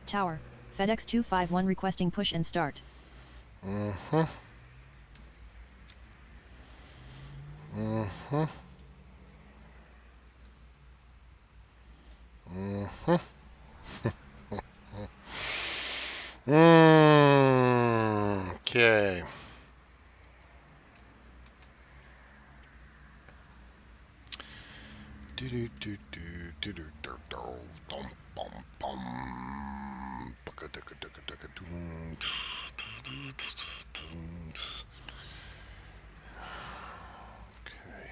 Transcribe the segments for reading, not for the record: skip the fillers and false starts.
Tower, FedEx 251 requesting push and start. Okay. Okay.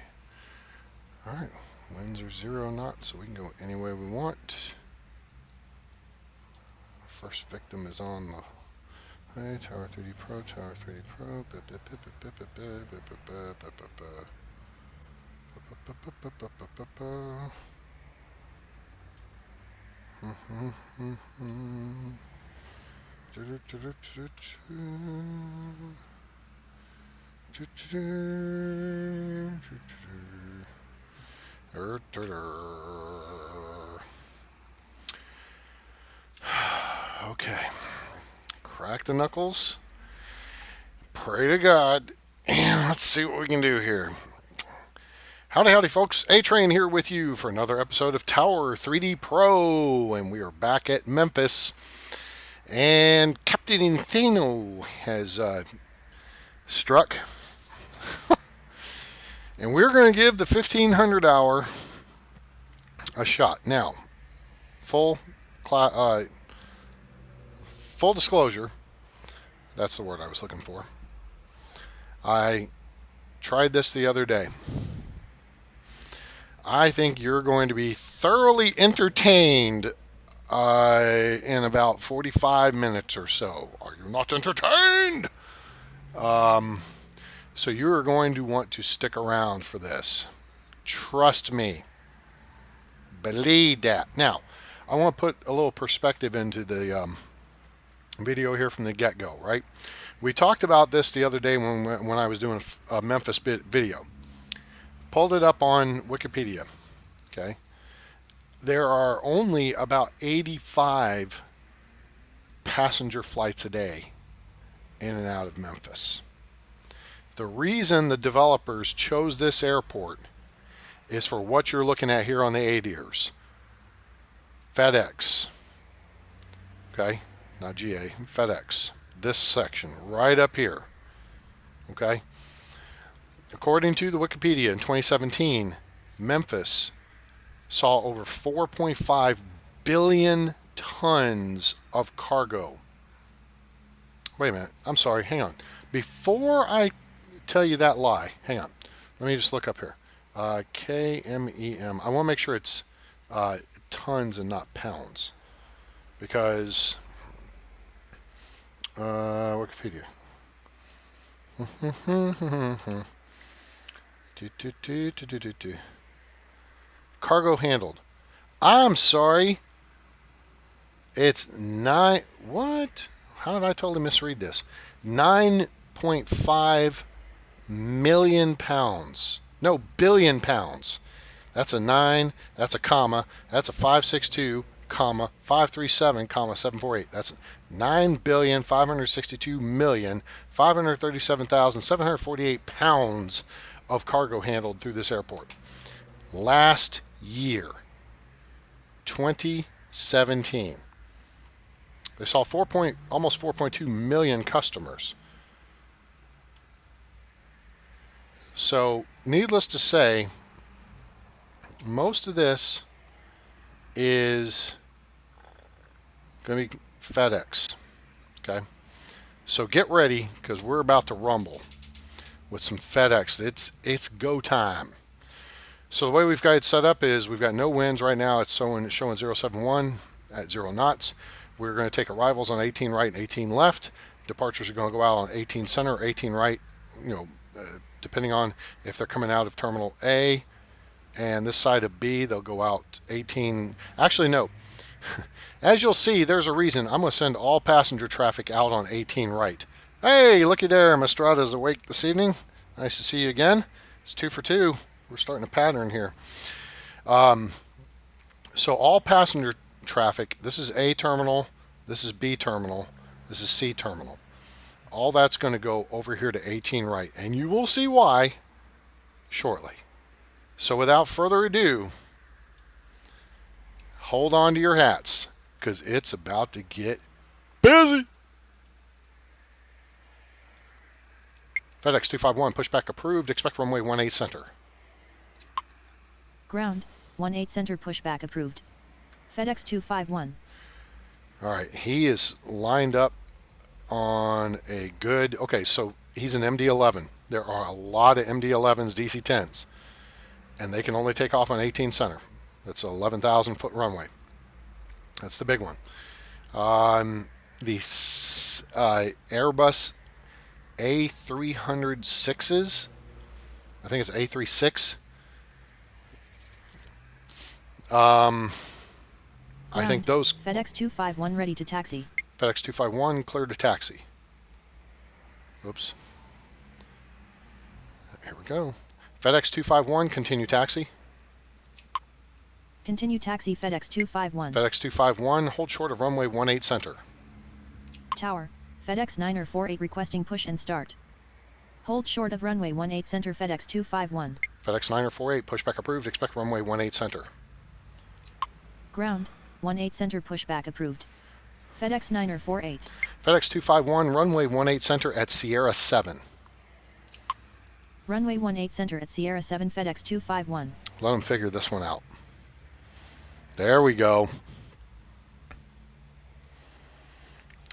All right. Winds are 0 knots, so we can go any way we want. First victim is on the hey, Tower 3D Pro, Tower 3D Pro. Okay. Crack the knuckles. Pray to God. And let's see what we can do here. Howdy, howdy, folks. A-Train here with you for another episode of Tower 3D Pro. And we are back at Memphis. And Captain Inferno has struck. And we're going to give the 1500 hour a shot. Now, full disclosure, that's the word I was looking for. I tried this the other day. I think you're going to be thoroughly entertained in about 45 minutes or so. Are you not entertained? So you're going to want to stick around for this. Trust me. Believe that. Now, I want to put a little perspective into the video here from the get-go, right? We talked about this the other day when I was doing a Memphis video. Pulled it up on Wikipedia. Okay. There are only about 85 passenger flights a day in and out of Memphis. The reason the developers chose this airport is for what you're looking at here on the ADIRS. FedEx. Okay. Not GA. FedEx. This section right up here. Okay. According to the Wikipedia, in 2017, Memphis saw over 4.5 billion tons of cargo. Wait a minute. I'm sorry. Hang on. Before I tell you that lie, hang on. Let me just look up here. KMEM. I want to make sure it's tons and not pounds. Because Wikipedia. Cargo handled. I'm sorry. It's what? How did I totally misread this? 9.5 million pounds. No, billion pounds. That's a 9, that's a comma, that's a 562, comma, 537, comma, 748. That's 9,562,537,748 pounds of cargo handled through this airport. Last year, 2017, they saw almost 4.2 million customers. So, needless to say, most of this is going to be FedEx. Okay? So get ready, because we're about to rumble with some FedEx. It's go time. So the way we've got it set up is we've got no winds right now. It's showing 071 at 0 knots. We're going to take arrivals on 18 right and 18 left. Departures are going to go out on 18 center, 18 right, depending on if they're coming out of Terminal A. And this side of B, they'll go out 18. Actually, no. As you'll see, there's a reason. I'm going to send all passenger traffic out on 18 right. Hey, looky there. Mastrada's awake this evening. Nice to see you again. It's 2 for 2. We're starting a pattern here. So all passenger traffic. This is A terminal, this is B terminal, this is C terminal. All that's going to go over here to 18 right, and you will see why shortly. So without further ado, hold on to your hats, because it's about to get busy. FedEx 251, pushback approved. Expect runway 18 center. Ground, 18 center pushback approved. FedEx 251. All right, he is lined up on a good, okay, so he's an MD-11. There are a lot of MD-11s, DC-10s, and they can only take off on 18 center. That's an 11,000 foot runway. That's the big one. The Airbus A306s, I think it's A36. I think those... FedEx 251 ready to taxi. FedEx 251 cleared to taxi. Oops. Here we go. FedEx 251, continue taxi. Continue taxi FedEx 251. FedEx 251, hold short of runway 18 center. Tower, FedEx 948 requesting push and start. Hold short of runway 18 center FedEx 251. FedEx 948, pushback approved. Expect runway 18 center. Ground, 18 center pushback approved. FedEx 948. FedEx 251, runway 18 center at Sierra 7. Runway 18 center at Sierra 7 FedEx 251. Let them figure this one out. There we go.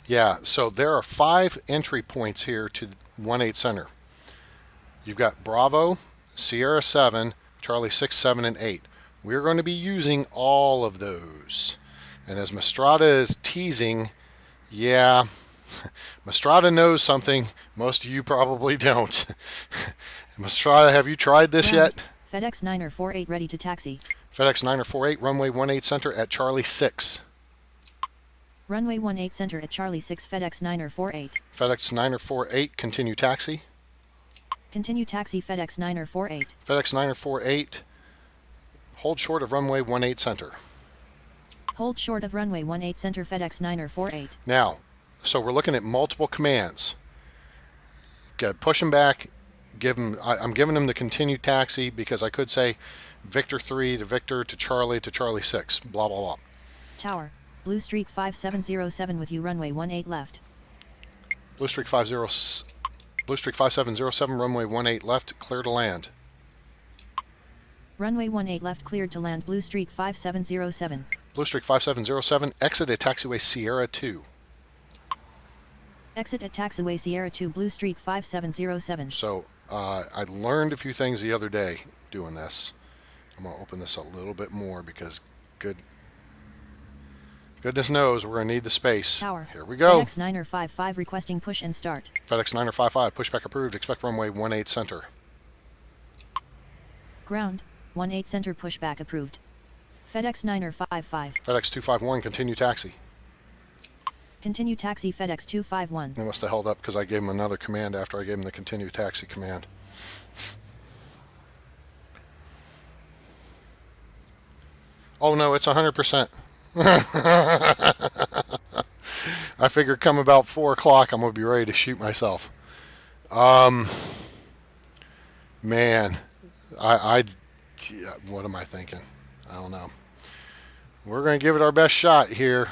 Yeah, so there are 5 entry points here to 18 center. You've got Bravo, Sierra 7, Charlie 6, 7, and 8. We're going to be using all of those. And as Mastrada is teasing, yeah, Mastrada knows something most of you probably don't. Mastrada, have you tried this yet? FedEx 948 ready to taxi. FedEx 948, runway 18 center at Charlie 6. Runway 18 center at Charlie 6 FedEx 948. FedEx 948, continue taxi. Continue taxi FedEx 948. FedEx 948, hold short of runway 18 center. Hold short of runway 18 center FedEx 948. Now, so we're looking at multiple commands. Push him back. I'm giving him the continue taxi because I could say Victor 3 to Victor to Charlie 6. Blah, blah, blah. Tower, Blue Streak 5707 with you runway 18 left. Blue Streak 5707, runway 18 left, clear to land. Runway 18 left cleared to land Blue Streak 5707. Blue Streak 5707, exit at Taxiway Sierra 2. Exit at Taxiway Sierra 2 Blue Streak 5707. So, I learned a few things the other day doing this. I'm going to open this a little bit more because goodness knows we're going to need the space. Tower. Here we go. FedEx 955 requesting push and start. FedEx 955, pushback approved. Expect runway 18 center. Ground, 18 center pushback approved. FedEx 955. FedEx 251, continue taxi. Continue taxi FedEx 251. They must have held up because I gave him another command after I gave him the continue taxi command. Oh no, it's 100%. I figure come about 4 o'clock I'm going to be ready to shoot myself. Man, what am I thinking? I don't know. We're going to give it our best shot here.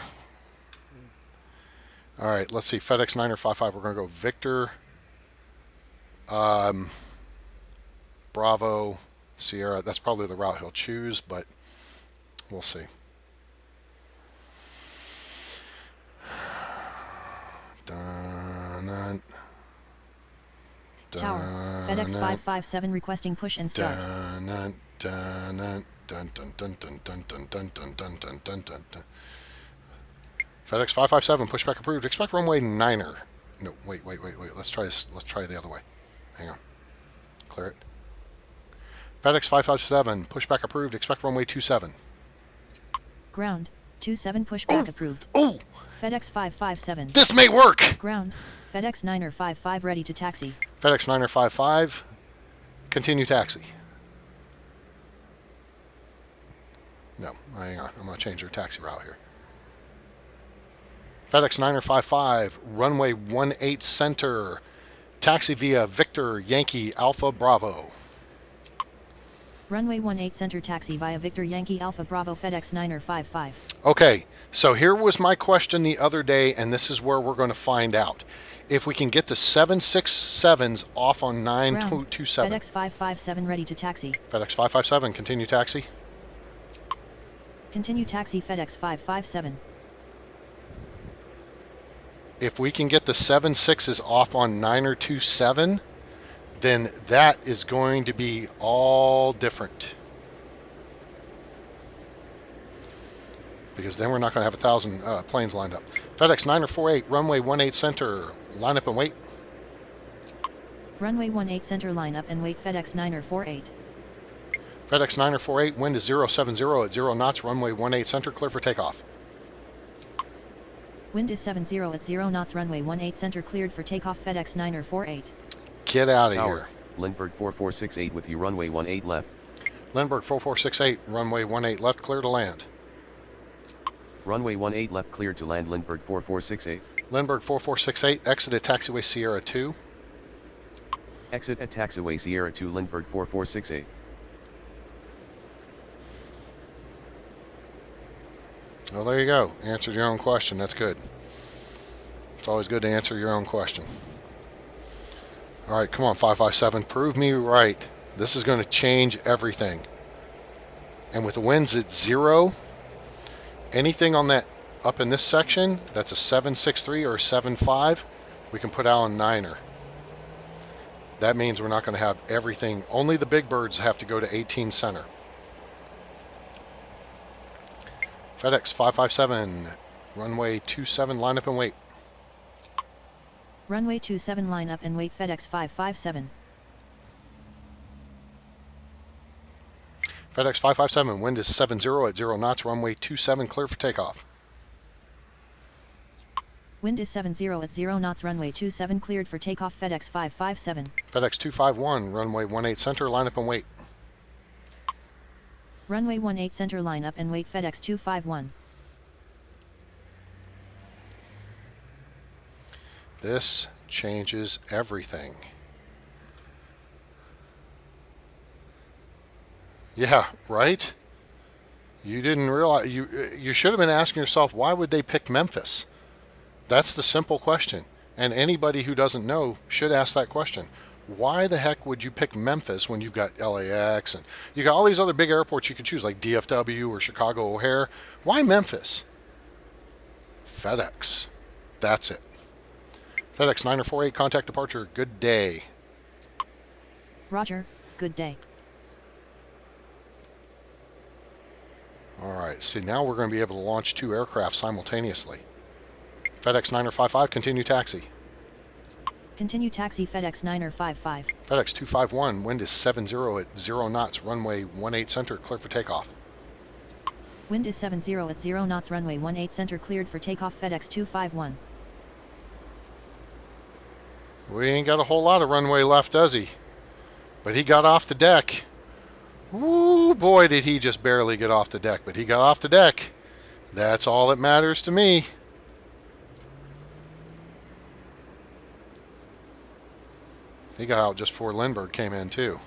All right, let's see. FedEx 955. We're going to go Victor, Bravo, Sierra. That's probably the route he'll choose, but we'll see. Dun, Tower, FedEx 557 requesting push and start. FedEx 557, pushback approved. Expect runway 9er. No, wait. Let's try this. Let's try the other way. Hang on. Clear it. FedEx 557, pushback approved. Expect runway 27. Ground, 27 pushback approved. Oh! FedEx 557. This may work! Ground, FedEx 955 ready to taxi. FedEx 955, continue taxi. No, hang on. I'm going to change their taxi route here. FedEx 955, runway 18 center. Taxi via Victor Yankee Alpha Bravo. Runway 18 center taxi via Victor Yankee Alpha Bravo FedEx 955. Okay, so here was my question the other day, and this is where we're going to find out. If we can get the 767s off on 927. FedEx 557 ready to taxi. FedEx 557, continue taxi. Continue taxi FedEx 557. If we can get the 76s off on 927, then that is going to be all different. Because then we're not going to have 1,000 planes lined up. FedEx 948, runway 18 center, line up and wait. Runway 18 center, line up and wait. FedEx 948. FedEx 948, wind is 070 at 0 knots, runway 18 center, clear for takeoff. Wind is 70 at 0 knots, runway 18 center, cleared for takeoff. FedEx 948. Get out of Tower, here. Lindbergh 4468 with you, runway 18 left. Lindbergh 4468, runway 18 left, clear to land. Runway 18 left, cleared to land. Lindbergh 4468. Lindbergh 4468, exit at Taxiway Sierra 2. Exit at Taxiway Sierra 2, Lindbergh 4468. Well, there you go. Answered your own question. That's good. It's always good to answer your own question. All right, come on, 557. Prove me right. This is going to change everything. And with the winds at 0, anything on that up in this section that's a 763 or a 75, we can put out on 9er. That means we're not going to have everything. Only the big birds have to go to 18 center. FedEx 557, runway 27, line up and wait. Runway 27, line up and wait. FedEx 557. FedEx 557, wind is 70 at 0 knots, runway 27, clear for takeoff. Wind is 70 at 0 knots, runway 27, cleared for takeoff. FedEx 557. FedEx 251, runway 18 center, line up and wait. Runway 18 center, line up and wait. FedEx 251. This changes everything. Yeah, right? You didn't realize, you should have been asking yourself, why would they pick Memphis? That's the simple question. And anybody who doesn't know should ask that question. Why the heck would you pick Memphis when you've got LAX and you got all these other big airports you could choose, like DFW or Chicago O'Hare? Why Memphis? FedEx. That's it. FedEx 948, contact departure. Good day. Roger, good day. All right, see, now we're going to be able to launch 2 aircraft simultaneously. FedEx 955, continue taxi. Continue taxi. FedEx 955. FedEx 251, wind is 70 at 0 knots, runway 18 center, clear for takeoff. Wind is 70 at 0 knots, runway 18 center, cleared for takeoff. FedEx 251. We ain't got a whole lot of runway left, does he? But he got off the deck. Ooh, boy, did he just barely get off the deck, but he got off the deck. That's all that matters to me. He got out just before Lindbergh came in, too.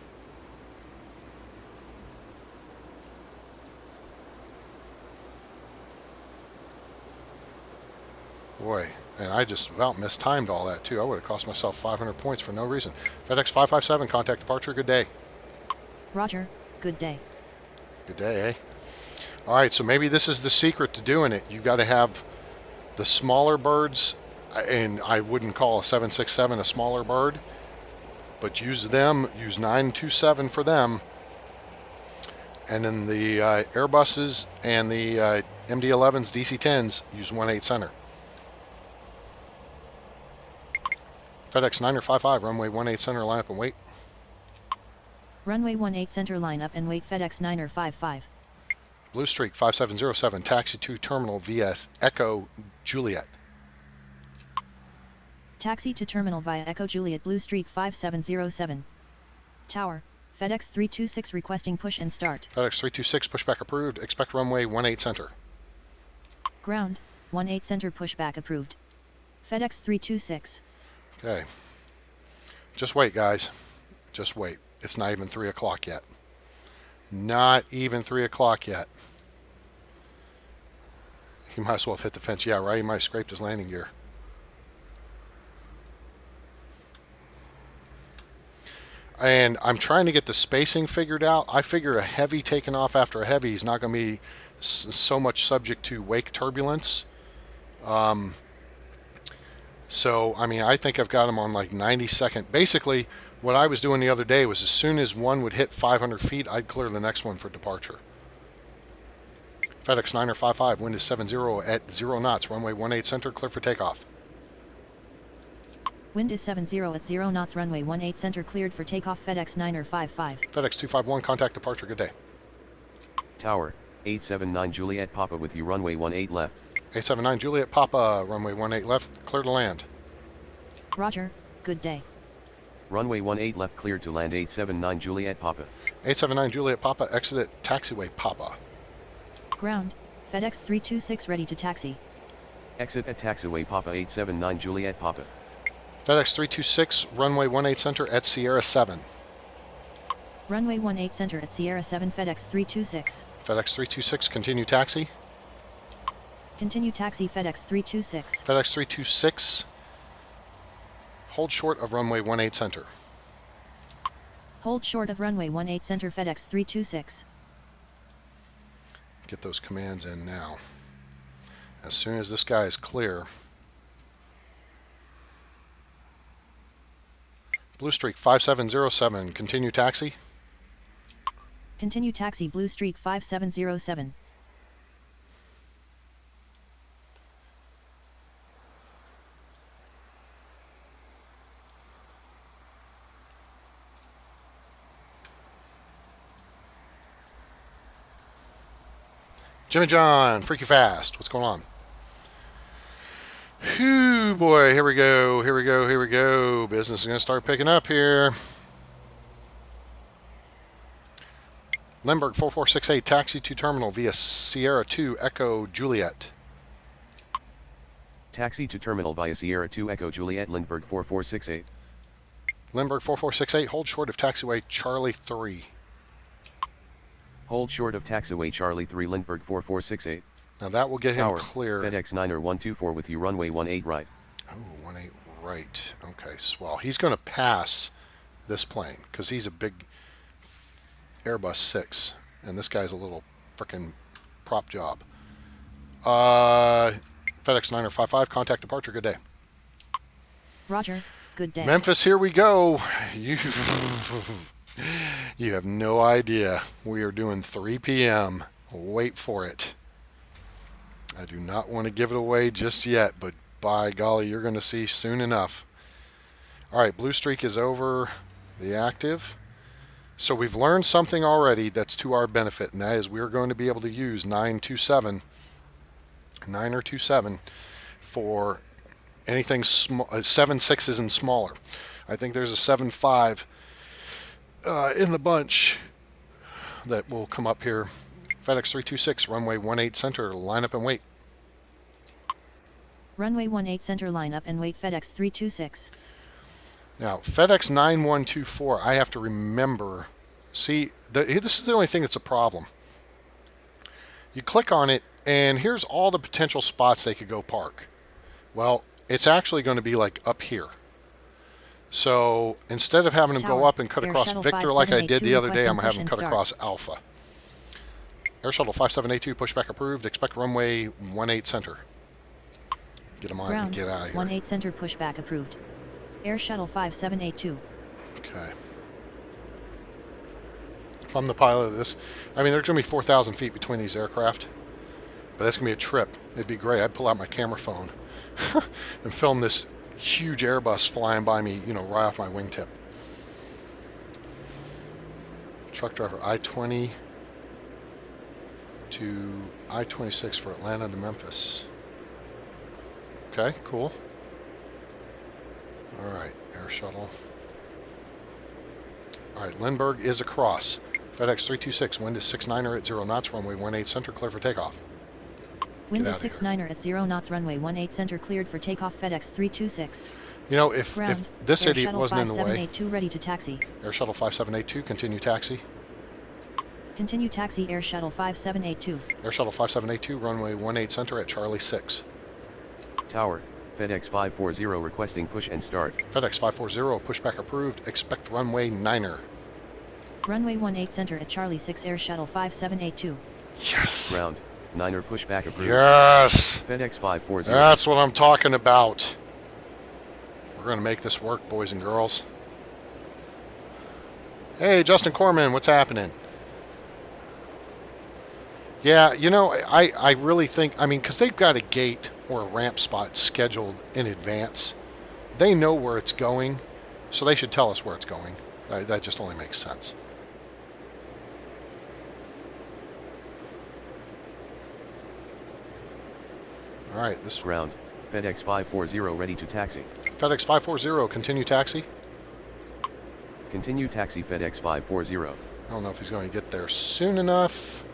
Boy, and I just about mistimed all that, too. I would have cost myself 500 points for no reason. FedEx 557, contact departure. Good day. Roger, good day. Good day, eh? All right, so maybe this is the secret to doing it. You got to have the smaller birds, and I wouldn't call a 767 a smaller bird, but use them, use 927 for them. And then the Airbuses and the MD-11s, DC-10s, use 18 center. FedEx 955, runway 18 center, line up and wait. Runway 18 center, line up and wait. FedEx 955. Blue Streak 5707, taxi to terminal via Echo Juliet. Taxi to terminal via Echo Juliet. Blue Streak 5707. Tower, FedEx 326 requesting push and start. FedEx 326, pushback approved. Expect runway 18 center. Ground, 18 center pushback approved. FedEx 326. Okay. Just wait, guys. Just wait. It's not even 3 o'clock yet. Not even 3 o'clock yet. He might as well have hit the fence. Yeah, right? He might have scraped his landing gear. And I'm trying to get the spacing figured out. I figure a heavy taking off after a heavy is not going to be so much subject to wake turbulence. So, I mean, I think I've got them on like 90-second. Basically, what I was doing the other day was as soon as one would hit 500 feet, I'd clear the next one for departure. FedEx 955, wind is 70 at 0 knots, runway 18 center, clear for takeoff. Wind is 70 at 0 knots, runway 18 center cleared for takeoff. FedEx 955. FedEx 251, contact departure, good day. Tower, 879 Juliet Papa with you, runway 18 left. 879 Juliet Papa, runway 18 left, clear to land. Roger, good day. Runway 18 left cleared to land. 879 Juliet Papa. 879 Juliet Papa, exit at Taxiway Papa. Ground, FedEx 326 ready to taxi. Exit at Taxiway Papa. 879 Juliet Papa. FedEx 326, runway 18 center at Sierra 7. Runway 18 center at Sierra 7, FedEx 326. FedEx 326, continue taxi. Continue taxi, FedEx 326. FedEx 326, hold short of runway 18 center. Hold short of runway 18 center, FedEx 326. Get those commands in now. As soon as this guy is clear. Blue Streak 5707, continue taxi. Continue taxi, Blue Streak 5707. Jimmy John, freaky fast. What's going on? Whew, boy, here we go, here we go, here we go. Business is going to start picking up here. Lindbergh 4468, taxi to terminal via Sierra 2 Echo Juliet. Taxi to terminal via Sierra 2 Echo Juliet, Lindbergh 4468. Lindbergh 4468, hold short of taxiway Charlie 3. Hold short of Taxiway Charlie 3, Lindbergh 4468. Now that will get him Tower, clear. FedEx 90124 with you, runway 18 right. Oh, 18 right. Okay, swell. He's going to pass this plane because he's a big Airbus 6, and this guy's a little frickin' prop job. FedEx 955, contact departure, good day. Roger, good day. Memphis, here we go. You have no idea. We are doing 3 p.m. Wait for it. I do not want to give it away just yet, but by golly, you're going to see soon enough. All right, Blue Streak is over the active. So we've learned something already that's to our benefit, and that is we're going to be able to use 927 for anything 7.6s and smaller. I think there's a 7.5 in the bunch that will come up here. FedEx 326, runway 18 center, line up and wait. Runway 18 center, line up and wait, FedEx 326. Now, FedEx 9124, I have to remember. See, this is the only thing that's a problem. You click on it, and here's all the potential spots they could go park. Well, it's actually going to be like up here. So instead of having them go up and cut across Victor like I did the other day, I'm going to have them cut across Alpha. Air Shuttle 5782, pushback approved. Expect runway 18 center. Get them on and get out of here. 18 center, pushback approved. Air Shuttle 5782. Okay. If I'm the pilot of this, I mean, there's going to be 4,000 feet between these aircraft, but that's going to be a trip. It'd be great. I'd pull out my camera phone and film this huge Airbus flying by me, you know, right off my wingtip. Truck driver I-20 to I-26 for Atlanta to Memphis. Okay, cool. All right, air shuttle. All right, Lindbergh is across. FedEx 326, wind is 69 at 0 knots, runway 18 center, clear for takeoff. Wind Get is out of 6-9er at 0 knots. Runway 18 center cleared for takeoff. FedEx 326. You know, if Ground. this Air idiot Shuttle wasn't in the way. 5782 ready to taxi. Air Shuttle 5782, continue taxi. Continue taxi. Air Shuttle 5782. Air Shuttle 5782, runway 18 center at Charlie 6. Tower, FedEx 540 requesting push and start. FedEx 540, pushback approved. Expect runway 9er. Runway 18 center at Charlie 6. Air Shuttle 5782. Yes. Ground, 9er pushback approved. Yes. FedEx 540. That's what I'm talking about. We're going to make this work, boys and girls. Hey, Justin Corman, what's happening? Yeah, you know, I really think, I mean, because they've got a gate or a ramp spot scheduled in advance. They know where it's going, so they should tell us where it's going. That just only makes sense. All right, this Ground, FedEx 540 ready to taxi. FedEx 540, continue taxi. Continue taxi FedEx 540. I don't know if he's going to get there soon enough.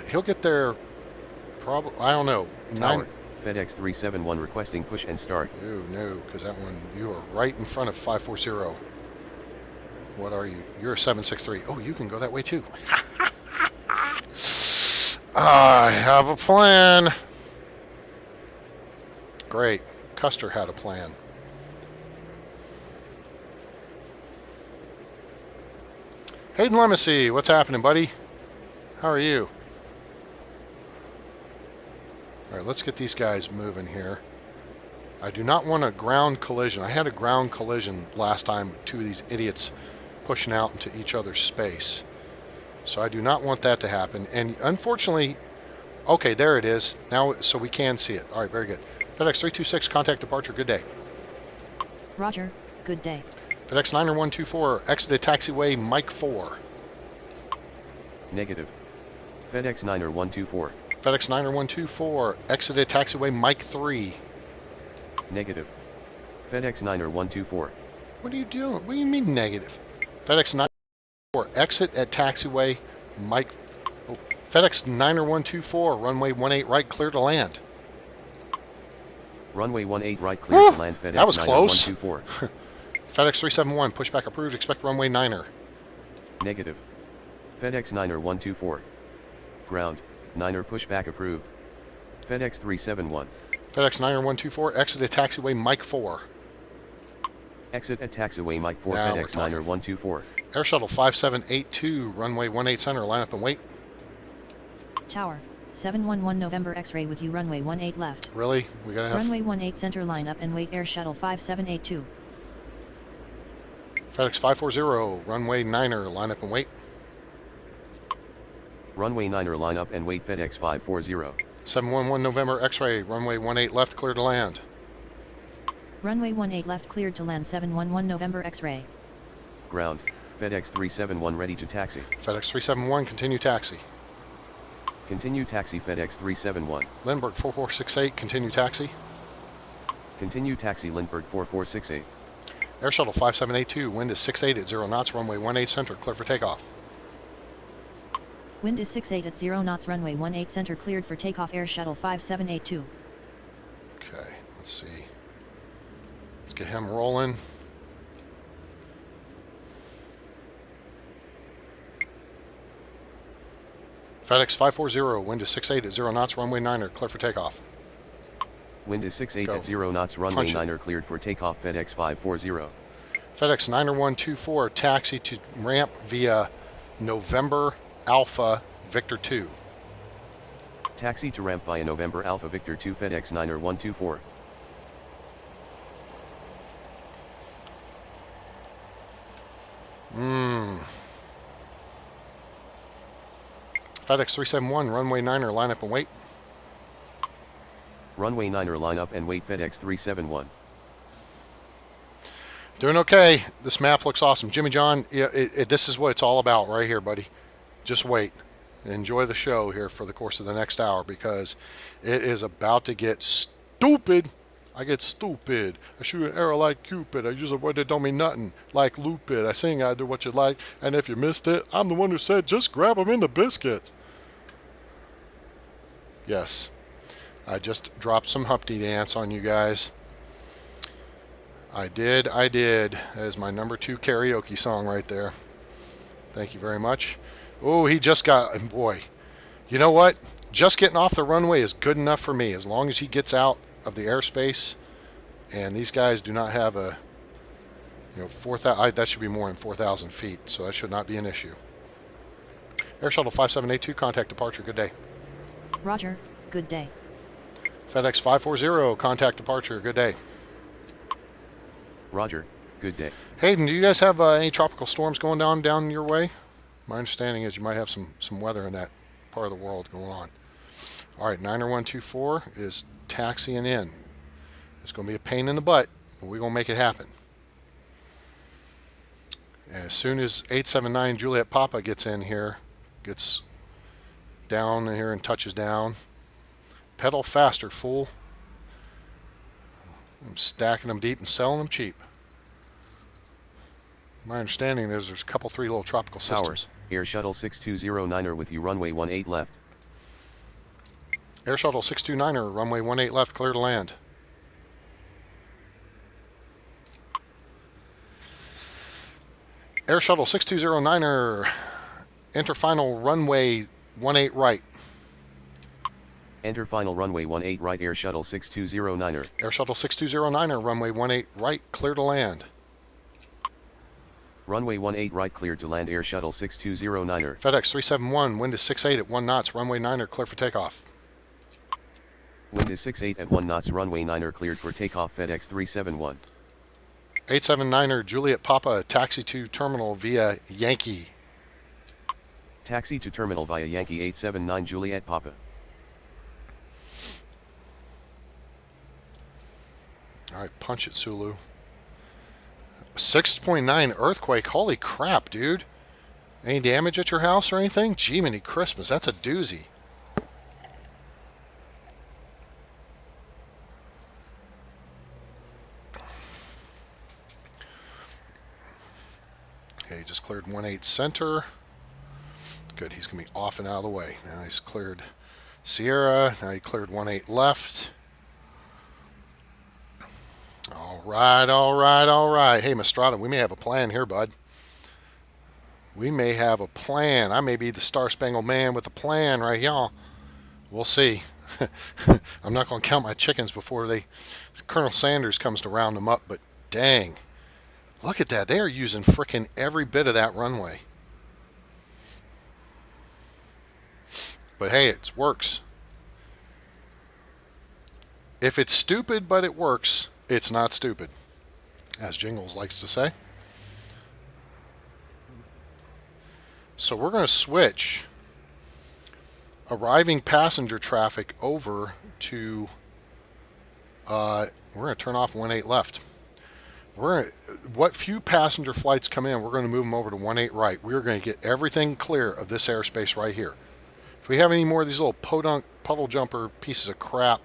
He'll get there probably, I don't know. Tower, FedEx 371 requesting push and start. No, because that one, you are right in front of 540. What are you? You're a 763. Oh, you can go that way too. I have a plan. Great. Custer had a plan. Hayden Lemessy, what's happening, buddy? How are you? All right, let's get these guys moving here. I do not want a ground collision. I had a ground collision last time, two of these idiots pushing out into each other's space. So I do not want that to happen. And unfortunately, okay, there it is. Now, so we can see it. All right, very good. FedEx 326, contact departure. Good day. Roger, good day. FedEx 90124, exited taxiway, Mike 4. Negative. FedEx 90124. FedEx 90124, exited taxiway, Mike 3. Negative. FedEx 90124. What are you doing? What do you mean negative? FedEx 90124, exit at taxiway, Mike. Oh, FedEx 90124, runway 18 right, clear to land. Runway 18 right, clear to land. FedEx that was close. 90124. FedEx 371, pushback approved, expect runway 9er. Negative. FedEx 90124. Ground, 9er pushback approved. FedEx 371. FedEx 90124, exit at taxiway, Mike 4. Exit at taxiway Mike 4. Now FedEx 90124. Air Shuttle 5782, runway 18 center, line up and wait. Tower, 711 November X-ray with you. Runway 18 left. Really? We gotta have... Runway 18 center, line up and wait. Air Shuttle 5782. FedEx 540, runway 9er, line up and wait. Runway 9er, line up and wait. FedEx 540. 711 November X-ray, runway 18 left, clear to land. Runway 18 left, cleared to land. 711 November X-ray. Ground, FedEx 371 ready to taxi. FedEx 371, continue taxi. Continue taxi FedEx 371. Lindbergh 4468, continue taxi. Continue taxi Lindbergh 4468. Air Shuttle 5782, wind is 68 at 0 knots, runway 18 center, clear for takeoff. Wind is 68 at 0 knots. Runway 18 center, cleared for takeoff. Air Shuttle 5782. Okay, let's see. Let's get him rolling. FedEx 540, wind is 68 at 0 knots, runway 9er, clear for takeoff. Wind is 68 Go. at 0 knots. Runway Punch it. 9er cleared for takeoff. FedEx 540. FedEx 90124, taxi to ramp via November Alpha Victor 2. Taxi to ramp via November Alpha Victor 2. FedEx 90124. FedEx 371, runway 9er, line up and wait. Runway 9er, line up and wait. FedEx 371. Doing okay. This map looks awesome. Jimmy John, yeah, this is what it's all about right here, buddy. Just wait. Enjoy the show here for the course of the next hour because it is about to get stupid. I get stupid. I shoot an arrow like Cupid. I use a word that don't mean nothing, like lupid. I sing, I do what you like, and if you missed it, I'm the one who said just grab them in the biscuits. Yes. I just dropped some Humpty Dance on you guys. I did. That is my number 2 karaoke song right there. Thank you very much. Oh, he just got, boy, you know what? Just getting off the runway is good enough for me as long as he gets out of the airspace and these guys do not have a, 4,000, that should be more than 4,000 feet, so that should not be an issue. Air Shuttle 5782, contact departure, good day. Roger, good day. FedEx 540, contact departure, good day. Roger, good day. Hayden, do you guys have any tropical storms going down your way? My understanding is you might have some weather in that part of the world going on. All right, 90124 is taxiing in. It's going to be a pain in the butt, but we're going to make it happen. As soon as 879 Juliet Papa gets in here, gets down here and touches down, pedal faster, fool. I'm stacking them deep and selling them cheap. My understanding is there's a couple, 3 little tropical systems. Tower, Air Shuttle 6209er with you, runway 18 left. Air Shuttle 629er, runway 18 left, clear to land. Air Shuttle 6209er, enter final runway 18 right. Enter final runway 18 right, Air Shuttle 6209er. Air Shuttle 6209er, runway 18 right, clear to land. Runway 18 right, cleared to land, Air Shuttle 6209er. FedEx 371, wind is 68 at 1 knots, runway 9er, clear for takeoff. Wind is 68 at 1 knots, runway 9er cleared for takeoff, FedEx 371. 879er, Juliet Papa, taxi to terminal via Yankee. Taxi to terminal via Yankee 879 Juliet Papa. All right, punch it, Sulu. 6.9 earthquake. Holy crap, dude. Any damage at your house or anything? Gee, many Christmas. That's a doozy. Okay, just cleared 18 center. Good, he's going to be off and out of the way. Now he's cleared Sierra. Now he cleared 18 left. All right. Hey, Mastrada, we may have a plan here, bud. We may have a plan. I may be the Star-Spangled Man with a plan right here. We'll see. I'm not going to count my chickens before Colonel Sanders comes to round them up, but dang. Look at that. They are using frickin' every bit of that runway. But hey, it works. If it's stupid but it works, it's not stupid, as Jingles likes to say. So we're going to switch arriving passenger traffic over to, we're going to turn off 18 left. What few passenger flights come in, we're going to move them over to 18 right. We're going to get everything clear of this airspace right here. If we have any more of these little podunk puddle jumper pieces of crap,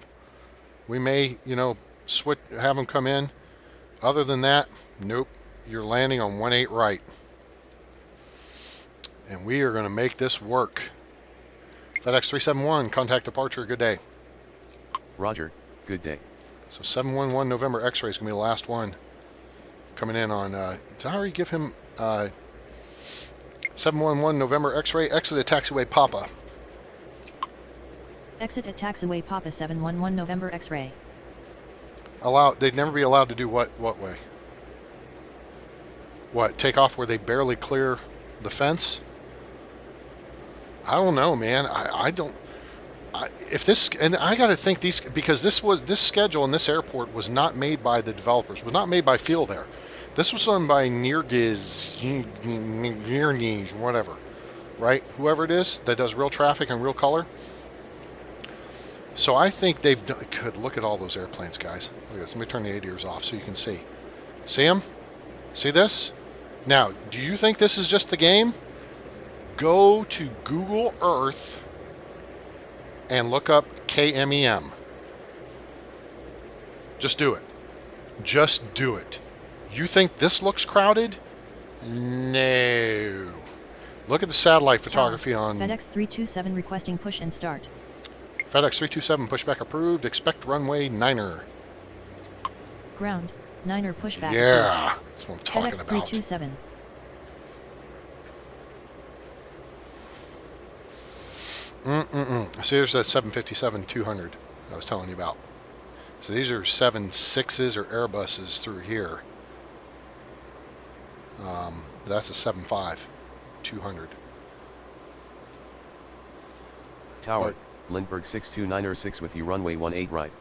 we may, switch, have them come in. Other than that, nope, you're landing on 18 right. And we are going to make this work. FedEx 371, contact departure, good day. Roger, good day. So 711 November X-ray is going to be the last one coming in on, did I already give him 711 November X-ray, exit at Taxiway Papa. Exit at Taxiway Papa 711 November X-ray. They'd never be allowed to do what way? What, take off where they barely clear the fence? I don't know, man. I don't. If this, and I got to think these, because this schedule in this airport was not made by the developers, was not made by Field Air. This was done by Neargiz, whatever, right? Whoever it is that does real traffic and real color. So I think they've done. Good, look at all those airplanes, guys. Look at this. Let me turn the ADRs off so you can see. See them? See this? Now, do you think this is just the game? Go to Google Earth and look up KMEM. Just do it. Just do it. You think this looks crowded? No. Look at the satellite photography on FedEx 327 requesting push and start. FedEx 327 pushback approved. Expect runway 9er. Ground, 9er pushback approved. Yeah, that's what I'm talking FedEx about. 327. See, there's that 757-200 I was telling you about. So these are 76s or Airbuses through here. That's a 75-200. Tower, Lindbergh 62906 with you, runway 18 right.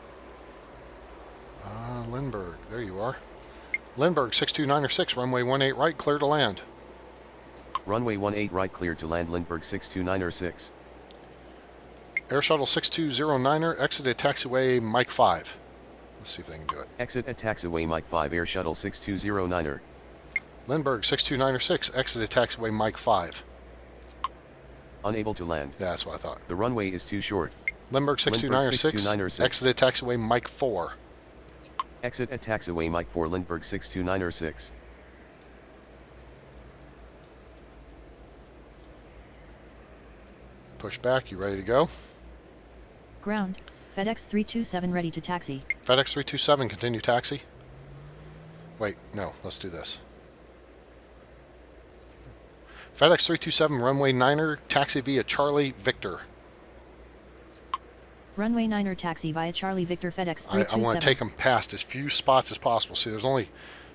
Lindbergh, there you are. Lindbergh 62906, runway 18 right, clear to land. Runway 18 right, clear to land, Lindbergh 62906. Air Shuttle 6209er, exit at taxiway Mike 5. Let's see if they can do it. Exit at taxiway Mike 5, Air Shuttle 6209er. Lindbergh 62906, exit at taxiway Mike 5. Unable to land. Yeah, that's what I thought. The runway is too short. Lindbergh 6296, exit at taxiway Mike 4. Exit at taxiway Mike 4, Lindbergh 62906. Push back, you ready to go? Ground, FedEx 327 ready to taxi. FedEx 327, continue taxi. Wait, no, let's do this. FedEx 327, runway 9er, taxi via Charlie Victor. Runway 9er taxi via Charlie Victor, FedEx 327. I want to take them past as few spots as possible. See, there's only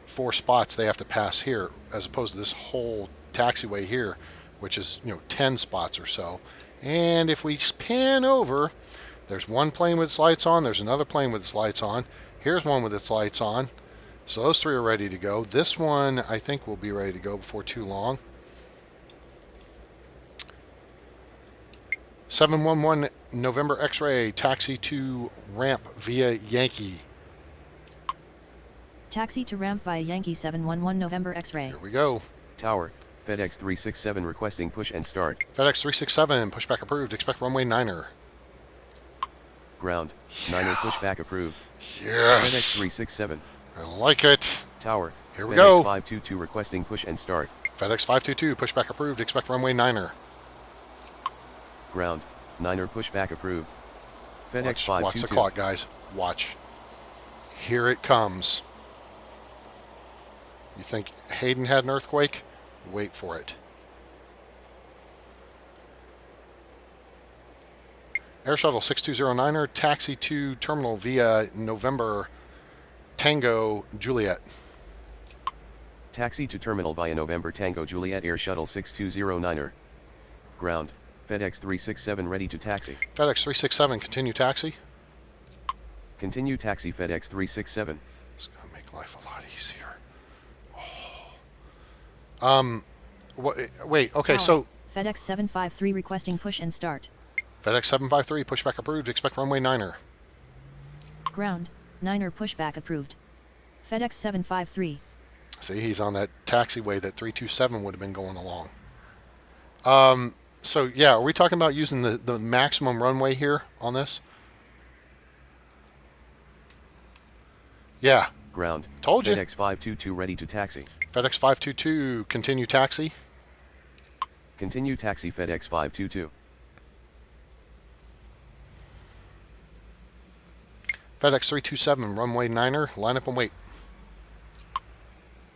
4 spots they have to pass here, as opposed to this whole taxiway here, which is, 10 spots or so. And if we pan over, there's one plane with its lights on, there's another plane with its lights on, here's one with its lights on. So those 3 are ready to go. This one, I think, will be ready to go before too long. 711 November X-ray, taxi to ramp via Yankee. Taxi to ramp via Yankee 711 November X-ray. Here we go. Tower, FedEx 367 requesting push and start. FedEx 367, pushback approved. Expect runway 9er. Ground, 9er pushback approved. Yes. FedEx 367. I like it. Tower, Here we FedEx go. 522 requesting push and start. FedEx 522, pushback approved. Expect runway 9er. Ground, 9er pushback approved. FedEx Watch 522. the clock, guys. Watch. Here it comes. You think Hayden had an earthquake? Wait for it. Air Shuttle 6209er, taxi to terminal via November Tango Juliet. Taxi to terminal via November Tango Juliet, Air Shuttle 6209er. Ground, FedEx 367 ready to taxi. FedEx 367, continue taxi. Continue taxi, FedEx 367. It's going to make life a lot easier. Oh. Wait, okay, Tower, so FedEx 753 requesting push and start. FedEx 753, pushback approved. Expect runway 9er. Ground, 9er pushback approved. FedEx 753. See, he's on that taxiway that 327 would have been going along. So, yeah, are we talking about using the maximum runway here on this? Yeah. Ground, Told you. FedEx 522 ready to taxi. FedEx 522, continue taxi. Continue taxi, FedEx 522. FedEx 327, runway 9er, line up and wait.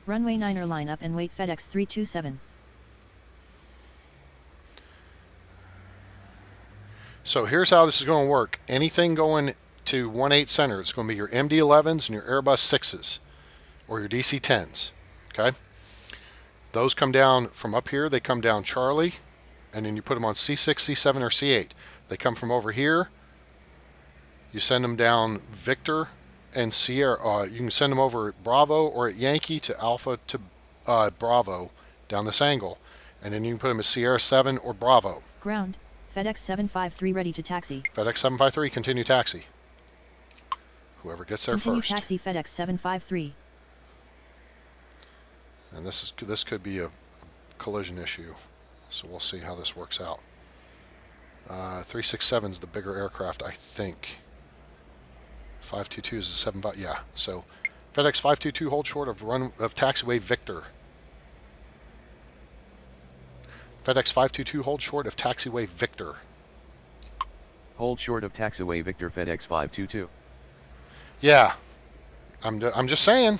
Runway 9er line up and wait, FedEx 327. So here's how this is going to work. Anything going to 18 center, it's going to be your MD-11s and your Airbus 6s or your DC-10s. Okay? Those come down from up here. They come down Charlie, and then you put them on C6, C7, or C8. They come from over here. You send them down Victor and Sierra. You can send them over at Bravo or at Yankee to Alpha to Bravo down this angle. And then you can put them at Sierra 7 or Bravo. Ground, FedEx 753 ready to taxi. FedEx 753, continue taxi. Whoever gets there Continue first. taxi, FedEx 753. And this could be a collision issue. So we'll see how this works out. 367 is the bigger aircraft, I think. 522 is the 75. Yeah. So FedEx 522 hold short of taxiway Victor. FedEx 522 hold short of taxiway Victor. Hold short of Taxiway Victor FedEx 522. Yeah, I'm just saying.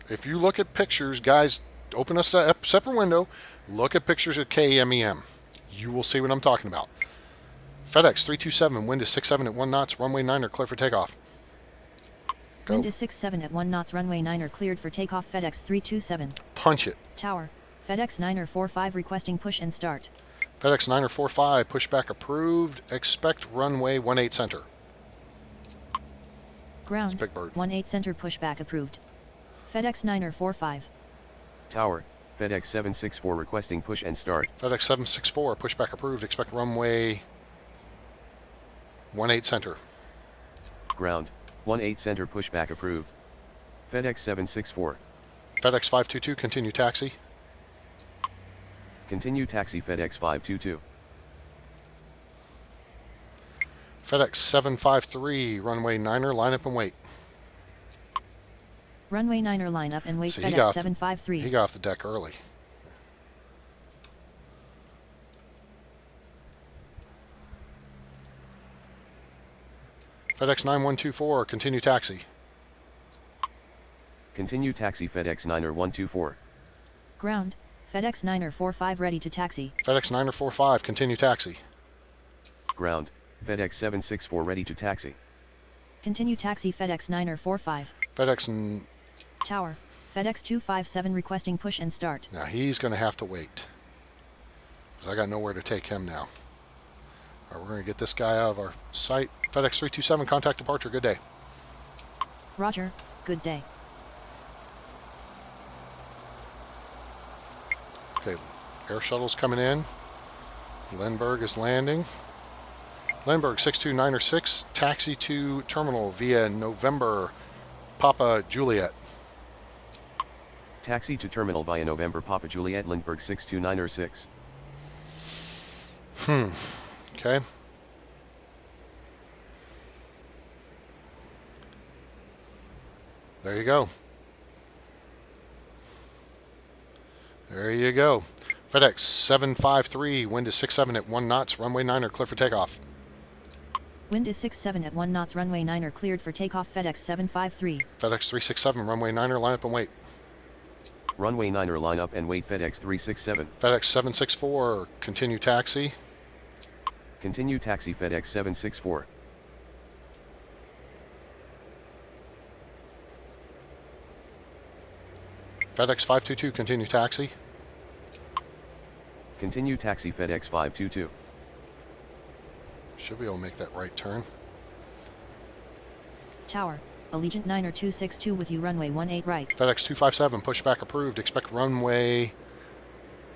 If you look at pictures, guys, open a separate window, look at pictures of KMEM. You will see what I'm talking about. FedEx 327, wind is 67 at 1 knots, runway 9er, clear for takeoff. Go. Wind is 67 at 1 knots, runway 9er cleared for takeoff, FedEx 327. Punch it. Tower, FedEx 9er 45 requesting push and start. FedEx 9er 45, pushback approved, expect runway 18 center. Ground, Big Bird. 18 center pushback approved. FedEx 9er 45. Tower, FedEx 764 requesting push and start. FedEx 764, pushback approved, expect runway 18 center. Ground, 18 center pushback approved. FedEx 764. FedEx 522, continue taxi. Continue taxi FedEx 522. FedEx 753, runway 9er, line up and wait. Runway 9er line up and wait, See, FedEx 753. He got off the deck early. FedEx 9124, continue taxi. Continue taxi FedEx 9er 124. Ground, FedEx 9er 45 ready to taxi. FedEx 9er 45, continue taxi. Ground, FedEx 764 ready to taxi. Continue taxi, FedEx 9er 45. FedEx Tower, FedEx 257 requesting push and start. Now he's going to have to wait, because I got nowhere to take him now. All right, we're going to get this guy out of our sight. FedEx 327, contact departure, good day. Roger, good day. Okay, air shuttle's coming in. Lindbergh is landing. Lindbergh 62906, taxi to terminal via November Papa Juliet. Taxi to terminal via November Papa Juliet Lindbergh 62906. Okay. There you go. There you go. FedEx 753, wind is 67 at 1 knots, runway 9er, clear for takeoff. Wind is 67 at 1 knots, runway 9er cleared for takeoff, FedEx 753. FedEx 367, runway 9er, line up and wait. Runway 9er line up and wait FedEx 367. FedEx 764, continue taxi. Continue taxi FedEx 764. FedEx 522, continue taxi. Continue taxi FedEx 522. Should be able to make that right turn. Tower, Allegiant 9er 262 with you, runway 18 right. FedEx 257, pushback approved, expect runway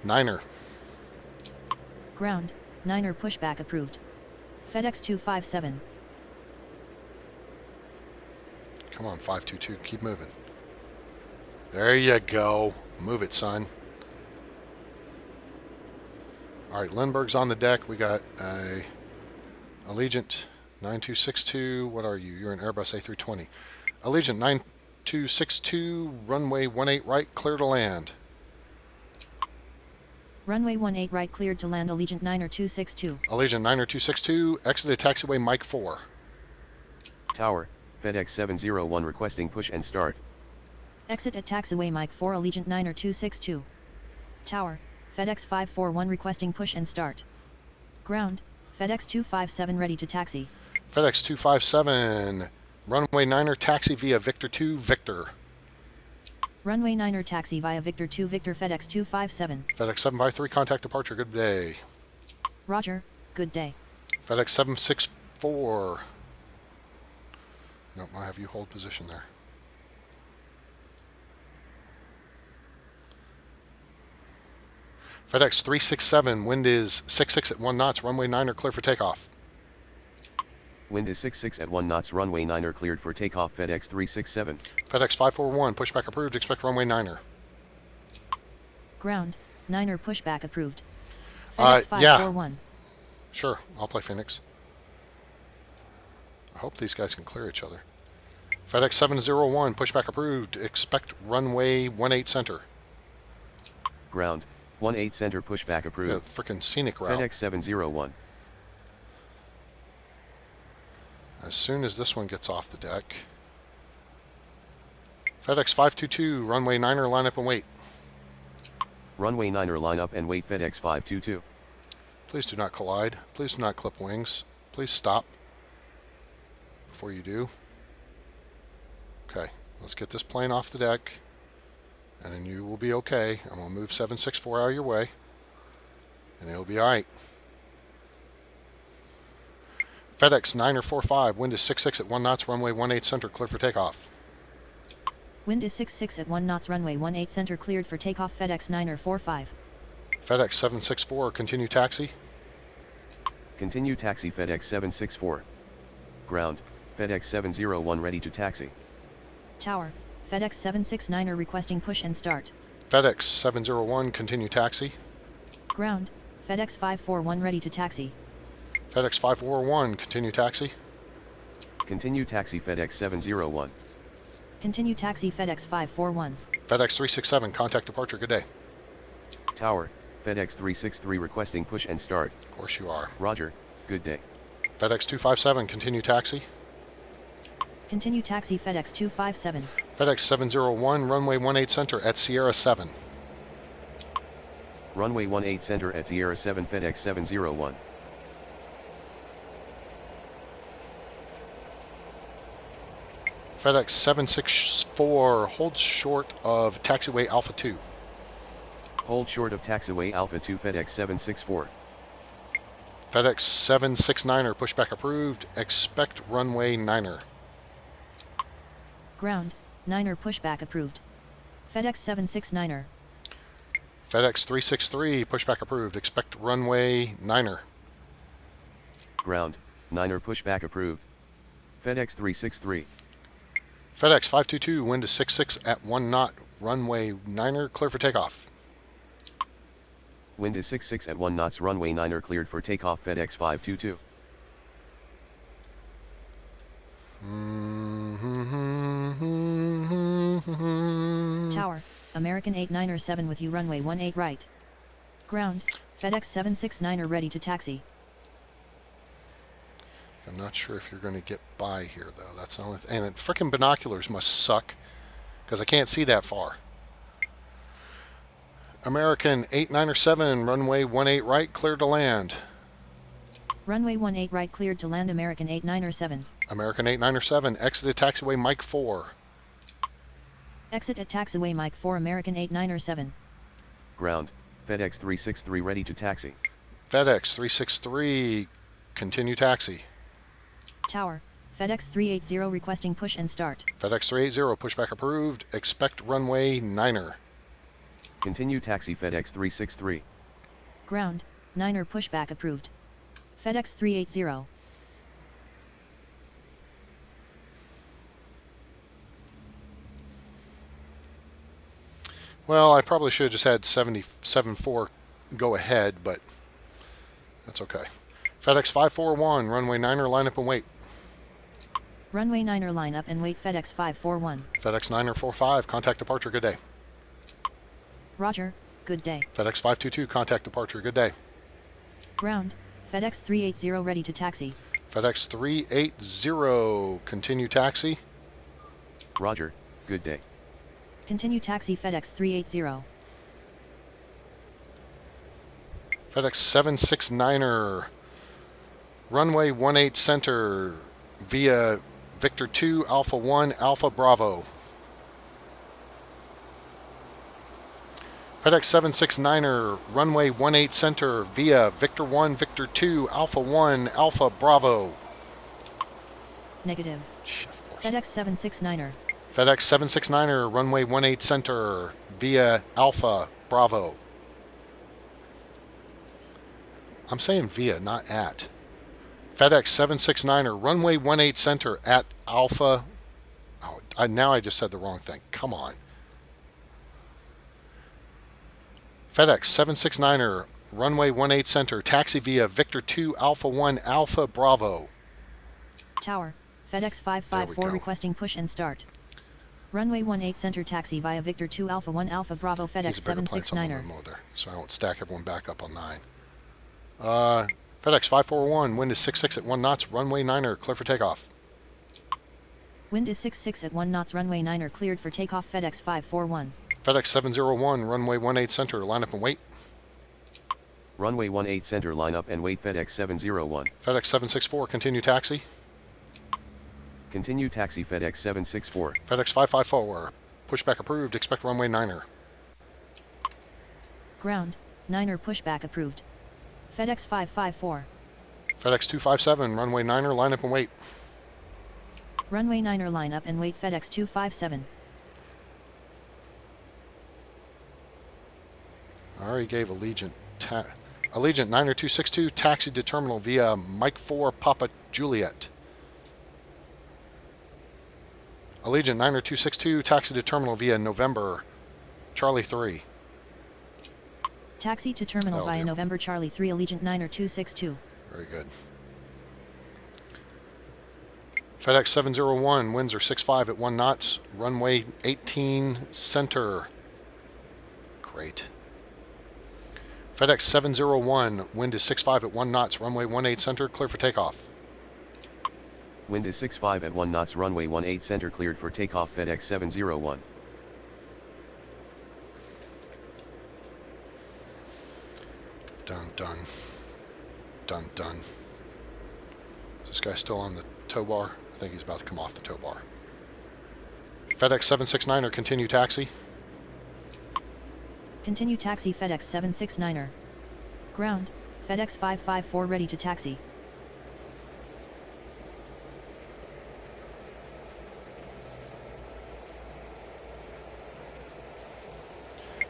9er. Ground, 9er pushback approved. FedEx 257. Come on, 522, keep moving. There you go. Move it, son. All right, Lindbergh's on the deck. We got Allegiant 9262. What are you? You're an Airbus A320. Allegiant 9262, runway 18 right, clear to land. Runway 18 right cleared to land, Allegiant 9er 262. Allegiant 90262, exited taxiway Mike 4. Tower, FedEx 701 requesting push and start. Exit at taxiway Mike 4, Allegiant 9er 262. Tower, FedEx 541 requesting push and start. Ground, FedEx 257 ready to taxi. FedEx 257, runway 9er, taxi via Victor 2, Victor. Runway 9er taxi via Victor 2, Victor, FedEx 257. FedEx 753, contact departure, good day. Roger, good day. FedEx 764. Nope, I'll have you hold position there. FedEx 367, wind is 66 at 1 knots, runway 9er clear for takeoff. Wind is 66 at 1 knots, runway 9er cleared for takeoff, FedEx 367. FedEx 541, pushback approved, expect runway 9er. Ground, 9er pushback approved. FedEx 541. Sure, I'll play Phoenix. I hope these guys can clear each other. FedEx 701, pushback approved, expect runway 18 center. Ground, 18 center pushback approved. Yeah, freaking scenic route. FedEx 701. as soon as this one gets off the deck. FedEx 522, runway 9er, line up and wait. Runway 9er, line up and wait. FedEx 522. Please do not collide. Please do not clip wings. Please stop before you do. Okay, let's get this plane off the deck, and then you will be okay. I'm going to move 764 out of your way, and it'll be all right. FedEx 9er 45, wind is 66 at 1 knots, runway 18 center, clear for takeoff. Wind is 66 at 1 knots, runway 18 center, cleared for takeoff. FedEx 9er 45. FedEx 764, continue taxi. Continue taxi. FedEx 764. Ground, FedEx 701 ready to taxi. Tower, FedEx 769er requesting push and start. FedEx 701, continue taxi. Ground, FedEx 541 ready to taxi. FedEx 541, continue taxi. Continue taxi. FedEx 701. Continue taxi. FedEx 541. FedEx 367, contact departure, good day. Tower, FedEx 363 requesting push and start. Of course you are. Roger, good day. FedEx 257, continue taxi. Continue taxi. FedEx 257. FedEx 701, runway 18 center at Sierra 7. Runway 18 center at Sierra 7. FedEx 701. FedEx 764, hold short of Taxiway Alpha 2. Hold short of Taxiway Alpha 2. FedEx 764. FedEx 769er, pushback approved, expect runway 9er. Ground, 9er pushback approved. FedEx 769er. FedEx 363, pushback approved, expect runway 9er. Ground, 9er pushback approved. FedEx 363. FedEx 522, wind is 66 at 1 knot, runway 9er, clear for takeoff. Wind is 66 at 1 knots, runway 9er cleared for takeoff. FedEx 522. Tower, American 897 with you, runway 18 right. Ground, FedEx 769er ready to taxi. I'm not sure if you're going to get by here, though. That's the only thing. And frickin' binoculars must suck, because I can't see that far. American 897, runway 18 right, clear to land. Runway 18 right cleared to land. American 897. American 897, exited taxiway Mike 4. Exit at taxiway Mike 4. American 897. Ground, FedEx 363 ready to taxi. FedEx 363, continue taxi. Tower, FedEx 380 requesting push and start. FedEx 380, pushback approved, expect runway 9er. Continue taxi. FedEx 363. Ground, 9er pushback approved. FedEx 380. Well, I probably should have just had 77.4 go ahead, but that's okay. FedEx 541, runway 9er, line up and wait. Runway 9er line up and wait. FedEx 541. FedEx 9er 45, contact departure, good day. Roger, good day. FedEx 522, contact departure, good day. Ground, FedEx 380 ready to taxi. FedEx 380, continue taxi. Roger, good day. Continue taxi. FedEx 380. FedEx 769er, runway 18 center via Victor 2 Alpha 1 Alpha Bravo. FedEx 769er, runway 18 center via Victor 1 Victor 2 Alpha 1 Alpha Bravo. Negative. Of course. FedEx 769er. FedEx 769er, runway 18 center via Alpha Bravo. I'm saying via, not at. FedEx 769er, runway 18 center at Alpha. Oh, now I just said the wrong thing. Come on. FedEx 769er, runway 18 center, taxi via Victor 2 Alpha 1 Alpha Bravo. Tower, FedEx 554 requesting push and start. Runway 18 center, taxi via Victor 2 Alpha 1 Alpha Bravo. FedEx 769er. So I won't stack everyone back up on 9. FedEx 541, wind is 66 at 1 knots, runway 9er, clear for takeoff. Wind is 6-6 at 1 knots. Runway 9 cleared for takeoff. FedEx 541. FedEx 701, runway 18 center, line up and wait. Runway 18 center, line up and wait. FedEx 701. FedEx 764, continue taxi. Continue taxi. FedEx 764. FedEx 554, pushback approved, expect runway 9er. Ground, 9er pushback approved. FedEx 554. FedEx 257, runway 9er, line up and wait. Runway 9er line up and wait. FedEx 257. I already gave Allegiant 9er 262, taxi to terminal via Mike 4 Papa Juliet. Allegiant 9er 262, taxi to terminal via November Charlie 3. Taxi to terminal via November Charlie 3. Allegiant 9er 262. Very good. FedEx 701, winds are 65 at 1 knots, runway 18 center. Great. FedEx 701, wind is 65 at 1 knots, runway 18 center, clear for takeoff. Wind is 65 at 1 knots. Runway 18 center cleared for takeoff. FedEx 701. Dun, dun. Dun, dun. Is this guy still on the tow bar? I think he's about to come off the tow bar. FedEx 769er, continue taxi. Continue taxi. FedEx 769er. Ground, FedEx 554 ready to taxi.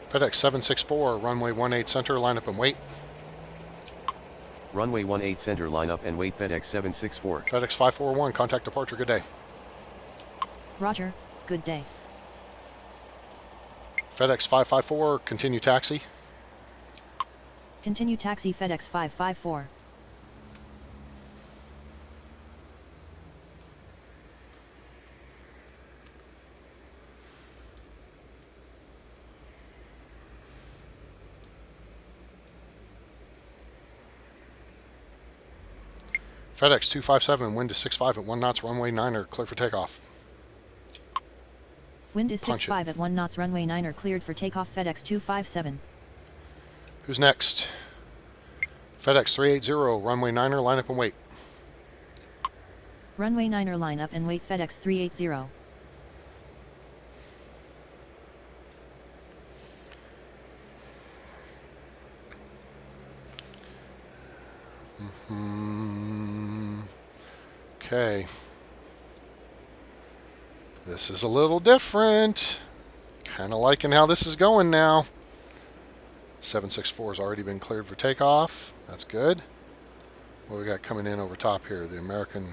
FedEx 764, runway 18 center, line up and wait. Runway 18 center, line up and wait. FedEx 764. FedEx 541, contact departure, good day. Roger, good day. FedEx 554, continue taxi. Continue taxi. FedEx 554. FedEx 257, wind is 65 at 1 knots, runway 9er, clear for takeoff. Wind is 65 at 1 knots. Runway 9er cleared for takeoff. FedEx 257. Who's next? FedEx 380, runway 9er, line up and wait. Runway 9er line up and wait. FedEx 380. Okay. This is a little different. Kind of liking how this is going now. 764 has already been cleared for takeoff. That's good. What we got coming in over top here? The American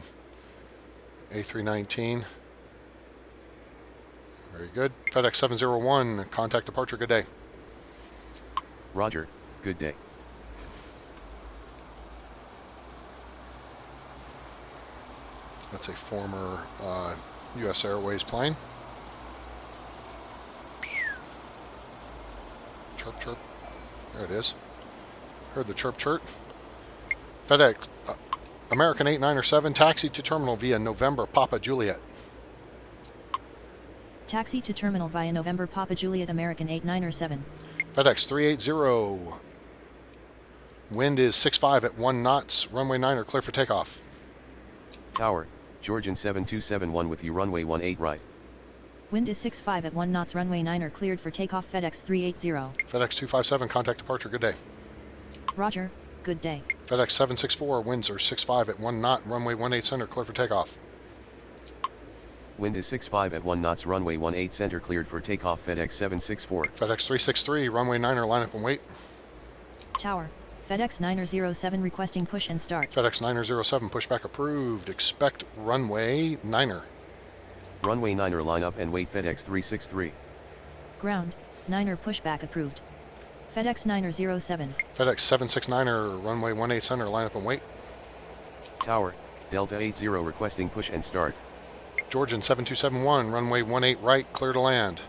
A319. Very good. FedEx 701, contact departure, good day. Roger, good day. That's a former U.S. Airways plane. Chirp, chirp. There it is. Heard the chirp, chirp. FedEx, American 897, taxi to terminal via November Papa Juliet. Taxi to terminal via November Papa Juliet. American 897. FedEx 380. Wind is 65 at 1 knots. Runway 9er clear for takeoff. Tower, Georgian 7271 with you. Runway 18 right. Wind is 65 at 1 knots. Runway 9er cleared for takeoff. FedEx 380. FedEx 257, contact departure, good day. Roger, good day. FedEx 764, winds are 65 at 1 knot. Runway 18 center clear for takeoff. Wind is 65 at 1 knots. Runway 18 center cleared for takeoff. FedEx 764. FedEx 363, runway 9er, line up and wait. Tower, FedEx 907 requesting push and start. FedEx 907, pushback approved. Expect runway 9er. Runway 9er, line up and wait. FedEx 363. Ground, 9er pushback approved. FedEx 907. FedEx 769er, runway 18 center, line up and wait. Tower, Delta 80 requesting push and start. Georgian 7271, runway 18 right, clear to land.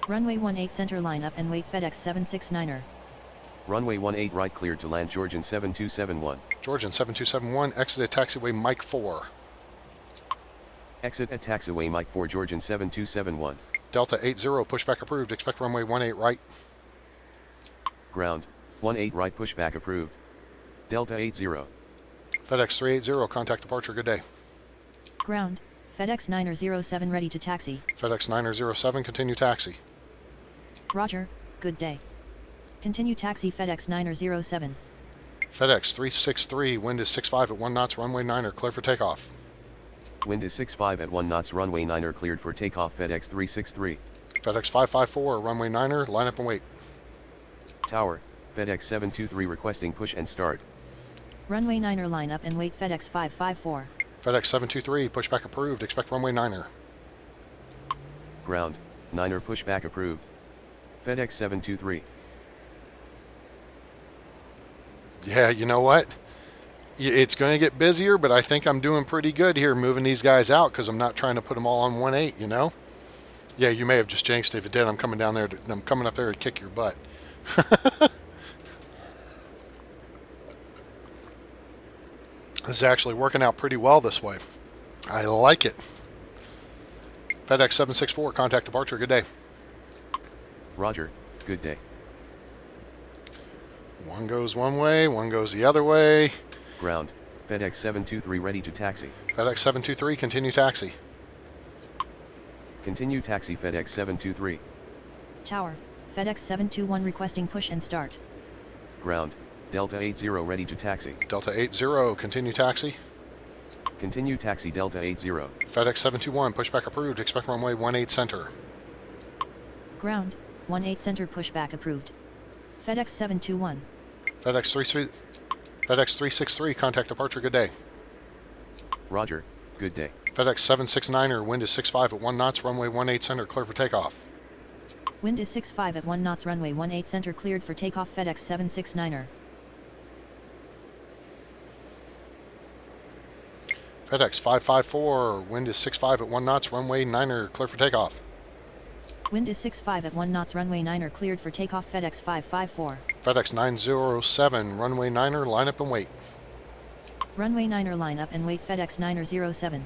Runway 18 center line up and wait. FedEx 769er. Runway 18 right cleared to land. Georgian 7271. Georgian 7271, exit at taxiway Mike 4. Exit at Taxiway Mike 4 Georgian 7271. Delta 80, pushback approved. Expect runway 18 right. Ground, 18 right pushback approved. Delta 80. FedEx 380, contact departure, good day. Ground, FedEx 907 ready to taxi. FedEx 907, continue taxi. Roger, good day. Continue taxi FedEx 907. FedEx 363, wind is 65 at 1 knots, runway 9er, clear for takeoff. Wind is 65 at 1 knots, runway 9er cleared for takeoff FedEx 363. FedEx 554, runway 9er, line up and wait. Tower, FedEx 723 requesting push and start. Runway 9er line up and wait FedEx 554. FedEx 723, pushback approved, expect runway 9er. Ground, 9er pushback approved. FedEx 723. Yeah, you know what? It's going to get busier, but I think I'm doing pretty good here moving these guys out because I'm not trying to put them all on 18, you know? Yeah, you may have just jinxed it. If it did, I'm coming up there to kick your butt. This is actually working out pretty well this way. I like it. FedEx 764, contact departure, good day. Roger, good day. One goes one way, one goes the other way. Ground, FedEx 723 ready to taxi. FedEx 723, continue taxi. Continue taxi FedEx 723. Tower, FedEx 721 requesting push and start. Ground, Delta 80 ready to taxi. Delta 80, continue taxi. Continue taxi Delta 80. FedEx 721, pushback approved, expect runway 18 center. Ground, 18 center pushback approved. FedEx 721. FedEx 363, contact departure, good day. Roger, good day. FedEx 769er, wind is 65 at 1 knots, runway 18 center, clear for takeoff. Wind is 65 at 1 knots, runway 18 center cleared for takeoff FedEx 769er. FedEx 554, wind is 65 at 1 knots, runway 9er, clear for takeoff. Wind is 65 at 1 knots, runway 9er cleared for takeoff FedEx 554. FedEx 907, runway 9er, line up and wait. Runway 9er line up and wait FedEx 907.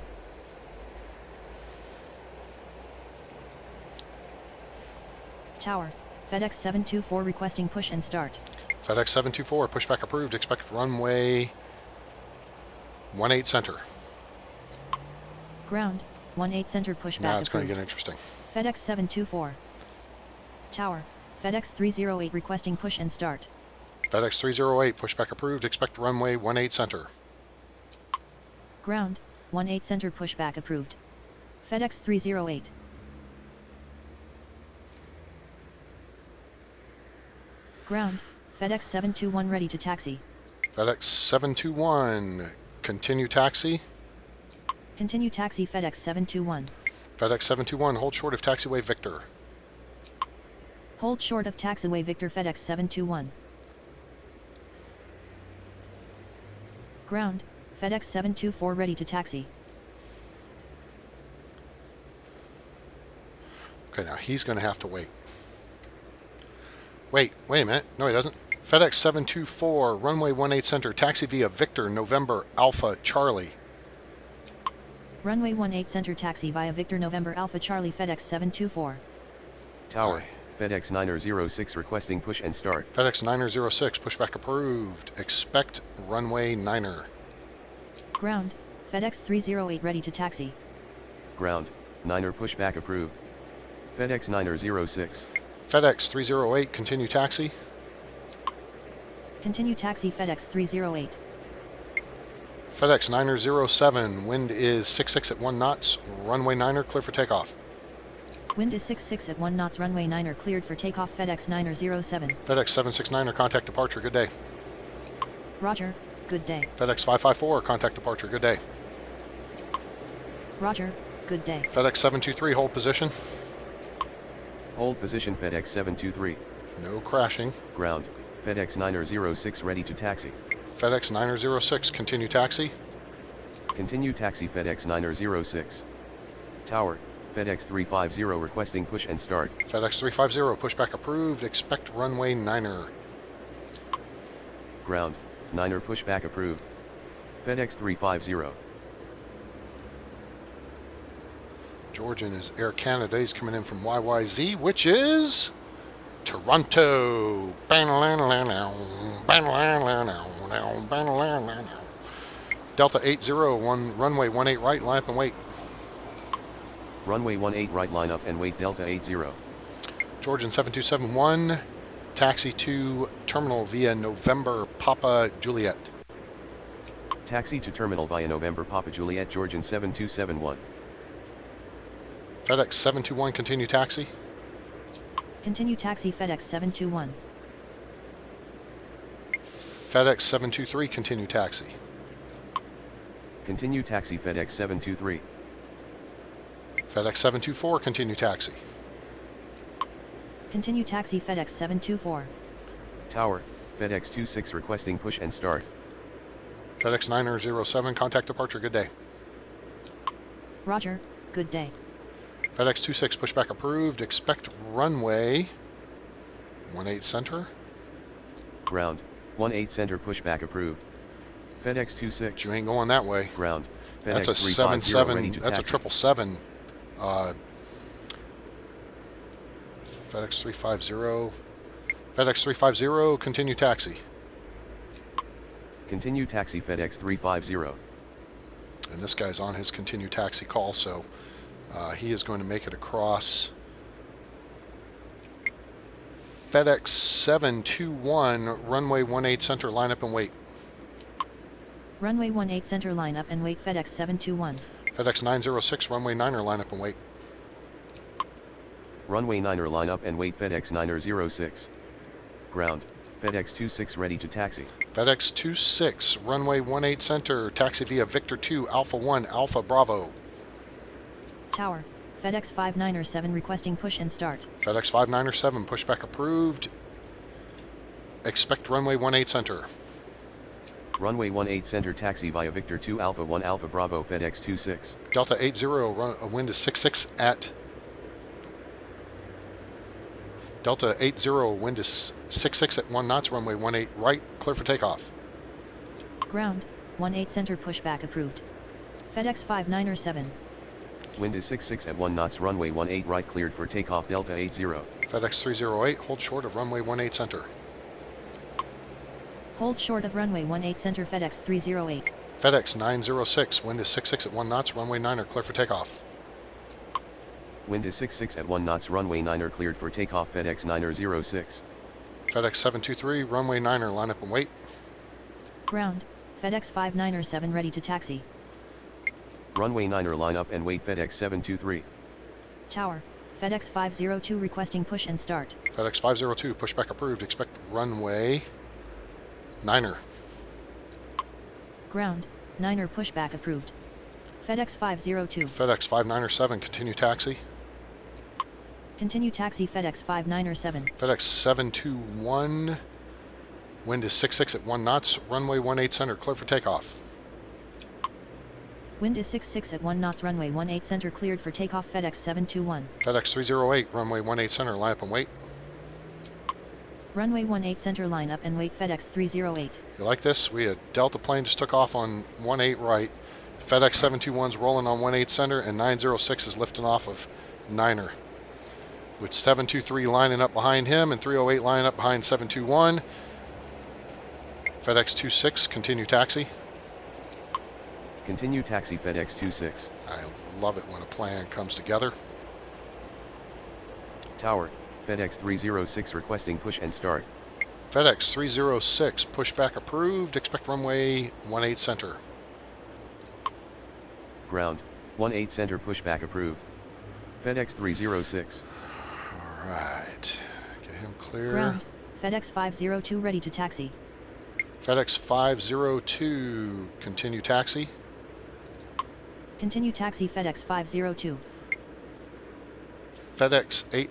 Tower, FedEx 724 requesting push and start. FedEx 724, pushback approved, expect runway 18 center. Ground, 18 center pushback Now it's going approved. to get interesting. FedEx 724. Tower, FedEx 308 requesting push and start. FedEx 308, pushback approved, expect runway 18 center. Ground, 18 center pushback approved. FedEx 308. Ground, FedEx 721 ready to taxi. FedEx 721, continue taxi. Continue taxi FedEx 721. FedEx 721, hold short of taxiway Victor. Hold short of taxiway Victor FedEx 721. Ground, FedEx 724 ready to taxi. Okay, now he's going to have to wait. Wait a minute. No, he doesn't. FedEx 724, runway 18 center, taxi via Victor, November, Alpha, Charlie. Runway 18 center taxi via Victor November Alpha Charlie FedEx 724. Tower, Aye. FedEx 906 requesting push and start. FedEx 906, pushback approved, expect runway 9er. Ground, FedEx 308 ready to taxi. Ground, 9er pushback approved. FedEx 906. FedEx 308, continue taxi. Continue taxi FedEx 308. FedEx 907, wind is 66 at 1 knots, runway 9er, clear for takeoff. Wind is 66 at 1 knots, runway 9er cleared for takeoff FedEx 907. FedEx 769er, contact departure, good day. Roger, good day. FedEx 554, contact departure, good day. Roger, good day. FedEx 723, hold position. Hold position FedEx 723. No crashing. Ground, FedEx 906 ready to taxi. FedEx 906, continue taxi. Continue taxi FedEx 906. Tower, FedEx 350 requesting push and start. FedEx 350, pushback approved, expect runway 9er. Ground, 9er pushback approved. FedEx 350. Georgian is Air Canada. He's coming in from YYZ, which is Toronto. Delta 80, runway 18 right, line up and wait. Runway 18 right, line up and wait. Delta 80. Georgian 7271, taxi to terminal via November Papa Juliet. Taxi to terminal via November Papa Juliet. Georgian 7271. FedEx 721, continue taxi. Continue taxi FedEx 721. FedEx 723, continue taxi. Continue taxi FedEx 723. FedEx 724, continue taxi. Continue taxi FedEx 724. Tower, FedEx 26 requesting push and start. FedEx 907, contact departure, good day. Roger, good day. FedEx 26, pushback approved, expect runway 18 center. Ground, 18 center pushback approved. FedEx 26. You ain't going that way. Ground, FedEx That's a 350 ready 77, to that's a taxi. 777. FedEx 350. FedEx 350, continue taxi. Continue taxi FedEx 350. And this guy's on his continue taxi call, so he is going to make it across. FedEx 721, runway 18 center, line up and wait. Runway 18 center, line up and wait. FedEx 721. FedEx 906, runway 9er, line up and wait. Runway 9er, line up and wait. FedEx 906. Ground, FedEx 26 ready to taxi. FedEx 26, runway 18 center, taxi via Victor 2, Alpha 1, Alpha Bravo. Tower, FedEx 597 requesting push and start. FedEx 597, pushback approved. Expect runway 18 center. Runway 18 center, taxi via Victor 2 Alpha 1 Alpha Bravo. FedEx 26. Delta 80, wind is 66 at. Delta 80, wind is 66 at 1 knots, runway 18 right, clear for takeoff. Ground, 18 center pushback approved. FedEx 597. Wind is 66 at 1 knots, runway 18 right, cleared for takeoff. Delta 80. FedEx 308, hold short of runway 18 center. Hold short of runway 18 center. FedEx 308. FedEx 906, wind is 66 at 1 knots, runway 9er, clear for takeoff. Wind is 66 at 1 knots, runway 9er cleared for takeoff. FedEx 906. FedEx 723, runway 9er, line up and wait. Ground, FedEx 597 ready to taxi. Runway 9er, line up and wait. FedEx 723. Tower, FedEx 502 requesting push and start. FedEx 502, pushback approved, expect runway 9er. Ground, 9er pushback approved. FedEx 502. FedEx 597, continue taxi. Continue taxi FedEx 597. FedEx 721, wind is 66 at 1 knots, runway 18 center, clear for takeoff. Wind is 66 at 1 knots, runway 18 center cleared for takeoff. FedEx 721. FedEx 308, runway 18 center, line up and wait. Runway 18 center, line up and wait. FedEx 308. You like this? We had Delta plane just took off on 18 right. FedEx 721's rolling on 18 center, and 906 is lifting off of 9er. With 723 lining up behind him and 308 lining up behind 721. FedEx 26, continue taxi. Continue taxi FedEx 26. I love it when a plan comes together. Tower, FedEx 306 requesting push and start. FedEx 306, pushback approved, expect runway 18 center. Ground, 18 center pushback approved. FedEx 306. All right, get him clear. Ground, FedEx 502 ready to taxi. FedEx 502, continue taxi. Continue taxi FedEx 502. FedEx 8,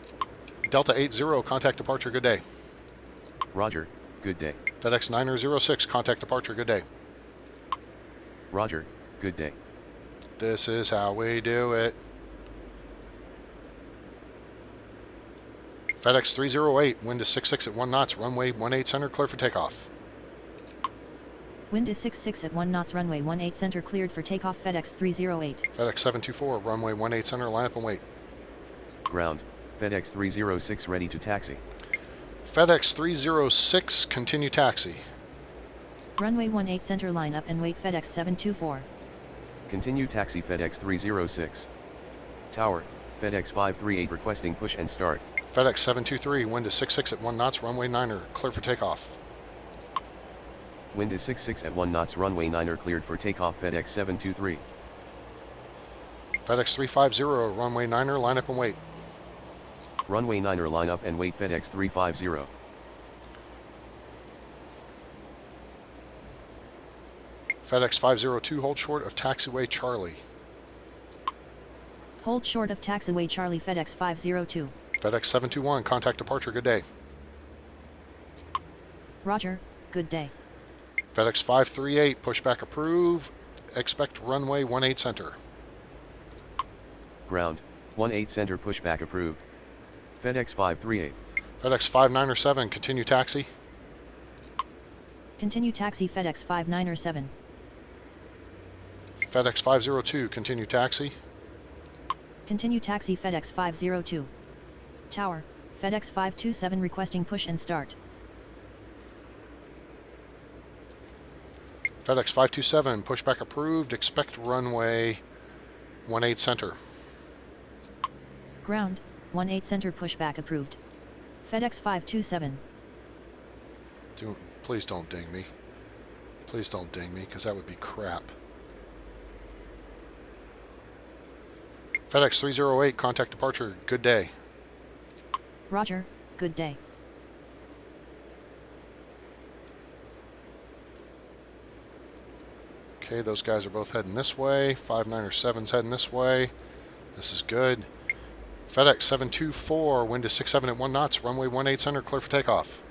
Delta 80, contact departure, good day. Roger, good day. FedEx 906, contact departure, good day. Roger, good day. This is how we do it. FedEx 308, wind is 66 at 1 knots, runway 18 center, clear for takeoff. Wind is 6-6 at 1 knots. Runway 18 center cleared for takeoff. FedEx 308. FedEx 724, runway 18 center, line up and wait. Ground, FedEx 306 ready to taxi. FedEx 306, continue taxi. Runway 18 center, line up and wait. FedEx 724. Continue taxi FedEx 306. Tower, FedEx 538 requesting push and start. FedEx 723, wind is 6-6 at 1 knots, runway 9er, clear for takeoff. Wind is 6-6 at 1 knots, runway 9er cleared for takeoff. FedEx 723. FedEx 350, runway 9er, line up and wait. Runway 9er line up and wait. FedEx 350. FedEx 502, hold short of Taxiway Charlie. Hold short of Taxiway Charlie. FedEx 502. FedEx 721, contact departure, good day. Roger, good day. FedEx 538, pushback approve, expect runway 18 center. Ground, 18 center pushback approved. FedEx 538. FedEx 597, continue taxi. Continue taxi. FedEx 597. FedEx 502, continue taxi. Continue taxi. FedEx 502. Tower, FedEx 527 requesting push and start. FedEx 527, pushback approved, expect runway 18 center. Ground, 18 center pushback approved. FedEx 527. Please don't ding me. Please don't ding me, because that would be crap. FedEx 308, contact departure, good day. Roger, good day. Okay, those guys are both heading this way. 597's heading this way. This is good. FedEx 724, wind is 6-7 at 1 knots, runway 18 center, clear for takeoff.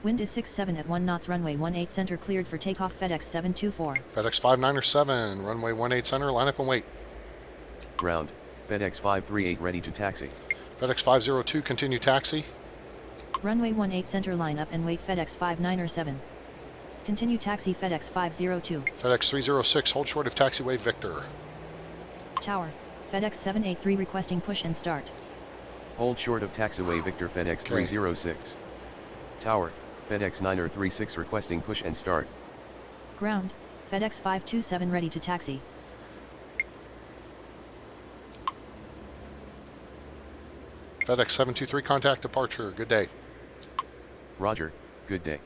Wind is 6-7 at 1 knots, runway 18 center cleared for takeoff. FedEx 724. FedEx 597, runway 18 center, line up and wait. Ground, FedEx 538 ready to taxi. FedEx 502, continue taxi. Runway 18 center, line up and wait. FedEx 597. Continue taxi. FedEx 502. FedEx 306, hold short of Taxiway Victor. Tower, FedEx 783 requesting push and start. Hold short of Taxiway Victor. FedEx 306. Tower, FedEx 936 requesting push and start. Ground, FedEx 527 ready to taxi. FedEx 723, contact departure, good day. Roger, good day.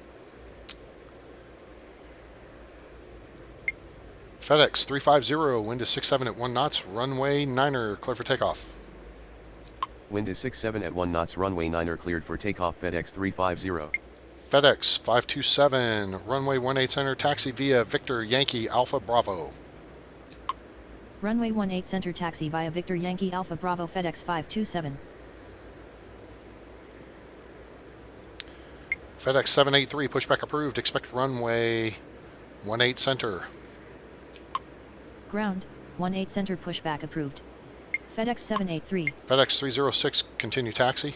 FedEx 350, wind is 6-7 at 1 knots, runway 9er, clear for takeoff. Wind is 6-7 at 1 knots, runway 9er cleared for takeoff. FedEx 350. FedEx 527, runway 18 center, taxi via Victor Yankee Alpha Bravo. Runway 18 center taxi via Victor Yankee Alpha Bravo. FedEx 527. FedEx 783, pushback approved, expect runway 18 center. Ground, 18 center pushback approved. FedEx 783. FedEx 306, continue taxi.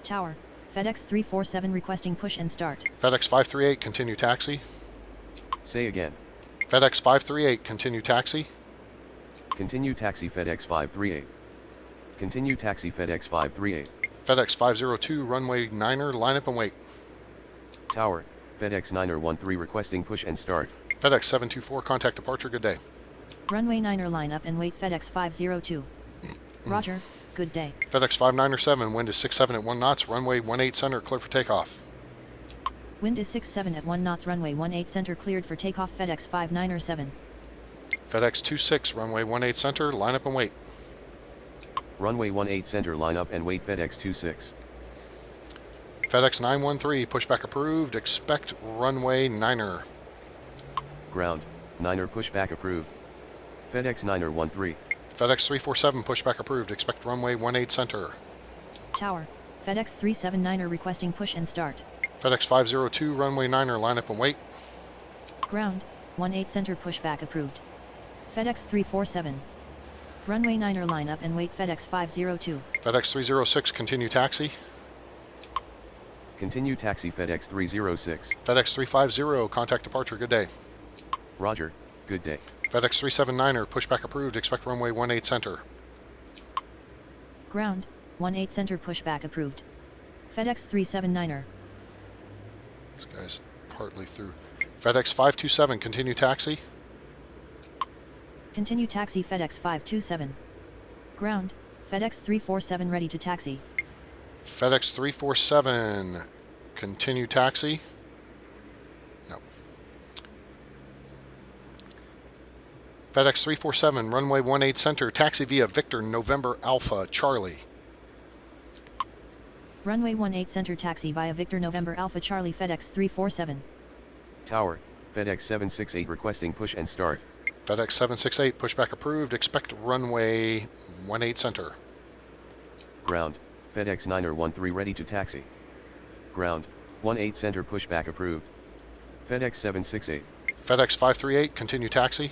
Tower, FedEx 347 requesting push and start. FedEx 538, continue taxi. Say again. FedEx 538, continue taxi. Continue taxi. FedEx 538. Continue taxi. FedEx 538. FedEx 502, runway 9er, line up and wait. Tower, FedEx 913 requesting push and start. FedEx 724, contact departure, good day. Runway 9er, line up and wait. FedEx 502. Roger, good day. FedEx 597, wind is 6-7 at 1 knots, runway 18 center, clear for takeoff. Wind is 6-7 at 1 knots, runway 18 center cleared for takeoff. FedEx 597. FedEx 26, runway 18 center, line up and wait. Runway 18 center, line up and wait. FedEx 26. FedEx 913, pushback approved, expect runway 9er. Ground, 9er pushback approved. FedEx 913. FedEx 347, pushback approved, expect runway 18 center. Tower, FedEx 379 requesting push and start. FedEx 502, runway 9er, line up and wait. Ground, 18 center pushback approved. FedEx 347. Runway 9er, line up and wait. FedEx 502. FedEx 306, continue taxi. Continue taxi FedEx 306. FedEx 350, contact departure, good day. Roger, good day. FedEx 379er, pushback approved, expect runway 18 center. Ground, 18 center pushback approved. FedEx 379er. This guy's partly through. FedEx 527, continue taxi. Continue taxi FedEx 527. Ground, FedEx 347 ready to taxi. FedEx 347, continue taxi. No. FedEx 347, runway 18 center, taxi via Victor November Alpha Charlie. Runway 18 center taxi via Victor November Alpha Charlie FedEx 347. Tower, FedEx 768 requesting push and start. FedEx 768, pushback approved, expect runway 18 center. Ground, FedEx 913 ready to taxi. Ground, 18 center pushback approved. FedEx 768. FedEx 538, continue taxi.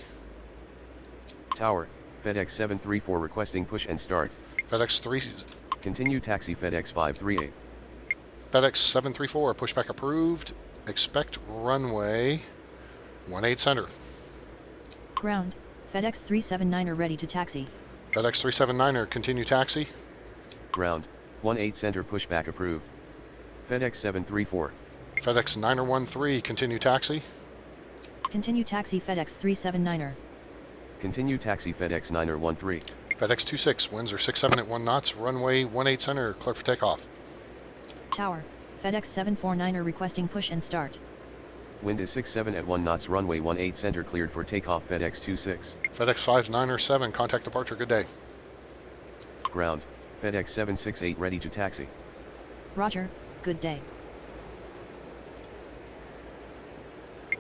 Tower, FedEx 734 requesting push and start. FedEx 3, Continue taxi FedEx 538. FedEx 734, pushback approved, expect runway 18 center. Ground, FedEx 379er ready to taxi. FedEx 379er, continue taxi. Ground, 18 center pushback approved. FedEx 734. FedEx 913, continue taxi. Continue taxi FedEx 379er. Continue taxi FedEx 913. FedEx 26, winds are 67 at 1 knots, runway 18 center, clear for takeoff. Tower, FedEx 749er requesting push and start. Wind is 67 at 1 knots, runway 18 center cleared for takeoff. FedEx 26. FedEx 597, contact departure, good day. Ground, FedEx 768 ready to taxi. Roger, good day.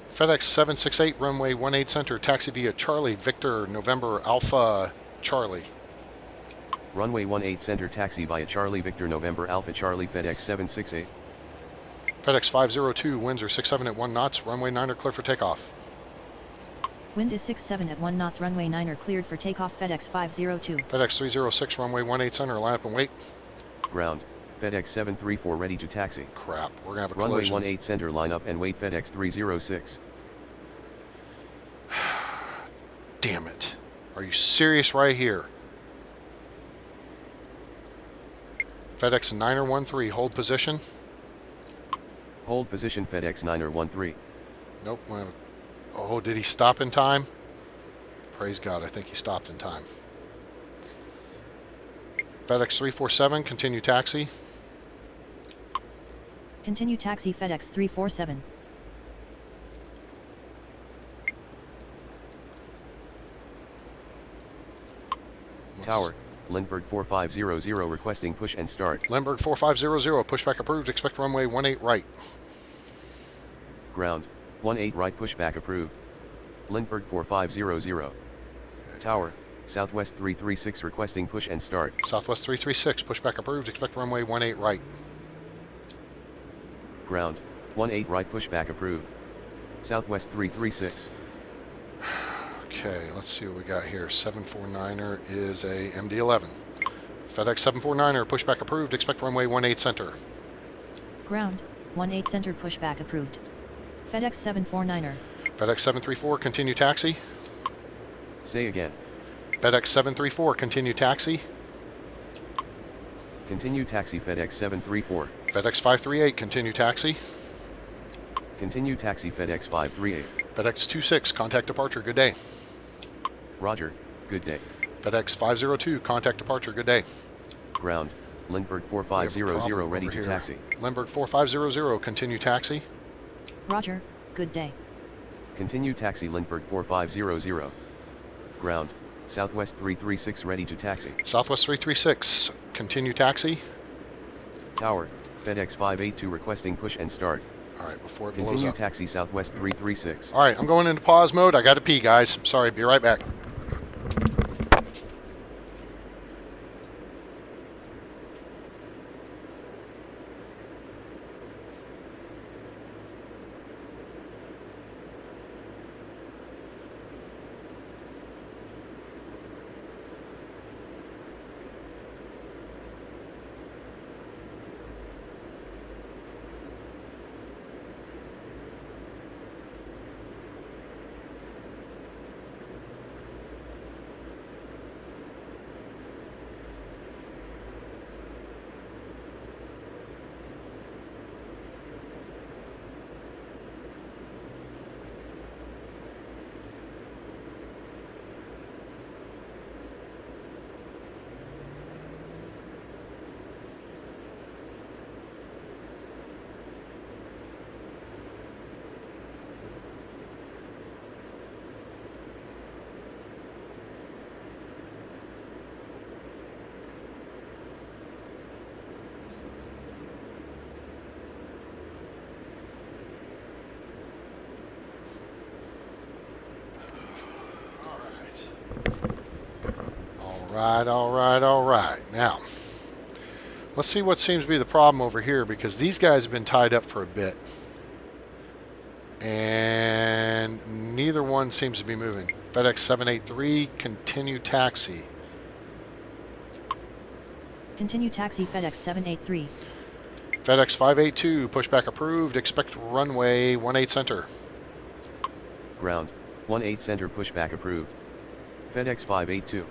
FedEx 768, runway 18 center, taxi via Charlie Victor November Alpha Charlie. Runway 18 center taxi via Charlie Victor November Alpha Charlie. FedEx 768. FedEx 502, winds are 67 at 1 knots, runway 9 are clear for takeoff. Wind is 67 at 1 knots, runway 9 are cleared for takeoff. FedEx 502. FedEx 306, runway 18 center, line up and wait. Ground, FedEx 734 ready to taxi. Crap, we're gonna have a Runway collision. 18 center line up and wait. FedEx 306. Damn it. Are you serious right here? FedEx 913, hold position. Hold position FedEx 913. Nope. Oh, did he stop in time? Praise God, I think he stopped in time. FedEx 347, continue taxi. Continue taxi FedEx 347. Tower, Lindbergh 4500 requesting push and start. Lindbergh 4500, pushback approved, expect runway 18 right. Ground, 18 right pushback approved. Lindbergh 4500. Tower, Southwest 336 requesting push and start. Southwest 336, pushback approved, expect runway 18 right. Ground, 18 right pushback approved. Southwest 336. Okay, let's see what we got here. 749er is a MD-11. FedEx 749er, pushback approved, expect runway 18 center. Ground, 18 center pushback approved. FedEx 749er. FedEx 734, continue taxi. Say again. FedEx 734, continue taxi. Continue taxi FedEx 734. FedEx 538, continue taxi. Continue taxi FedEx 538. FedEx 26, contact departure, good day. Roger, good day. FedEx 502, contact departure, good day. Ground, Lindbergh 4500 ready to taxi. Lindbergh 4500, continue taxi. Roger, good day. Continue taxi Lindbergh 4500. Ground, Southwest 336 ready to taxi. Southwest 336, continue taxi. Tower, FedEx 582 requesting push and start. All right, before it blows Continue up. taxi Southwest 336. All right, I'm going into pause mode. I got to pee, guys. Sorry, be right back. right, all right, all right. Now, let's see what seems to be the problem over here, because these guys have been tied up for a bit. And neither one seems to be moving. FedEx 783, continue taxi. Continue taxi FedEx 783. FedEx 582, pushback approved. Expect runway 18 center. Ground, 18 center pushback approved. FedEx 582.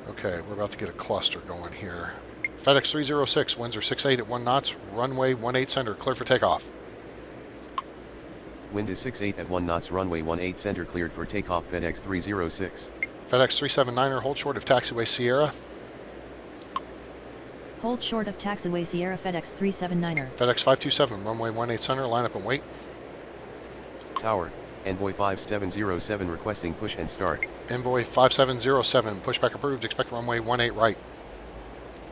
Okay, we're about to get a cluster going here. FedEx 306, winds are 68 at 1 knots. Runway 18 center, clear for takeoff. Wind is 68 at 1 knots. Runway 18 center cleared for takeoff. FedEx 306. FedEx 379er, hold short of Taxiway Sierra. Hold short of Taxiway Sierra FedEx 379er. FedEx 527, runway 18 center, line up and wait. Tower, Envoy 5707 requesting push and start. Envoy 5707, pushback approved. Expect runway 18 right.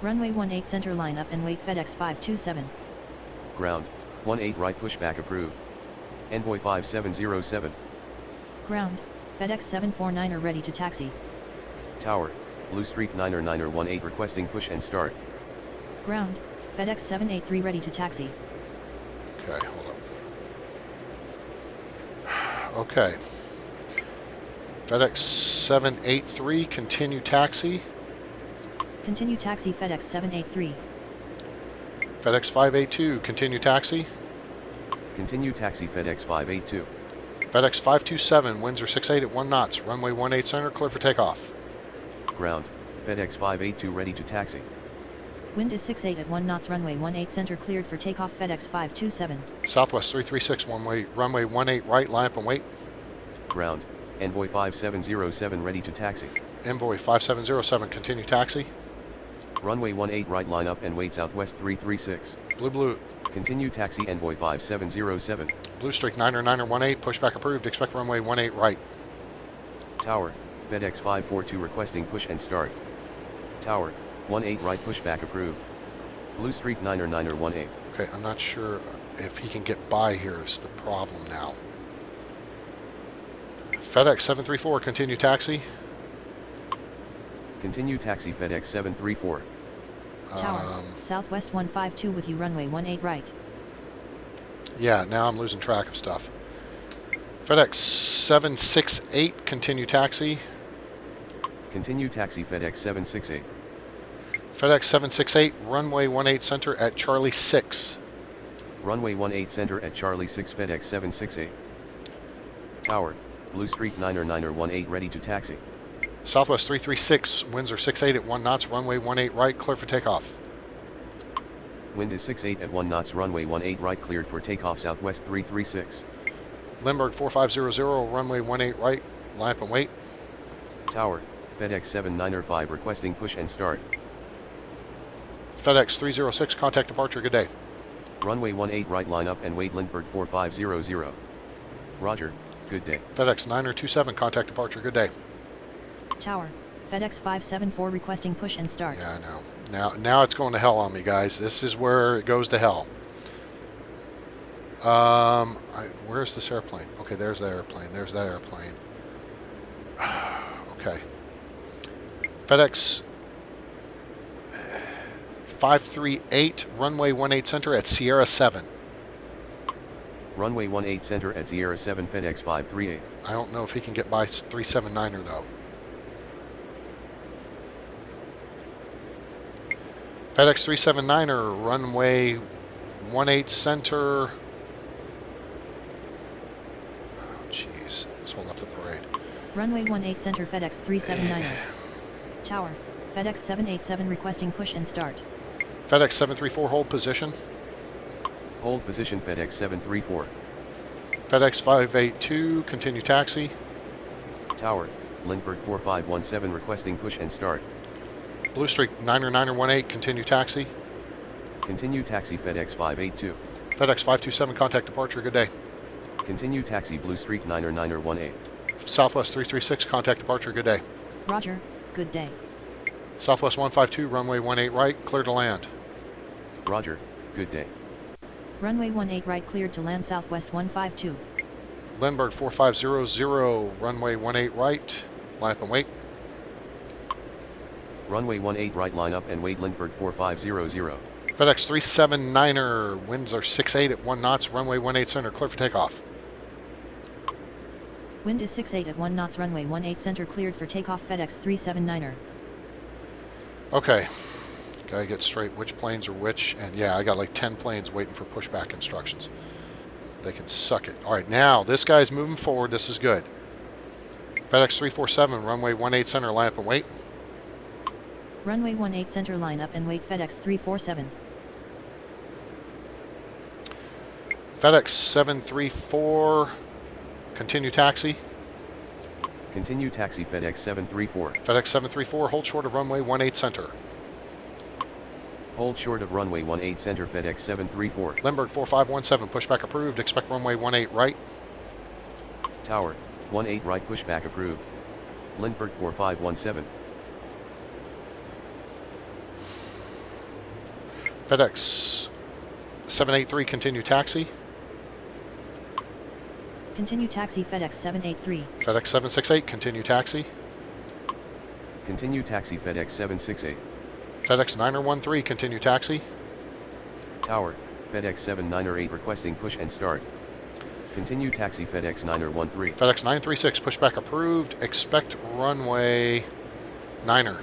Runway 18 center, line up and wait FedEx 527. Ground, 18 right pushback approved. Envoy 5707. Ground, FedEx 749er ready to taxi. Tower, Blue Streak 9er18 requesting push and start. Ground, FedEx 783 ready to taxi. Okay, hold up. Okay. FedEx 783, continue taxi. Continue taxi FedEx 783. FedEx 582, continue taxi. Continue taxi FedEx 582. FedEx 527, winds are 68 at 1 knots. Runway 18 center, clear for takeoff. Ground, FedEx 582 ready to taxi. Wind is 68 at 1 knots. Runway 18 center cleared for takeoff. FedEx 527. Southwest 336, runway 18 right, line up and wait. Ground, Envoy 5707 ready to taxi. Envoy 5707, continue taxi. Runway 18 right, line up and wait. Southwest 336. Blue. Continue taxi. Envoy 5707. Blue Streak 9er18, pushback approved. Expect runway 18 right. Tower, FedEx 542 requesting push and start. Tower, 18 right pushback approved. Blue Streak 9er18. Okay, I'm not sure if he can get by here is the problem now. FedEx 734, continue taxi. Continue taxi FedEx 734. Tower, Southwest 152 with you. Runway 18 right. Yeah, now I'm losing track of stuff. FedEx 768, continue taxi. Continue taxi FedEx 768. FedEx 768, runway 18 center at Charlie 6. Runway 18 center at Charlie 6. FedEx 768. Tower, Blue Streak 9er18 ready to taxi. Southwest 336, winds are 68 at 1 knots. Runway 18 right, clear for takeoff. Wind is 68 at 1 knots. Runway 18 right cleared for takeoff. Southwest 336. Lindbergh 4500, runway 18 right, line up and wait. Tower, FedEx 79er5 requesting push and start. FedEx 306, contact departure, good day. Runway 18 right, line up and wait. Lindbergh 4500. Roger, good day. FedEx 9er27, contact departure, good day. Tower, FedEx 574 requesting push and start. Yeah, I know. Now it's going to hell on me, guys. This is where it goes to hell. Where's this airplane? Okay, there's the airplane. There's that airplane. Okay. FedEx 538, runway 18 center at Sierra 7. Runway 18 center at Sierra 7. FedEx 538. I don't know if he can get by 379er though. FedEx 379er, runway 18 center. Oh, jeez. Let's hold up the parade. Runway 18 center FedEx 379er. Tower, FedEx 787 requesting push and start. FedEx 734, hold position. Hold position FedEx 734. FedEx 582, continue taxi. Tower, Lindbergh 4517 requesting push and start. Blue Streak 9er18, continue taxi. Continue taxi FedEx 582. FedEx 527, contact departure, good day. Continue taxi Blue Streak 9er18. Southwest 336, contact departure, good day. Roger, good day. Southwest 152, runway 18 right, clear to land. Roger, good day. Runway 18 right cleared to land. Southwest 152. Lindbergh 4500, runway 18 right, line up and wait. Runway 18 right line up and wait Lindbergh 4500. FedEx 379er, winds are 6'8 at 1 knots, runway 18 center, clear for takeoff. Wind is 6'8 at 1 knots, runway 18 center cleared for takeoff. FedEx 379er. Okay, gotta get straight which planes are which, and yeah, I got like 10 planes waiting for pushback instructions. They can suck it. All right, now this guy's moving forward. This is good. FedEx 347, runway 18 center, line up and wait. Runway 18 center, line up and wait. FedEx 347. FedEx 734, continue taxi. Continue taxi FedEx 734. FedEx 734, hold short of runway 18 center. Hold short of runway 18 center FedEx 734. Lindbergh 4517, pushback approved, expect runway 18 right. Tower, 18 right pushback approved. Lindbergh 4517. FedEx 783, continue taxi. Continue taxi FedEx 783. FedEx 768, continue taxi. Continue taxi FedEx 768. FedEx 913, continue taxi. Tower, FedEx 798 requesting push and start. Continue taxi FedEx 913. FedEx 936, pushback approved, expect runway 9er.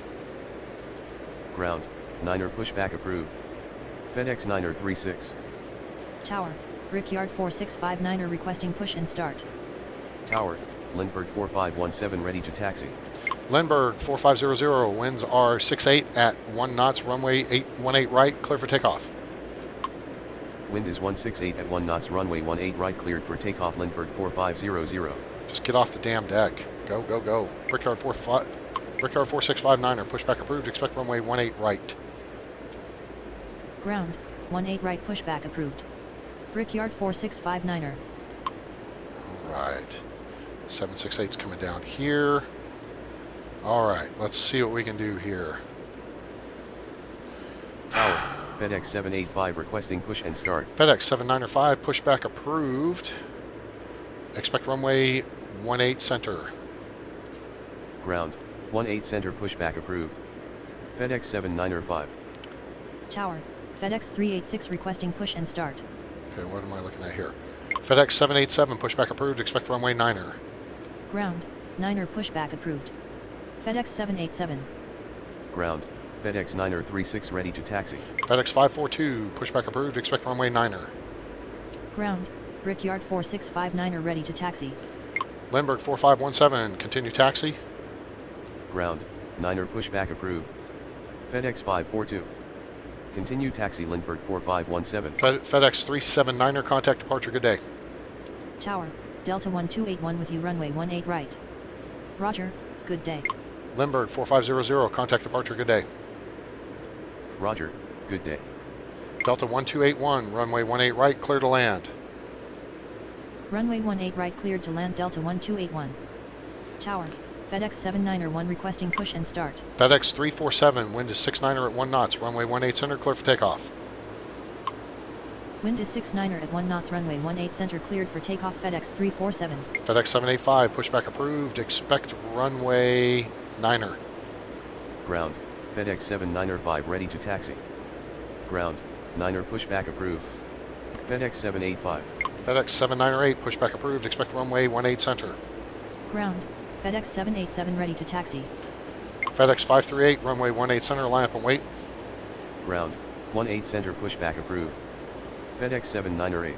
Ground, 9er pushback approved. FedEx 936. Tower, Brickyard 4659er requesting push and start. Tower, Lindbergh 4517 ready to taxi. Lindbergh 4500, winds are 6'8 at 1 knots, runway 18 right, clear for takeoff. Wind is 168 at 1 knots, runway 18 right cleared for takeoff. Lindbergh 4500. Just get off the damn deck. Go, go, go. Brickyard 4659er, pushback approved, expect runway 18 right. Ground, 18 right pushback approved. Brickyard 4659er. Alright. 768's coming down here. Alright, let's see what we can do here. Tower, FedEx 785 requesting push and start. FedEx 795, pushback approved. Expect runway 18 center. Ground, 18 center pushback approved. FedEx 795. Tower, FedEx 386 requesting push and start. Okay, what am I looking at here? FedEx 787, pushback approved, expect runway 9er. Ground, 9er pushback approved. FedEx 787. Ground, FedEx 936 ready to taxi. FedEx 542, pushback approved, expect runway 9er. Ground, Brickyard 4659er ready to taxi. Lindbergh 4517, continue taxi. Ground, 9er pushback approved. FedEx 542. Continue taxi Lindbergh 4517. FedEx 379er, contact departure, good day. Tower, Delta 1281 with you, runway 18 right. Roger, good day. Lindbergh 4500, contact departure, good day. Roger, good day. Delta 1281, runway 18 right, clear to land. Runway 18 right cleared to land. Delta 1281. Tower, FedEx 791 requesting push and start. FedEx 347, wind is 69er at 1 knots, runway 18 center, clear for takeoff. Wind is 69er at 1 knots, runway 18 center cleared for takeoff. FedEx 347. FedEx 785, pushback approved, expect runway 9er. Ground, FedEx 795 ready to taxi. Ground, 9er pushback approved. FedEx 785. FedEx 798, pushback approved, expect runway 18 center. Ground, FedEx 787 ready to taxi. FedEx 538, runway 18 center, line up and wait. Ground, 18 center pushback approved. FedEx 798.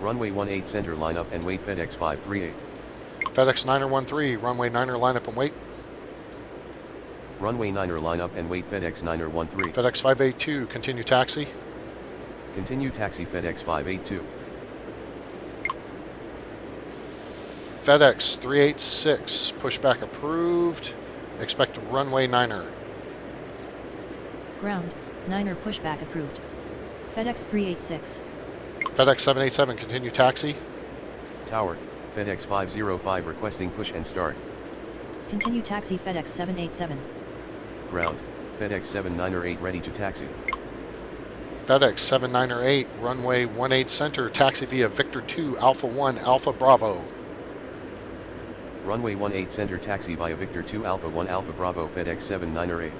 Runway 18 center line up and wait. FedEx 538. FedEx 913, runway 9er, line up and wait. Runway 9er line up and wait. FedEx 913. FedEx 582, continue taxi. Continue taxi FedEx 582. FedEx 386, pushback approved, expect runway 9er. Ground, 9er pushback approved. FedEx 386. FedEx 787, continue taxi. Tower, FedEx 505 requesting push and start. Continue taxi. FedEx 787. Ground, FedEx 798 ready to taxi. FedEx 798, runway 18 center, taxi via Victor 2, Alpha 1, Alpha Bravo. Runway 18 center taxi via Victor 2 Alpha 1 Alpha Bravo. FedEx 798.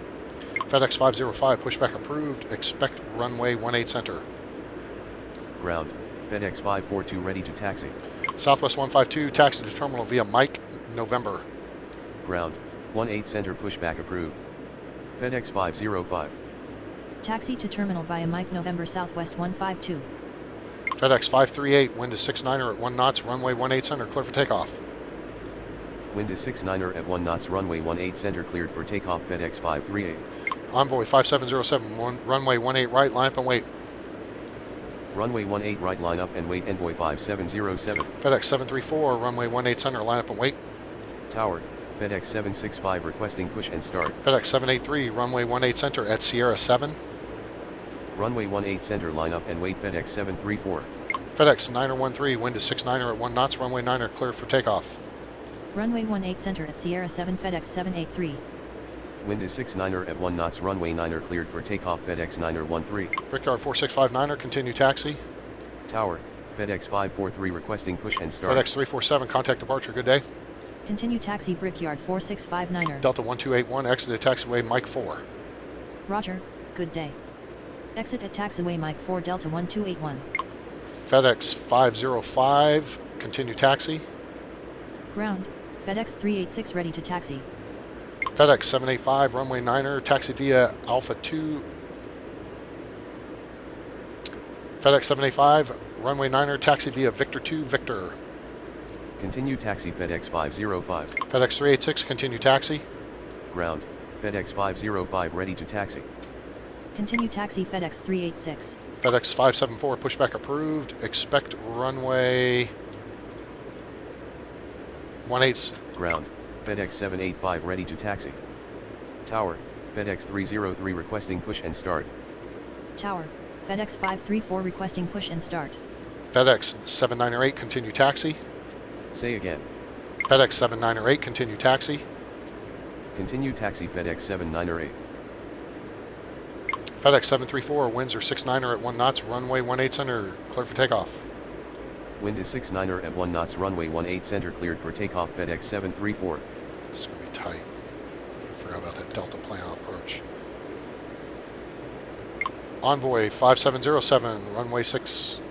FedEx 505, pushback approved. Expect runway 18 center. Ground, FedEx 542 ready to taxi. Southwest 152, taxi to terminal via Mike, November. Ground, 18 center pushback approved. FedEx 505. Taxi to terminal via Mike November Southwest 152. FedEx 538, wind is 69er at 1 knots, runway 18 center, clear for takeoff. Wind is 69er at 1 knots, runway 18 center cleared for takeoff. FedEx 538. Envoy 5707, runway 18 right, line up and wait. Runway 18 right, line up and wait. Envoy 5707. FedEx 734, runway 18 center, line up and wait. Tower, FedEx 765 requesting push and start. FedEx 783, runway 18 center at Sierra 7. Runway 18 center, line up and wait. FedEx 734. FedEx 913, wind is 69er at 1 knots, runway 9er clear for takeoff. Runway 18 center at Sierra 7 FedEx 783. Wind is 69er at 1 knots, runway 9er cleared for takeoff. FedEx 913. Brickyard 4659er, continue taxi. Tower, FedEx 543 requesting push and start. FedEx 347, contact departure, good day. Continue taxi Brickyard 4659er. Delta 1281, exit at taxiway Mike 4. Roger, good day. Exit at taxiway Mike 4 Delta 1281. FedEx 505, continue taxi. Ground, FedEx 386 ready to taxi. FedEx 785, runway 9er, taxi via Alpha 2. FedEx 785, runway 9er, taxi via Victor 2, Victor. Continue taxi. FedEx 505. FedEx 386, continue taxi. Ground, FedEx 505 ready to taxi. Continue taxi FedEx 386. FedEx 574, pushback approved. Expect runway 18. Ground, FedEx 785 ready to taxi. Tower, FedEx 303 requesting push and start. Tower, FedEx 534 requesting push and start. FedEx 798, continue taxi. Say again. FedEx 798, continue taxi. Continue taxi. FedEx 798. FedEx 734, winds are 69er at 1 knots, runway 18 center, clear for takeoff. Wind is 69er at 1 knots, runway 18 center cleared for takeoff. FedEx 734. This is going to be tight. I forgot about that Delta plan approach. Envoy 5707, runway 6.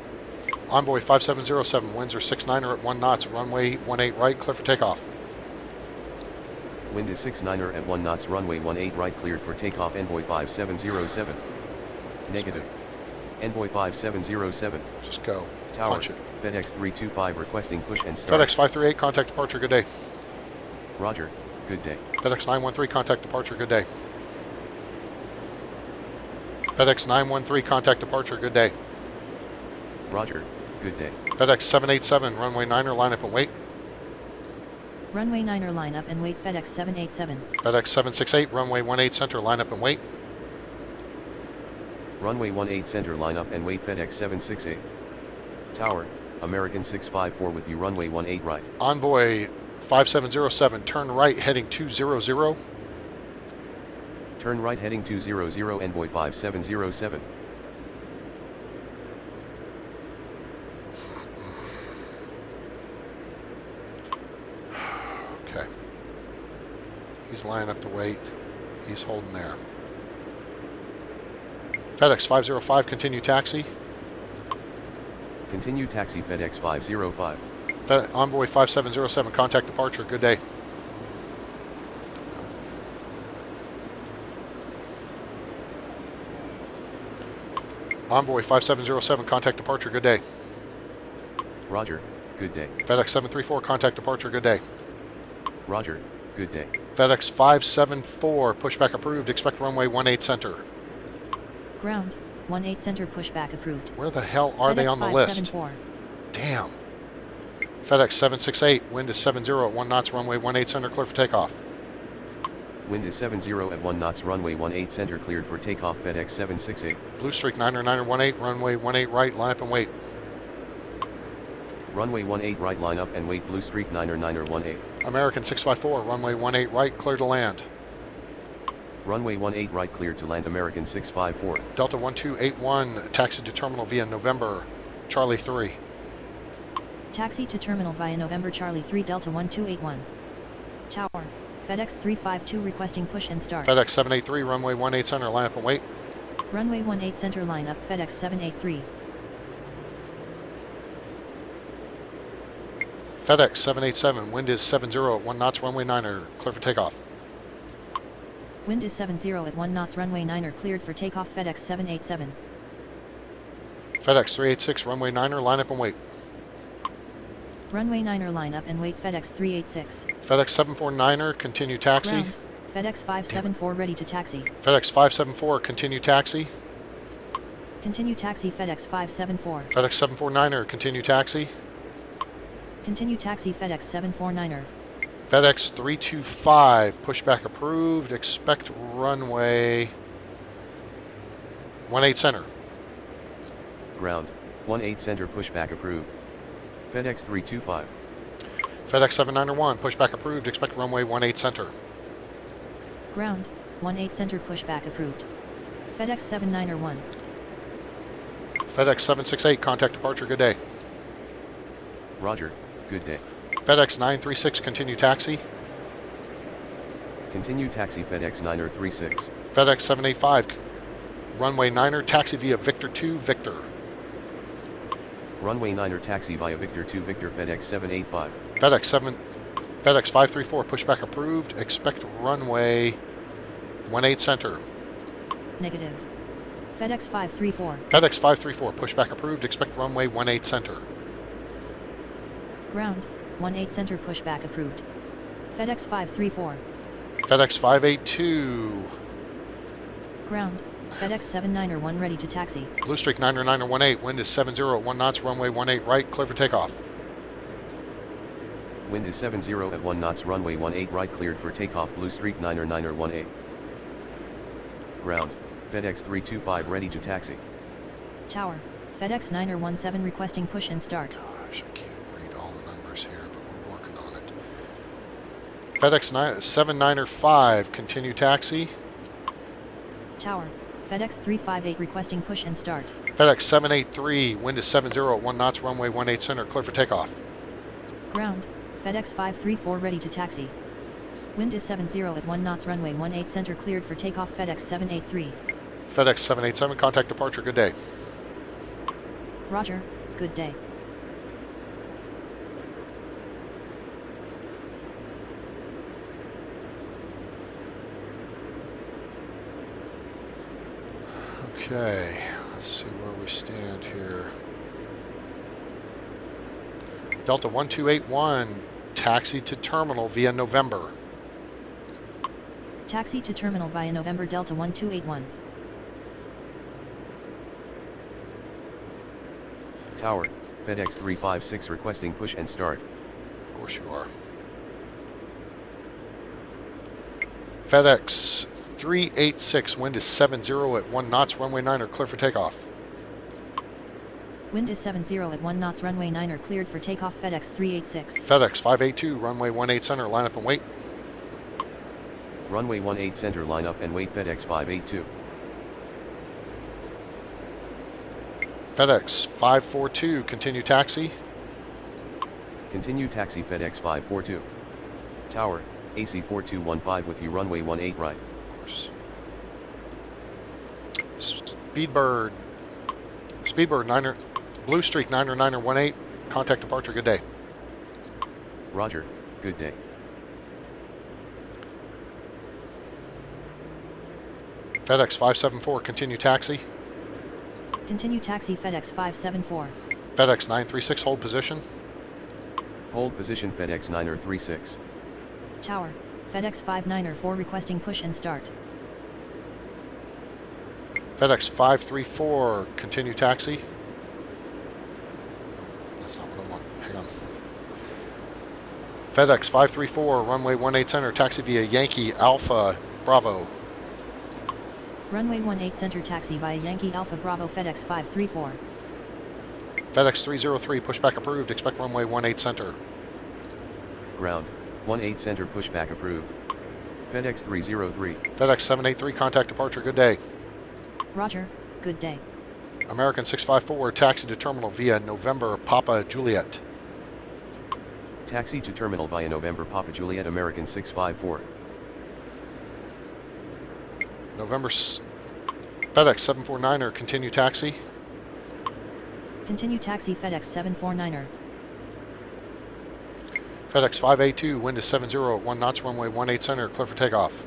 Envoy 5707, winds are 69er at 1 knots, runway 18 right, clear for takeoff. Wind is 69er at 1 knots, runway 18 right cleared for takeoff. Envoy 5707. Negative. Envoy 5707. Just go. Tower, Punch it. FedEx 325 requesting push and start. FedEx 538, contact departure, good day. Roger, good day. FedEx 913, contact departure, good day. FedEx 913, contact departure, good day. Roger, good day. FedEx 787, runway 9er, line up and wait. Runway 9er line up and wait. FedEx 787. FedEx 768, runway 18 center, line up and wait. Runway 18 center, line up and wait. FedEx 768. Tower, American 654 with you. Runway 18 right. Envoy 5707, turn right heading 200. Turn right heading 200. Envoy 5707. Okay. He's lining up to wait. He's holding there. FedEx 505, continue taxi. Continue taxi. FedEx 505. Envoy 5707, contact departure, good day. Envoy 5707, contact departure, good day. Roger, good day. FedEx 734, contact departure, good day. Roger, good day. FedEx 574, pushback approved, expect runway 18 center. Ground, 18 center pushback approved. Where the hell are they FedEx on the list? 574. Damn. FedEx 768, wind is 70 at 1 knots, runway 18 center, clear for takeoff. Wind is 70 at 1 knots, runway 18 center cleared for takeoff. FedEx 768. Blue Streak 9er 18, runway 18 right, line up and wait. Runway 18 right, line up and wait. Blue Streak 9er 18. American 654, runway 18 right, clear to land. Runway 18 right cleared to land. American 654. Delta 1281, taxi to terminal via November, Charlie 3. Taxi to terminal via November Charlie 3 Delta 1281. Tower, FedEx 352 requesting push and start. FedEx 783, runway 18 center, line up and wait. Runway 18 center line up, FedEx 783. FedEx 787, wind is 70 at 1 knots, runway 9er, clear for takeoff. Wind is 70 at 1 knots, runway 9er cleared for takeoff, FedEx 787. FedEx 386, runway 9er, line up and wait. Runway 9er line up and wait, FedEx 386. FedEx 749er, continue taxi. Ground. FedEx 574 ready to taxi. FedEx 574, continue taxi. Continue taxi, FedEx 574. FedEx 749er, continue taxi. Continue taxi, FedEx 749er. FedEx 325, pushback approved, expect runway 18 center. Ground, 18 center pushback approved. FedEx 325. FedEx 791, pushback approved, expect runway 18 center. Ground, 18 center pushback approved. FedEx 791. FedEx 768, contact departure, good day. Roger, good day. FedEx 936, continue taxi. Continue taxi, FedEx 936. FedEx 785, runway 9er, taxi via Victor 2, Victor. Runway 9er taxi via Victor 2 Victor, FedEx 785. FedEx 534, pushback approved, expect runway 18 center. Negative. FedEx 534. FedEx 534, pushback approved, expect runway 18 center. Ground, 18 center pushback approved. FedEx 534. FedEx 582. Ground, FedEx 791 ready to taxi. Blue Streak 90918, wind is 70 at 1 knots, runway 18 right, clear for takeoff. Wind is 70 at 1 knots, runway 18 right, cleared for takeoff, Blue Streak 90918. Ground, FedEx 325 ready to taxi. Tower, FedEx 917 requesting push and start. Gosh, I can't read all the numbers here, but we're working on it. FedEx 795, continue taxi. Tower, FedEx 358 requesting push and start. FedEx 783, wind is 70 at 1 knots, runway 18 center, clear for takeoff. Ground, FedEx 534 ready to taxi. Wind is 70 at 1 knots, runway 18 center cleared for takeoff, FedEx 783. FedEx 787, contact departure, good day. Roger, good day. Okay, let's see where we stand here. Delta 1281, taxi to terminal via November. Taxi to terminal via November, Delta 1281. Tower, FedEx 356 requesting push and start. Of course you are. FedEx 386, wind is 70 at 1 knots, runway 9er, clear for takeoff. Wind is 70 at 1 knots, runway 9er cleared for takeoff, FedEx 386. FedEx 582, runway 18 center, line up and wait. Runway 18 center, line up and wait, FedEx 582. FedEx 542, continue taxi. Continue taxi, FedEx 542. Tower, AC 4215 with you, runway 18 right. Of course. Speedbird 9er, Blue Streak 90918, contact departure, good day. Roger, good day. FedEx 574, continue taxi. Continue taxi, FedEx 574. FedEx 936, hold position. Hold position, FedEx 936. Tower, FedEx 594 requesting push and start. FedEx 534, continue taxi. That's not what I want. Hang on. FedEx 534, runway 18 center, taxi via Yankee Alpha Bravo. Runway 18 center taxi via Yankee Alpha Bravo, FedEx 534. FedEx 303, pushback approved, expect runway 18 center. Ground, 18 center pushback approved. FedEx 303. FedEx 783, contact departure, good day. Roger, good day. American 654, taxi to terminal via November Papa Juliet. Taxi to terminal via November Papa Juliet, American 654. FedEx 749er, continue taxi. Continue taxi FedEx 749er. FedEx 582, wind is 70 at 1 knots, runway 18 center, clear for takeoff.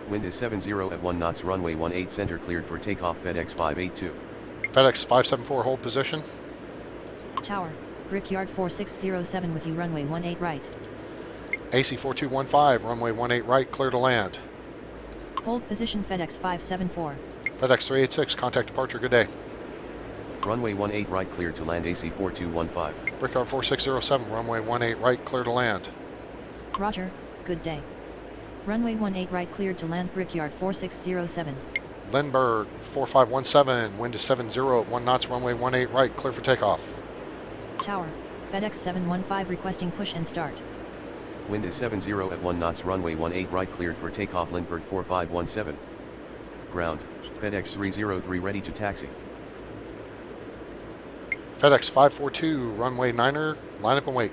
Wind is 70 at 1 knots, runway 18 center, cleared for takeoff. FedEx 582. FedEx 574, hold position. Tower, Brickyard 4607 with you, runway 18 right. AC 4215, runway 18 right, clear to land. Hold position FedEx 574. FedEx 386, contact departure, good day. Runway 18 right, cleared to land. AC 4215. Brickyard 4607, runway 18 right, clear to land. Roger, good day. Runway 18 right, cleared to land. Brickyard 4607. Lindbergh 4517, wind is 70 at 1 knots, runway 18 right, clear for takeoff. Tower, FedEx 715 requesting push and start. Wind is 70 at 1 knots, runway 18 right, cleared for takeoff. Lindbergh 4517. Ground, FedEx 303 ready to taxi. FedEx 542, runway 9er, line up and wait.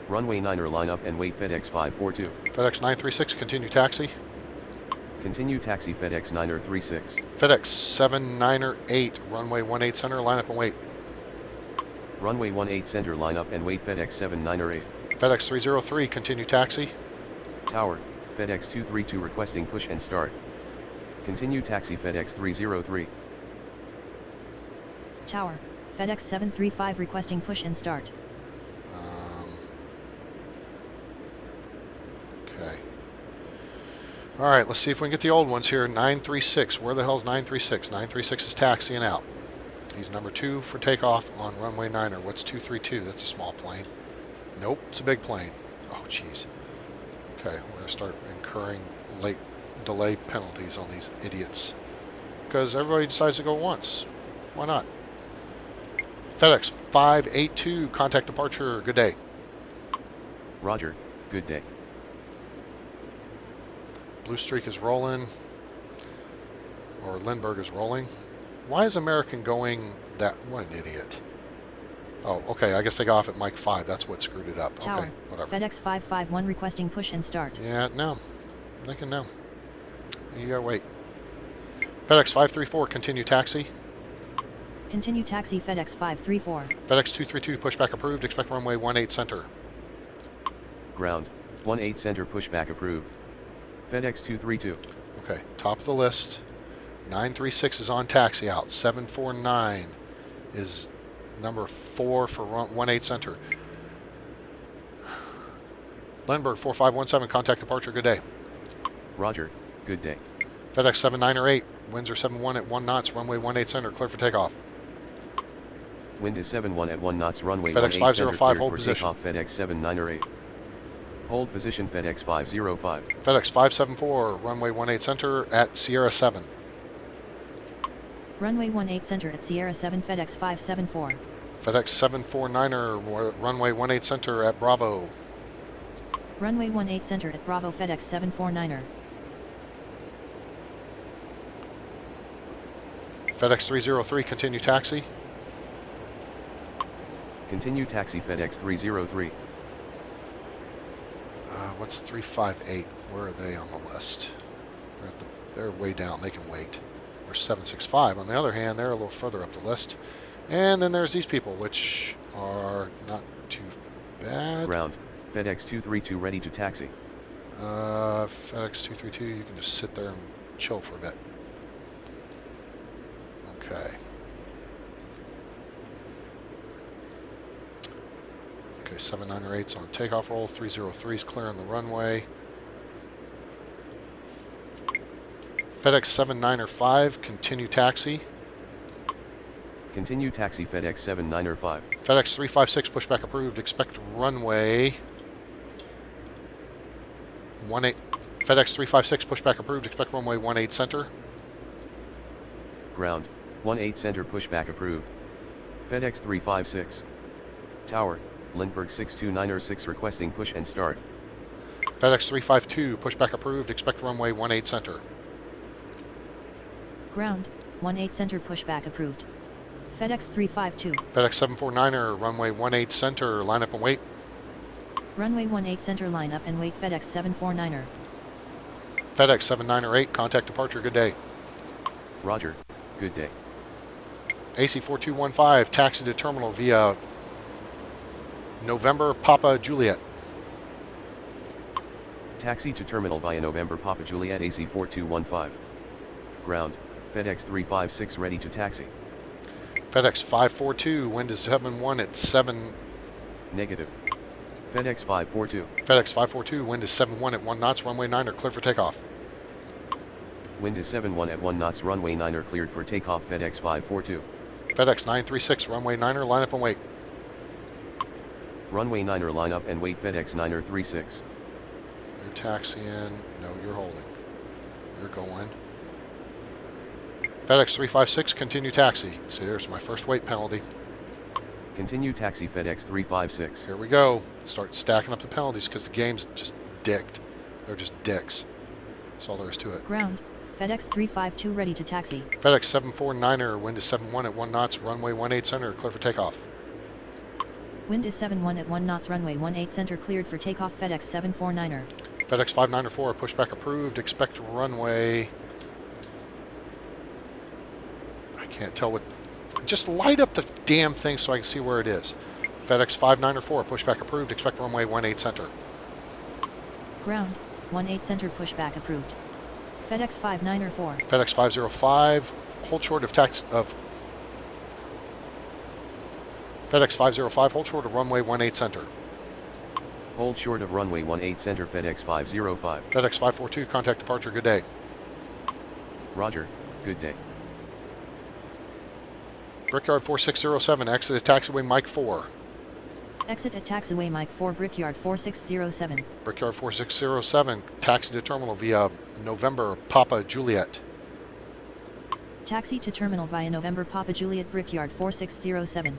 Runway 9er, line up and wait. FedEx 542. FedEx 936, continue taxi. Continue taxi. FedEx 9er 36. FedEx 79er 8, runway 18 center, line up and wait. Runway 18 center, line up and wait. FedEx 79er 8. FedEx 303, continue taxi. Tower, FedEx 232 requesting push and start. Continue taxi. FedEx 303. Tower, FedEx 735 requesting push and start. Okay. All right, let's see if we can get the old ones here. 936, where the hell's 936? 936 is taxiing out. He's number 2 for takeoff on runway 9er. What's 232? That's a small plane. Nope, it's a big plane. Oh, jeez. Okay, we're going to start incurring late delay penalties on these idiots. Because everybody decides to go once. Why not? FedEx 582, contact departure, good day. Roger, good day. Blue Streak is rolling. Or Lindbergh is rolling. Why is American going that... What an idiot. Oh, okay, I guess they got off at Mike 5. That's what screwed it up. Tower, okay, whatever. FedEx 551 requesting push and start. Yeah, no. I'm thinking no. You gotta wait. FedEx 534, continue taxi. Continue taxi FedEx 534. FedEx 232, pushback approved. Expect runway 18 center. Ground, 18 center, pushback approved. FedEx 232. Okay, top of the list. 936 is on taxi out. 749 is number 4 for 18 center. Lindbergh 4517, contact departure, good day. Roger, good day. FedEx 79er 8, winds are 71 at 1 knots, runway 18 center, clear for takeoff. Wind is 71 at 1 knots, runway FedEx 18 center, 505, cleared hold for position. takeoff. FedEx 79er 8. Hold position. FedEx 505. FedEx 574, runway 18 center at Sierra 7. Runway 18 center at Sierra 7 FedEx 574. FedEx 749er, runway 18 center at Bravo. Runway 18 center at Bravo FedEx 749er. FedEx 303, continue taxi. Continue taxi. FedEx 303. What's 358? Where are they on the list? They're way down. They can wait. There's 765. On the other hand, they're a little further up the list. And then there's these people, which are not too bad. Ground, FedEx 232 ready to taxi. FedEx 232, you can just sit there and chill for a bit. Okay. Okay, 798's on takeoff roll. 303's clearing the runway. FedEx 795, continue taxi. Continue taxi. FedEx 795. FedEx 356, pushback approved. Expect runway 18. FedEx 356, pushback approved. Expect runway 18 center. Ground, 18 center, pushback approved. FedEx 356. Tower, Lindbergh 629er6 requesting push and start. FedEx 352, pushback approved. Expect runway 18 center. Ground, 18 center pushback approved. FedEx 352. FedEx 749er, runway 18 center. Line up and wait. Runway 18 center, line up and wait. FedEx 749er. FedEx 7908, contact departure, good day. Roger, good day. AC 4215, taxi to terminal via November Papa Juliet. Taxi to terminal via November Papa Juliet AC 4215. Ground, FedEx 356 ready to taxi. FedEx 542, wind is 71 at 7. Negative. FedEx 542. FedEx 542, wind is 71 at 1 knots, runway 9 clear for takeoff. Wind is 71 at 1 knots, runway 9 cleared for takeoff, FedEx 542. FedEx 936, runway 9 line up and wait. Runway 9 line up and wait, FedEx 936. You're taxiing. No, you're holding. You're going. FedEx 356, continue taxi. See, there's my first wait penalty. Continue taxi, FedEx 356. Here we go. Start stacking up the penalties because the game's just dicked. They're just dicks. That's all there is to it. Ground, FedEx 352 ready to taxi. FedEx 749er, wind is 71 at 1 knots, runway 18 center, clear for takeoff. Wind is 71 at 1 knots, runway 18 center cleared for takeoff, FedEx 749er. FedEx 594, pushback approved, expect runway. I can't tell what. Just light up the damn thing so I can see where it is. FedEx 594, pushback approved, expect runway 18 center. Ground, 18 center pushback approved. FedEx 594. FedEx 505, hold short of FedEx 505, hold short of runway 18 center. Hold short of runway 18 center, FedEx 505. FedEx 542, contact departure, good day. Roger, good day. Brickyard 4607, exit at Taxiway Mike 4. Exit at Taxiway Mike 4, Brickyard 4607. Brickyard 4607, taxi to terminal via November Papa Juliet. Taxi to terminal via November Papa Juliet, Brickyard 4607.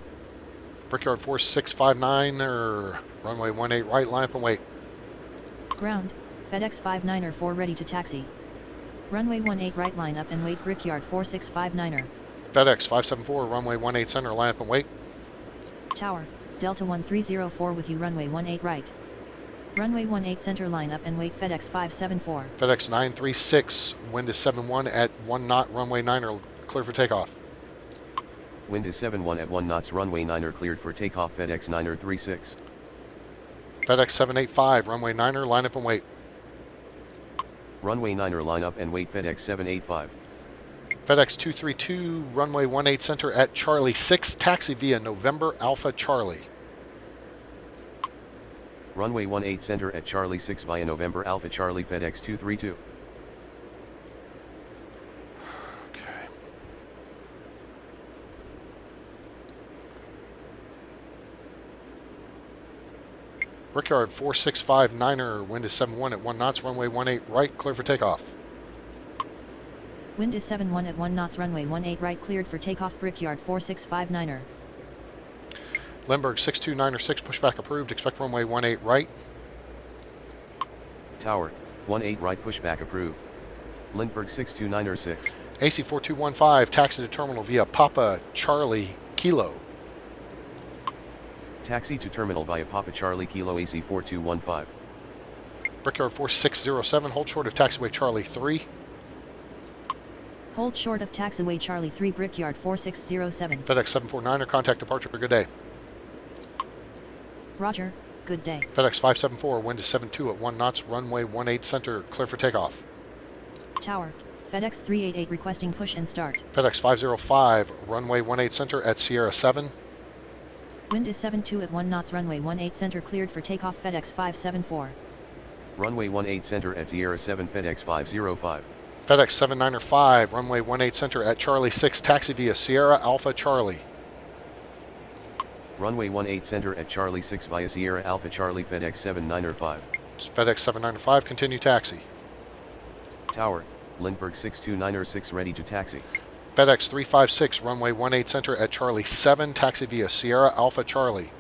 Brickyard 4659, runway 18 right, line up and wait. Ground, FedEx 594 ready to taxi. Runway 18 right, line up and wait, Brickyard 4659er. FedEx 574, runway 18 center, line up and wait. Tower, Delta 1304 with you, runway 18 right. Runway 18 center, line up and wait, FedEx 574. FedEx 936, wind is 71 at 1 knot, runway 9 clear for takeoff. Wind is 71 at 1 knots, runway 9 cleared for takeoff, FedEx 936. FedEx 785, runway 9 line up and wait. Runway 9 line up and wait, FedEx 785. FedEx 232, runway 18 center at Charlie 6, taxi via November Alpha Charlie. Runway 18 center at Charlie 6 via November Alpha Charlie, FedEx 232. Okay. Brickyard 4659er, wind is 71 at 1 knots, runway 18 right, clear for takeoff. Wind is 71 at 1 knots, runway 18 right cleared for takeoff, Brickyard 4659er. Lindbergh 6296, pushback approved, expect runway 18 right. Tower, 18 right, pushback approved. Lindbergh 6296. AC 4215, taxi to terminal via Papa Charlie Kilo. Taxi to terminal via Papa Charlie Kilo, AC 4215. Brickyard 4607, hold short of Taxiway Charlie 3. Hold short of Taxiway Charlie 3, Brickyard 4607. FedEx 749er, contact departure, good day. Roger, good day. FedEx 574, wind is 72 at 1 knots, runway 18 center, clear for takeoff. Tower, FedEx 388 requesting push and start. FedEx 505, runway 18 center at Sierra 7. Wind is 72 at 1 knots, runway 18 center cleared for takeoff, FedEx 574. Runway 18 center at Sierra 7, FedEx 505. FedEx 795, runway 18 center at Charlie 6, taxi via Sierra Alpha Charlie. Runway 18 center at Charlie 6 via Sierra Alpha Charlie, FedEx 795. FedEx 795, continue taxi. Tower, Lindbergh 6296 ready to taxi. FedEx 356, runway 18 center at Charlie 7, taxi via Sierra Alpha Charlie.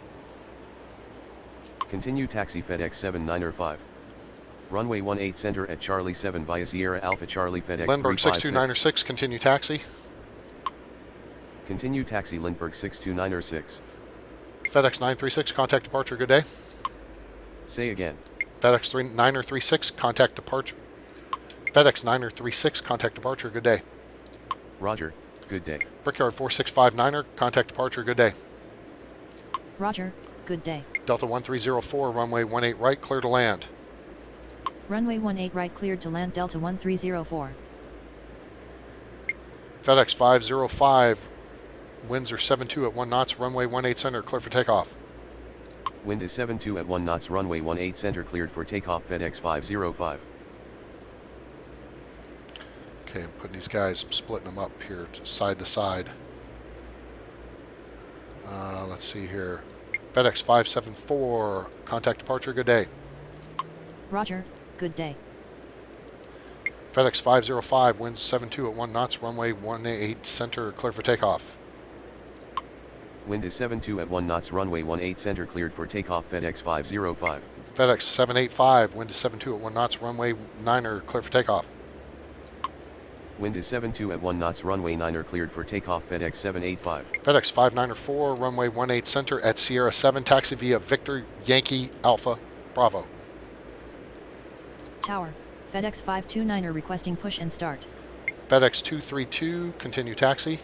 Continue taxi, FedEx 795. Runway 18 center at Charlie 7 via Sierra Alpha Charlie, FedEx Lindbergh 356. 6296, continue taxi. Continue taxi, Lindbergh 6296. FedEx 936, contact departure, good day. Say again. FedEx 936, contact departure. FedEx 9er36, contact departure, good day. Roger, good day. Brickyard 4659er, contact departure, good day. Roger, good day. Delta 1304, runway 18 right, clear to land. Runway 18 right cleared to land Delta 1304. FedEx 505, winds are 72 at 1 knots, runway 18 center, clear for takeoff. Wind is 72 at 1 knots, runway 18 center cleared for takeoff, FedEx 505. Okay, I'm putting these guys, I'm splitting them up here to side. Let's see here. FedEx 574, contact departure, good day. Roger, good day. FedEx 505, winds 72 at 1 knots, runway 18 center, clear for takeoff. Wind is 72 at 1 knots, runway 18 center cleared for takeoff, FedEx 505. FedEx 785, wind is 72 at 1 knots, runway 9er, clear for takeoff. Wind is 72 at 1 knots, runway 9er cleared for takeoff, FedEx 785. FedEx 594, runway 18 center at Sierra 7, taxi via Victor Yankee Alpha Bravo. Tower, FedEx 529er requesting push and start. FedEx 232, continue taxi.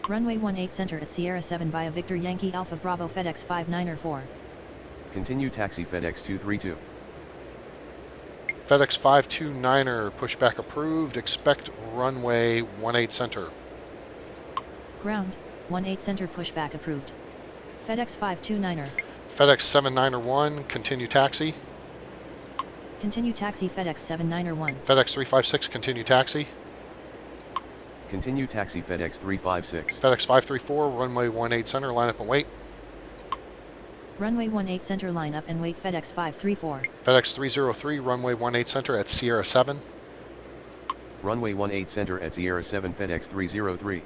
Runway 18 center at Sierra 7 via Victor Yankee Alpha Bravo FedEx 594. Continue taxi, FedEx 232. FedEx 529er, pushback approved, expect runway 18 center. Ground, 18 center pushback approved. FedEx 529er. FedEx 791, continue taxi. Continue taxi FedEx 791. FedEx 356, continue taxi. Continue taxi, FedEx 356. FedEx 534, runway 18 center, line up and wait. Runway 18 center line up and wait FedEx 534. FedEx 303, runway 18 center at Sierra 7. Runway 18 center at Sierra 7, FedEx 303.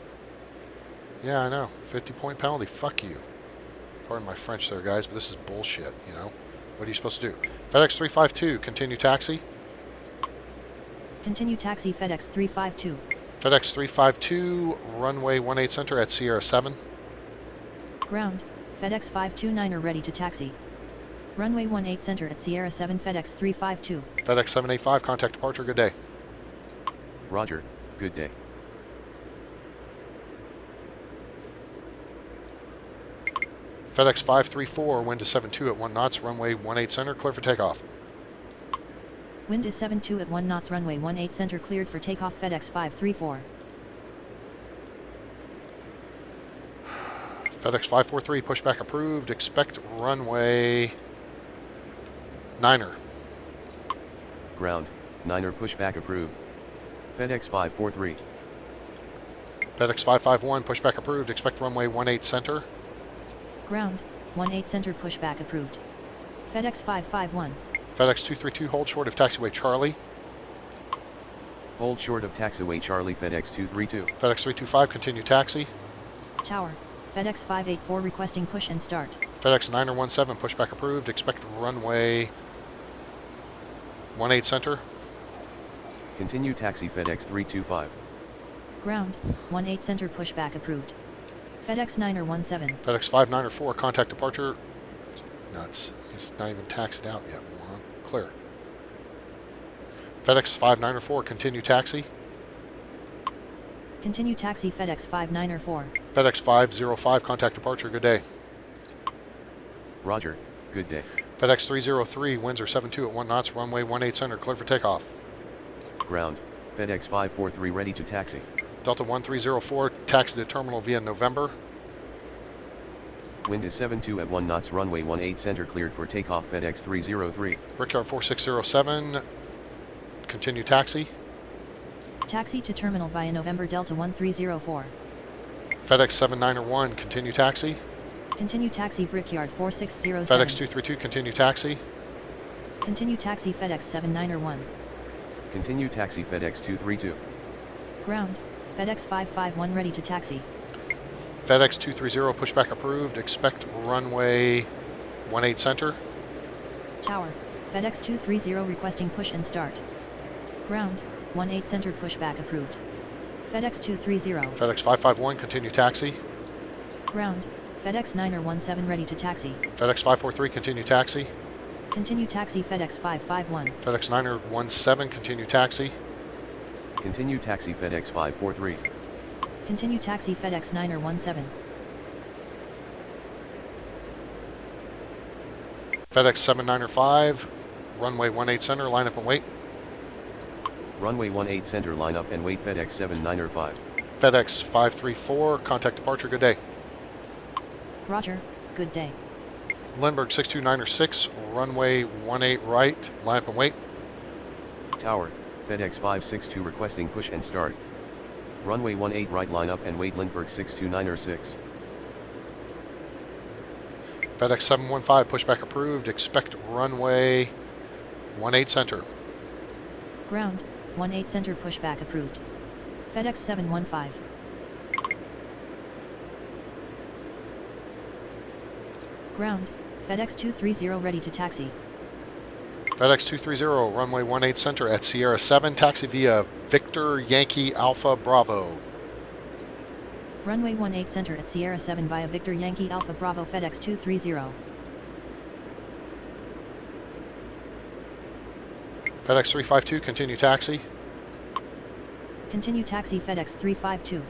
Yeah, I know. 50-point penalty. Fuck you. Pardon my French there, guys, but this is bullshit, you know? What are you supposed to do? FedEx 352, continue taxi. Continue taxi FedEx 352. FedEx 352, runway 18 center at Sierra 7. Ground, FedEx 529er ready to taxi. Runway 18 center at Sierra 7 FedEx 352. FedEx 785, contact departure, good day. Roger, good day. FedEx 534, wind is 72 at 1 knots, runway 18 center, clear for takeoff. Wind is 72 at 1 knots, runway 18 center cleared for takeoff FedEx 534. FedEx 543, pushback approved, expect runway 9er. Ground, 9er pushback approved. FedEx 543. FedEx 551, pushback approved, expect runway 18 center. Ground, 18 center pushback approved. FedEx 551. FedEx 232, hold short of taxiway Charlie. Hold short of taxiway Charlie, FedEx 232. FedEx 325, continue taxi. Tower, FedEx 584 requesting push and start. FedEx 9er17, pushback approved, expect runway 18 center. Continue taxi, FedEx 325. Ground, 18 center pushback approved. FedEx 9er17. FedEx 594, contact departure. Nuts. He's not even taxied out yet, moron. Clear. FedEx 594, continue taxi. Continue taxi FedEx 594. FedEx 505, contact departure, good day. Roger, good day. FedEx 303, winds are 72 at 1 knots, runway 18 center, clear for takeoff. Ground, FedEx 543 ready to taxi. Delta 1304, taxi to terminal via November. Wind is 72 at 1 knots, runway 18 center cleared for takeoff, FedEx 303. Brickyard 4607, continue taxi. Taxi to terminal via November Delta 1304. FedEx 791, continue taxi. Continue taxi Brickyard 4607. FedEx 232, continue taxi. Continue taxi FedEx 791. Continue taxi, FedEx 232. Ground, FedEx 551 ready to taxi. FedEx 230, pushback approved, expect runway 18 center. Tower, FedEx 230 requesting push and start. Ground, 18 center pushback approved. FedEx 230. FedEx 551, continue taxi. Ground, FedEx 9er17 ready to taxi. FedEx 543, continue taxi. Continue taxi FedEx 551. FedEx 9er 17, continue taxi. Continue taxi FedEx 543. Continue taxi FedEx 9er 17. FedEx 79er runway 18 center, line up and wait. Runway 18 center, line up and wait. FedEx 79er FedEx 534, contact departure, good day. Roger, good day. Lindbergh 629er runway 18 right, line up and wait. Tower, FedEx 562 requesting push and start. Runway 18 right, line up and wait. Lindbergh 629er FedEx 715, pushback approved, expect runway 18 center. Ground, 18 center pushback approved. FedEx 715. Ground, FedEx 230 ready to taxi. FedEx 230, runway 18 center at Sierra 7, taxi via Victor Yankee Alpha Bravo. Runway 18 center at Sierra 7 via Victor Yankee Alpha Bravo. FedEx 230. FedEx 352, continue taxi. Continue taxi FedEx 352.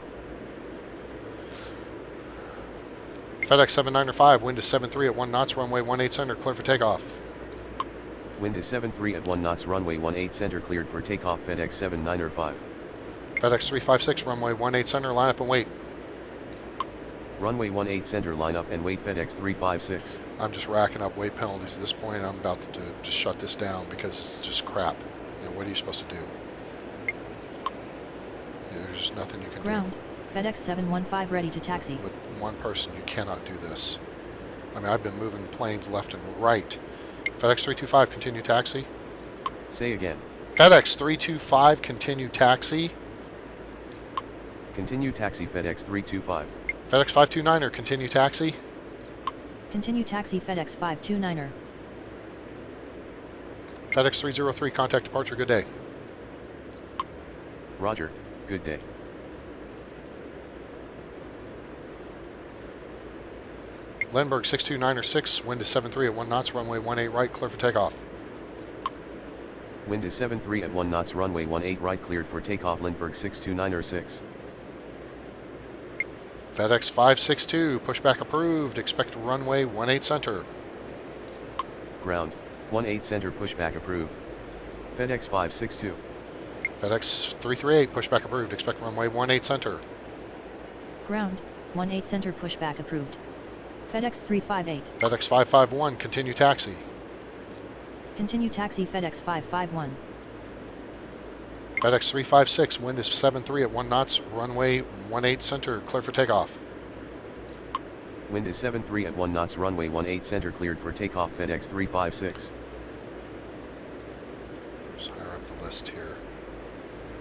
FedEx 795, wind is 73 at 1 knots, runway 18 center, clear for takeoff. Wind is 73 at 1 knots, runway 18 center cleared for takeoff. FedEx 79er FedEx 356, runway 18 center, line up and wait. Runway 18 center, line up and wait. FedEx 356. I'm just racking up weight penalties at this point. I'm about to just shut this down because it's just crap. You know, what are you supposed to do? There's just nothing you can Ground, FedEx 715 ready to taxi. do. With one person, you cannot do this. I mean, I've been moving planes left and right. FedEx 325, continue taxi. Say again. FedEx 325, continue taxi. Continue taxi FedEx 325. FedEx 529er, continue taxi. Continue taxi FedEx 529er. FedEx 303, contact departure, good day. Roger, good day. Lindbergh 629er wind is 73 at 1 knots, runway 18 right, clear for takeoff. Wind is 73 at 1 knots, runway 18 right cleared for takeoff. Lindbergh 629er FedEx 562, pushback approved, expect runway 18 center. Ground, 18 center pushback approved. FedEx 562. FedEx 338, pushback approved, expect runway 18 center. Ground, 18 center pushback approved. FedEx 358. FedEx 551, continue taxi. Continue taxi FedEx 551. FedEx 356, wind is 73 at 1 knots, runway 18 center, clear for takeoff. Wind is 73 at 1 knots, runway 18 center cleared for takeoff. FedEx 356. Just higher up the list here.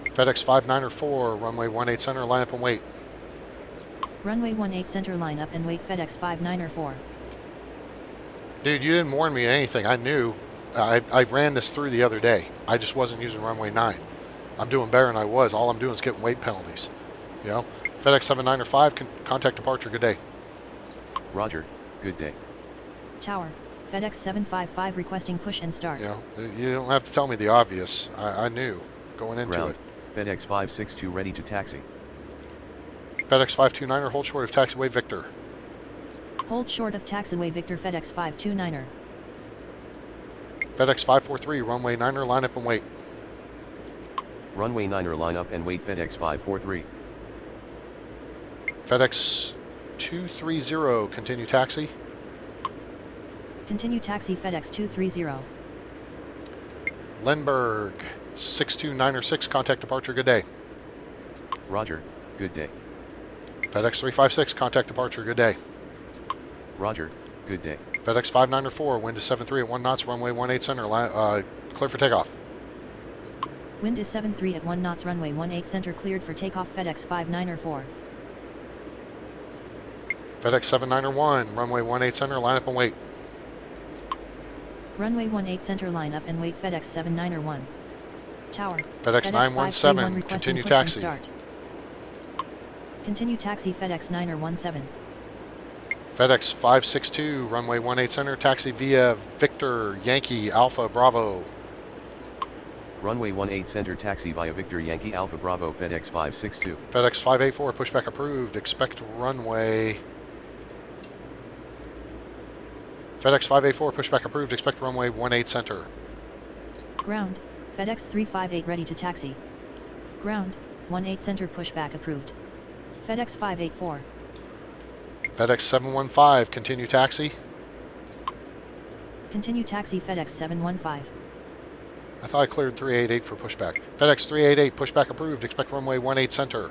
FedEx 594, runway 18 center, line up and wait. Runway 18 center, line up and wait. FedEx 594. Dude, you didn't warn me of anything. I knew. I ran this through the other day. I just wasn't using runway 9. I'm doing better than I was. All I'm doing is getting weight penalties. You know? FedEx 795, contact departure, good day. Roger, good day. Tower, FedEx 755 requesting push and start. You know, you don't have to tell me the obvious. I knew going into Ground, it. FedEx 562 ready to taxi. FedEx 529er, hold short of taxiway Victor. Hold short of taxiway Victor. FedEx 529er. FedEx 543, runway 9er, line up and wait. Runway 9er, line up and wait. FedEx 543. FedEx 230, continue taxi. Continue taxi FedEx 230. Lindbergh 629er, contact departure, good day. Roger, good day. FedEx 356, contact departure, good day. Roger, good day. FedEx 594, wind is 73 at 1 knots, runway 18 center, clear for takeoff. Wind is 73 at 1 knots, runway 18 center cleared for takeoff. FedEx 594. FedEx 791, runway 18 center, line up and wait. Runway 18 center, line up and wait. FedEx 791. Tower. FedEx 917, continue taxi. Continue taxi FedEx 917. FedEx 562, runway 18 center, taxi via Victor, Yankee, Alpha, Bravo. Runway 18 center, taxi via Victor, Yankee, Alpha, Bravo, FedEx 562. FedEx 584, pushback approved, expect runway. FedEx 584, pushback approved, expect runway 18 center. Ground, FedEx 358 ready to taxi. Ground, 18 center pushback approved. FedEx 584. FedEx 715, continue taxi. Continue taxi FedEx 715. I thought I cleared 388 for pushback. FedEx 388, pushback approved, expect runway 18 center.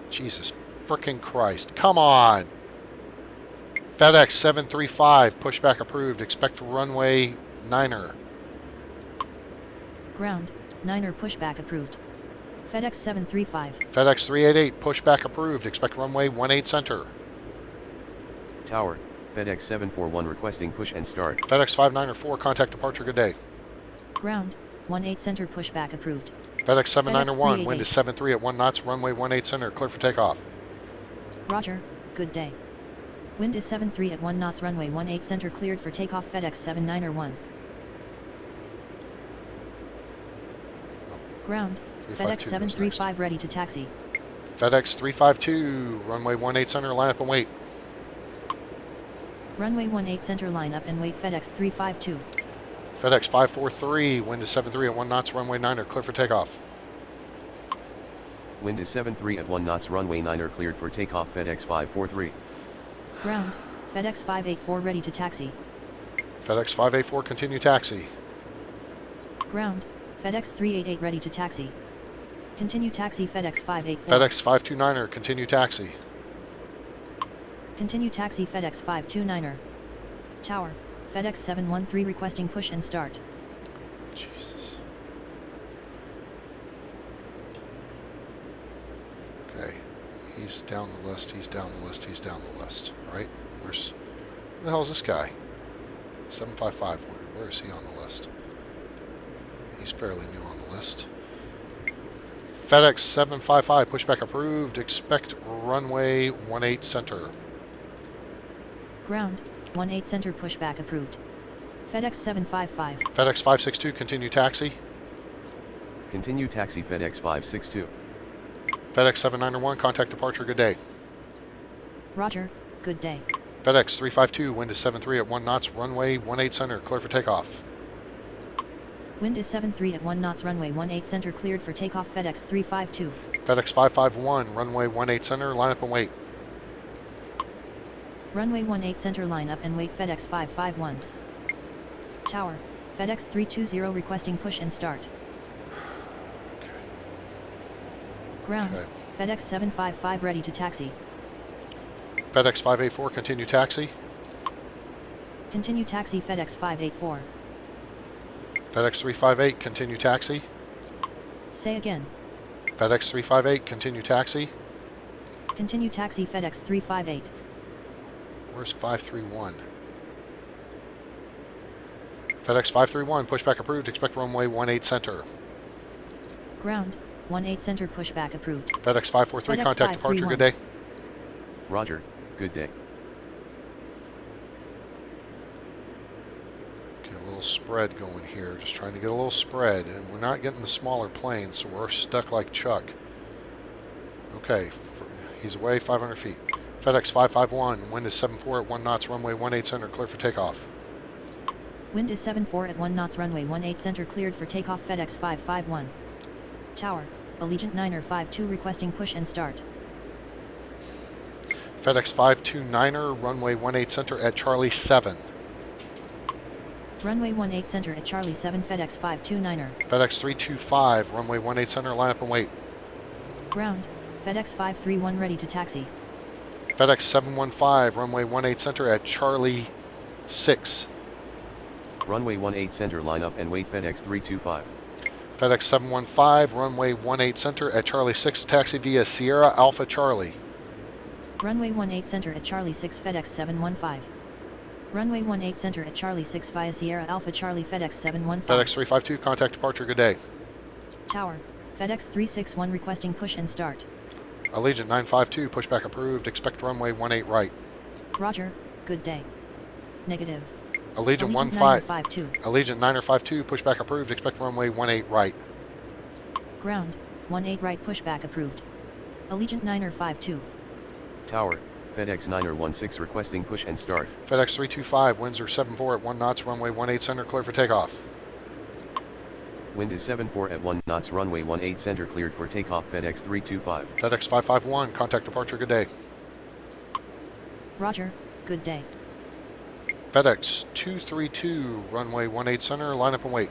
Jesus frickin' Christ, come on! FedEx 735, pushback approved, expect runway 9er. Ground, 9er pushback approved. FedEx 735. FedEx 388, pushback approved, expect runway 18 center. Tower, FedEx 741 requesting push and start. FedEx 594, contact departure, good day. Ground, 18 center pushback approved. FedEx 791, FedEx wind is 73 at 1 knots, runway 18 center, clear for takeoff. Roger, good day. Wind is 73 at 1 knots, runway 18 center cleared for takeoff. FedEx 791. Ground, FedEx 735 ready to taxi. FedEx 352, runway 18 center, line up and wait. Runway 18 center, line up and wait. FedEx 352. FedEx 543, wind is 73 at 1 knots, runway 9er, clear for takeoff. Wind is 73 at 1 knots, runway 9er cleared for takeoff. FedEx 543. Ground, FedEx 584 ready to taxi. FedEx 584, continue taxi. Ground, FedEx 388 ready to taxi. Continue taxi. FedEx 584. FedEx 529er, continue taxi. Continue taxi. FedEx 529er. Tower, FedEx 713 requesting push and start. Jesus. Okay, he's down the list, he's down the list, he's down the list, right? Where the hell is this guy? 755, where is he on the list? He's fairly new on the list. FedEx 755, pushback approved, expect runway 18 center. Ground, 18 center pushback approved. FedEx 755. FedEx 562, continue taxi. Continue taxi. FedEx 562. FedEx 791, contact departure, good day. Roger, good day. FedEx 352, wind is 73 at 1 knots, runway 18 center, clear for takeoff. Wind is 73 at 1 knots, runway 18 center cleared for takeoff. FedEx 352. FedEx 551, runway 18 center, line up and wait. Runway 18 center, line up and wait. FedEx 551. Tower, FedEx 320 requesting push and start. Okay. Ground, Okay. FedEx 755 ready to taxi. FedEx 584, continue taxi. Continue taxi. FedEx 584. FedEx 358, continue taxi. Say again. FedEx 358, continue taxi. Continue taxi. FedEx 358. Where's 531? FedEx 531, pushback approved, expect runway 18 center. Ground, 18 center pushback approved. FedEx 543, FedEx contact departure, good day. Roger, good day. Okay, a little spread going here, just trying to get a little spread, and we're not getting the smaller planes, so we're stuck like Chuck. Okay, he's away 500 feet. FedEx 551, wind is 74 at 1 knots, runway 18 center, clear for takeoff. Wind is 74 at 1 knots, runway 18 center cleared for takeoff. FedEx 551. Tower, Allegiant 9er 52 requesting push and start. FedEx 529er, runway 18 center at Charlie 7. Runway 18 center at Charlie 7. FedEx 529er. FedEx 325, runway 18 center, line up and wait. Ground, FedEx 531 ready to taxi. FedEx 715, runway 18 center at Charlie 6. Runway 18 center, line up and wait. FedEx 325. FedEx 715, runway 18 center at Charlie 6, taxi via Sierra Alpha Charlie. Runway 18 center at Charlie 6. FedEx 715. Runway 18 center at Charlie 6 via Sierra Alpha Charlie. FedEx 715. FedEx 352, contact departure, good day. Tower, FedEx 361 requesting push and start. Allegiant 952, pushback approved. Expect runway 18 right. Roger, good day. Negative. Allegiant 15. 952. Allegiant 952, pushback approved. Expect runway 18 right. Ground, 18 right pushback approved. Allegiant 952. Tower, FedEx 916 requesting push and start. FedEx 325, winds are 74 at 1 knots, runway 18 center, clear for takeoff. Wind is 74 at 1 knots, runway 18 center cleared for takeoff. FedEx 325. FedEx 551, contact departure, good day. Roger, good day. FedEx 232, runway 18 center, line up and wait.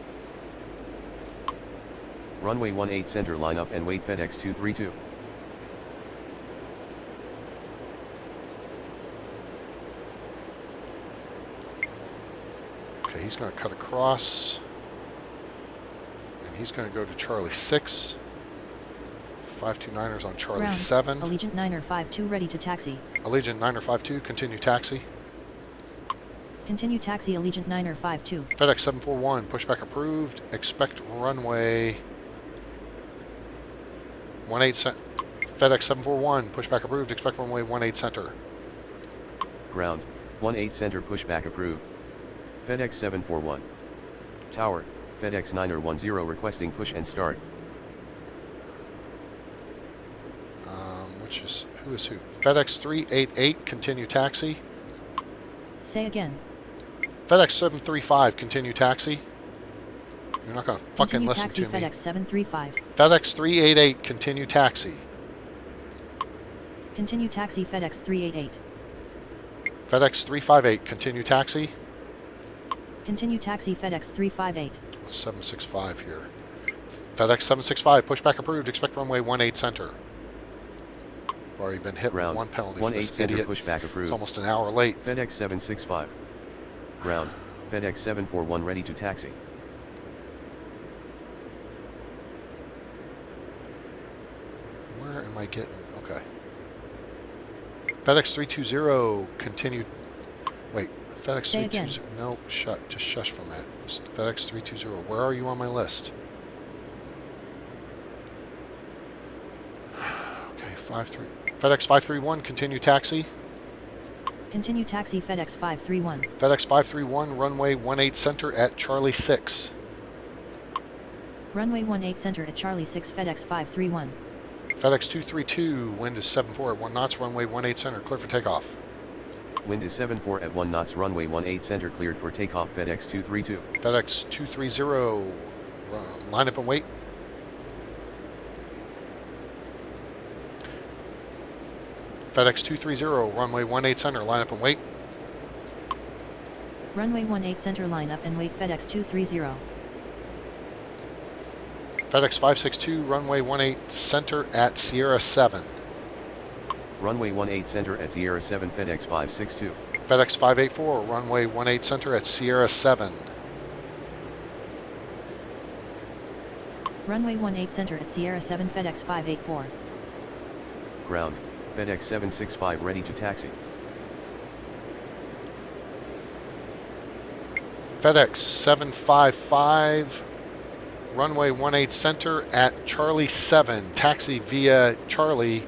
Runway 18 center, line up and wait. FedEx 232. Okay, he's going to cut across. And he's going to go to Charlie 6. 529ers on Charlie Ground, 7. Allegiant 952 ready to taxi. Allegiant 952, continue taxi. Continue taxi Allegiant 952. FedEx 741, pushback approved. Expect runway 18 center. FedEx 741, pushback approved. Expect runway 18 center. Ground, 18 center pushback approved. FedEx 741. Tower, FedEx 910 requesting push and start. Who is who? FedEx 388, continue taxi. Say again. FedEx 735, continue taxi. You're not going to fucking Continue listen taxi, to me. FedEx 735. FedEx 388, continue taxi. Continue taxi FedEx 388. FedEx 358, continue taxi. Continue taxi FedEx 358. What's 765 here? FedEx 765, pushback approved. Expect runway 18 center. I've already been hit Ground, with one penalty for 18 this center idiot. pushback It's approved. almost an hour late. FedEx 765. Ground, FedEx 741 ready to taxi. Where am I getting? Okay. FedEx 320, continue. Wait, FedEx Say again. 320. No, just shush from that. Just FedEx 320. Where are you on my list? Okay, 53. FedEx 531, continue taxi. Continue taxi FedEx 531. FedEx 531, runway 18 center at Charlie 6. Runway 18 center at Charlie 6 FedEx 531. FedEx 232, wind is 74 at 1 knots, runway 18 center, clear for takeoff. Wind is 74 at 1 knots, runway 18 center cleared for takeoff. FedEx 232. FedEx 230, line up and wait. FedEx 230, runway 18 center, line up and wait. Runway 18 center line up and wait FedEx 230. FedEx 562, runway 18 center at Sierra 7. Runway 18 center at Sierra 7. FedEx 562. FedEx 584, runway 18 center at Sierra 7. Runway 18 center at Sierra 7 FedEx 584. Ground, FedEx 765 ready to taxi. FedEx 755, runway 18 center at Charlie 7. Taxi via Charlie.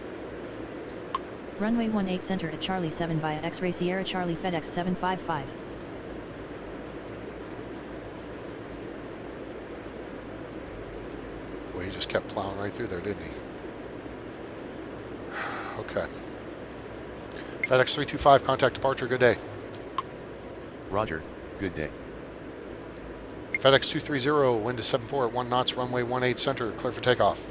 Runway 18 center at Charlie 7 via X-Ray Sierra Charlie FedEx 755. Well, he just kept plowing right through there, didn't he? Okay. FedEx 325, contact departure, good day. Roger, good day. FedEx 230, wind is 74 at 1 knots, runway 18 center, clear for takeoff.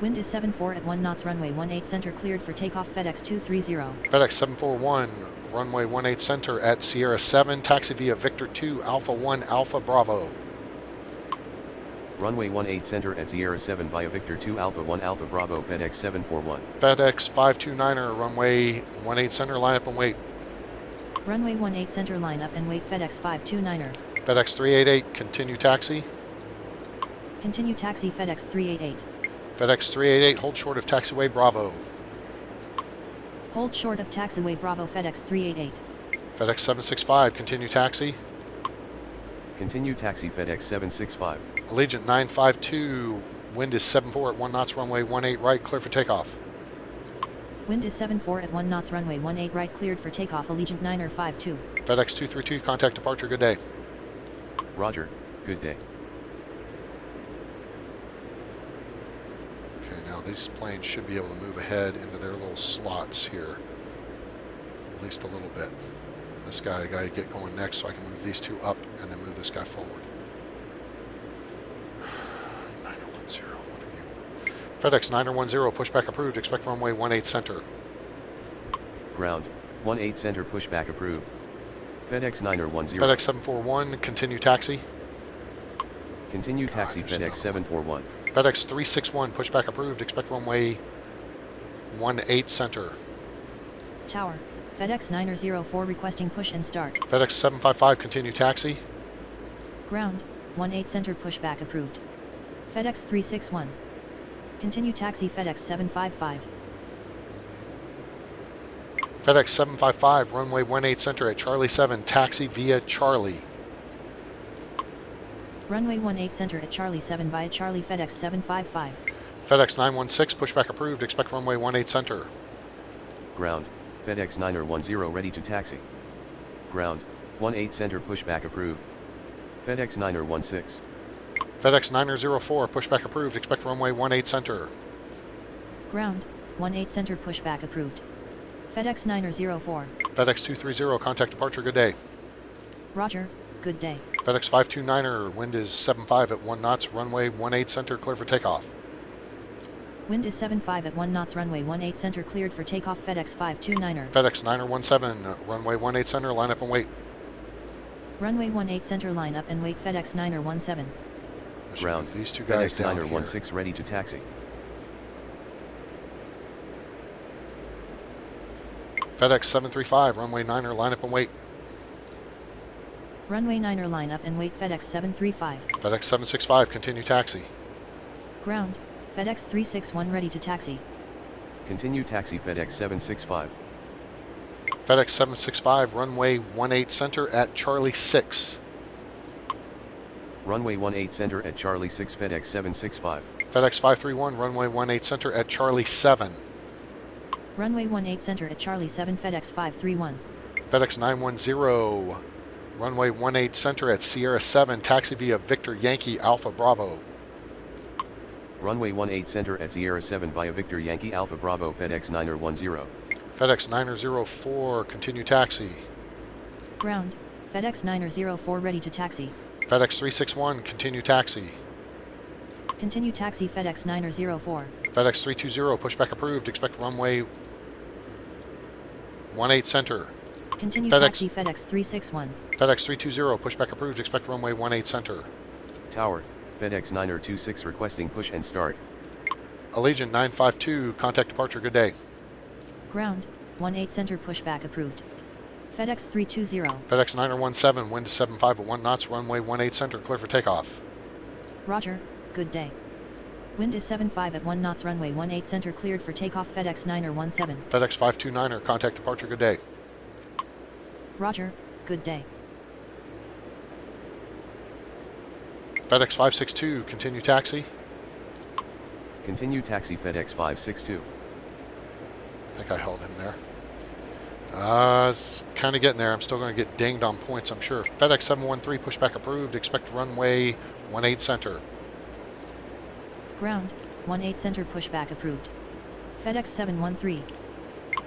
Wind is 74 at 1 knots, runway 18 center cleared for takeoff. FedEx 230. FedEx 741, runway 18 center at Sierra 7, taxi via Victor 2 Alpha 1 Alpha Bravo. Runway 18 center at Sierra 7 via Victor 2 Alpha 1 Alpha Bravo. FedEx 741. FedEx 529er, runway 18 center, line up and wait. Runway 18 center line up and wait. FedEx 529er. FedEx 388, continue taxi. Continue taxi. FedEx 388. FedEx 388, hold short of taxiway Bravo. Hold short of taxiway Bravo. FedEx 388. FedEx 765, continue taxi. Continue taxi. FedEx 765. Allegiant 952, Wind is 7-4 at 1 knots, runway 18 right, clear for takeoff. Wind is 7-4 at 1 knots, runway 18 right, cleared for takeoff, Allegiant 9er 52. FedEx 232, contact departure, good day. Roger, good day. Okay, now these planes should be able to move ahead into their little slots here. At least a little bit. This guy, I gotta get going next so I can move these two up and then move this guy forward. 910, what are you? FedEx 910, pushback approved, expect runway 18 center. Ground, 18 center pushback approved. FedEx 910. FedEx 741, continue taxi. Continue taxi FedEx 741. FedEx 361, pushback approved, expect runway 18 center. Tower, FedEx 904 requesting push and start. FedEx 755, continue taxi. Ground, 18 center pushback approved. FedEx 361. Continue taxi FedEx 755. FedEx 755, runway 18 center at Charlie 7, taxi via Charlie. Runway 18 center at Charlie 7 via Charlie FedEx 755. FedEx 916, pushback approved, expect runway 18 center. Ground, FedEx 910 ready to taxi. Ground, 18 center pushback approved. FedEx 916. FedEx 904, pushback approved, expect runway 18 center. Ground, 18 center pushback approved. FedEx 904. FedEx 230, contact departure, good day. Roger, good day. FedEx 529er, wind is 75 at 1 knots, runway 18 center, clear for takeoff. Wind is 75 at 1 knots, runway 18 center cleared for takeoff, FedEx 529er. FedEx 917, runway 18 center, line up and wait. Runway 18 center, line up and wait, FedEx 917. Ground, these two guys FedEx down 916 here. ready to taxi. FedEx 735, runway 9er, line up and wait. Runway 9er, line up and wait, FedEx 735. FedEx 765, continue taxi. Ground, FedEx 361 ready to taxi. Continue taxi FedEx 765. FedEx 765, runway 18 center at Charlie 6. Runway 18 center at Charlie 6 FedEx 765. FedEx 531, runway 18 center at Charlie 7. Runway 18 center at Charlie 7, FedEx 531. FedEx 910, runway 18 center at Sierra 7, taxi via Victor Yankee Alpha Bravo. Runway 18 center at Sierra 7 via Victor Yankee Alpha Bravo FedEx 910. FedEx 904, continue taxi. Ground, FedEx 904 ready to taxi. FedEx 361, continue taxi. Continue taxi FedEx 904. FedEx 320, pushback approved, expect runway 18 center. Continue FedEx. taxi FedEx 361. FedEx 320, pushback approved, expect runway 18 center. Tower, FedEx 926 requesting push and start. Allegiant 952, contact departure, good day. Ground, 18 center pushback approved. FedEx 320. FedEx 917, wind is 75 at 1 knots, runway 18 center, clear for takeoff. Roger, good day. Wind is 75 at 1 knots, runway 18 center cleared for takeoff, FedEx 917. FedEx 529er, contact departure, good day. Roger, good day. FedEx 562, continue taxi. Continue taxi FedEx 562. I think I held him there. It's kind of getting there. I'm still going to get dinged on points, I'm sure. FedEx 713, pushback approved, expect runway 18 center. Ground, 18 center pushback approved. FedEx 713.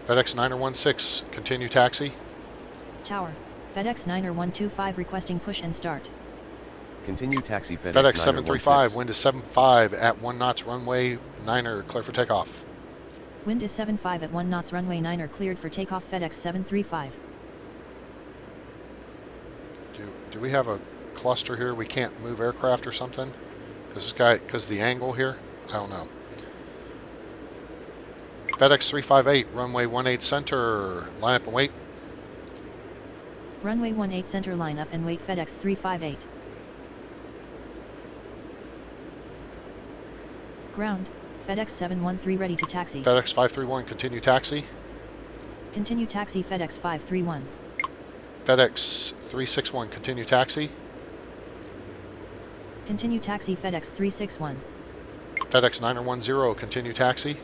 FedEx 916, continue taxi. Tower, FedEx 90125 requesting push and start. Continue taxi FedEx, FedEx 735, 916. wind is 75 at 1 knots, runway 9er, clear for takeoff. Wind is 75 at 1 knots, runway 9er cleared for takeoff, FedEx 735. Do we have a cluster here? We can't move aircraft or something? Because the angle here? I don't know. FedEx 358, runway 18 center, line up and wait. Runway 18 center, line up and wait, FedEx 358. Ground, FedEx 713 ready to taxi. FedEx 531, continue taxi. Continue taxi FedEx 531. FedEx 361, continue taxi. Continue taxi FedEx 361. FedEx 9010, continue taxi.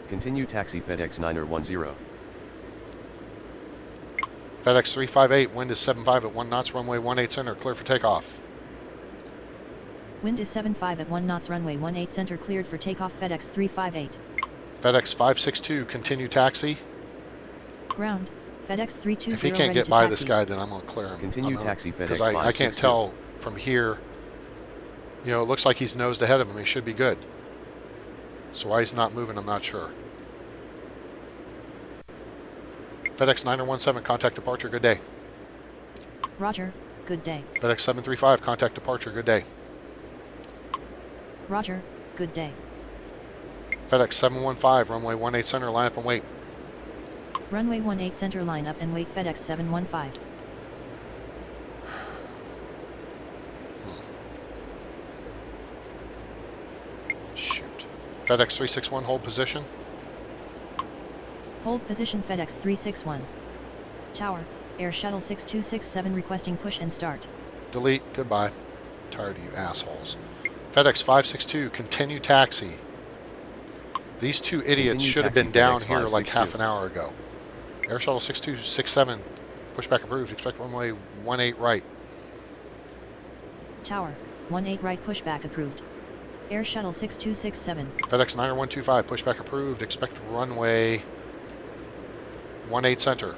Continue taxi FedEx 9010. FedEx 358, wind is 75 at 1 knots, runway 18 center, clear for takeoff. Wind is 75 at 1 knots, runway 18 center, cleared for takeoff. FedEx 358. FedEx 562, continue taxi. Ground, FedEx 320. If he can't get by this guy, then I'm going to clear him. Continue taxi FedEx 562. Because I can't tell from here. You know, it looks like he's nosed ahead of him. He should be good. So why he's not moving, I'm not sure. FedEx 9017, contact departure, good day. Roger, good day. FedEx 735, contact departure, good day. Roger, good day. FedEx 715, runway 18 center, line up and wait. Runway 18 center, line up and wait. FedEx 715. Shoot. FedEx 361, hold position. Hold position. FedEx 361. Tower, Air Shuttle 6267 requesting push and start. Delete, goodbye. Tired of you assholes. FedEx 562, continue taxi. These two idiots should have been down here like half an hour ago. Air Shuttle 6267, pushback approved, expect runway 18 right. Tower, 18 right, pushback approved. Air Shuttle 6267. FedEx 9125, pushback approved, expect runway 18 center.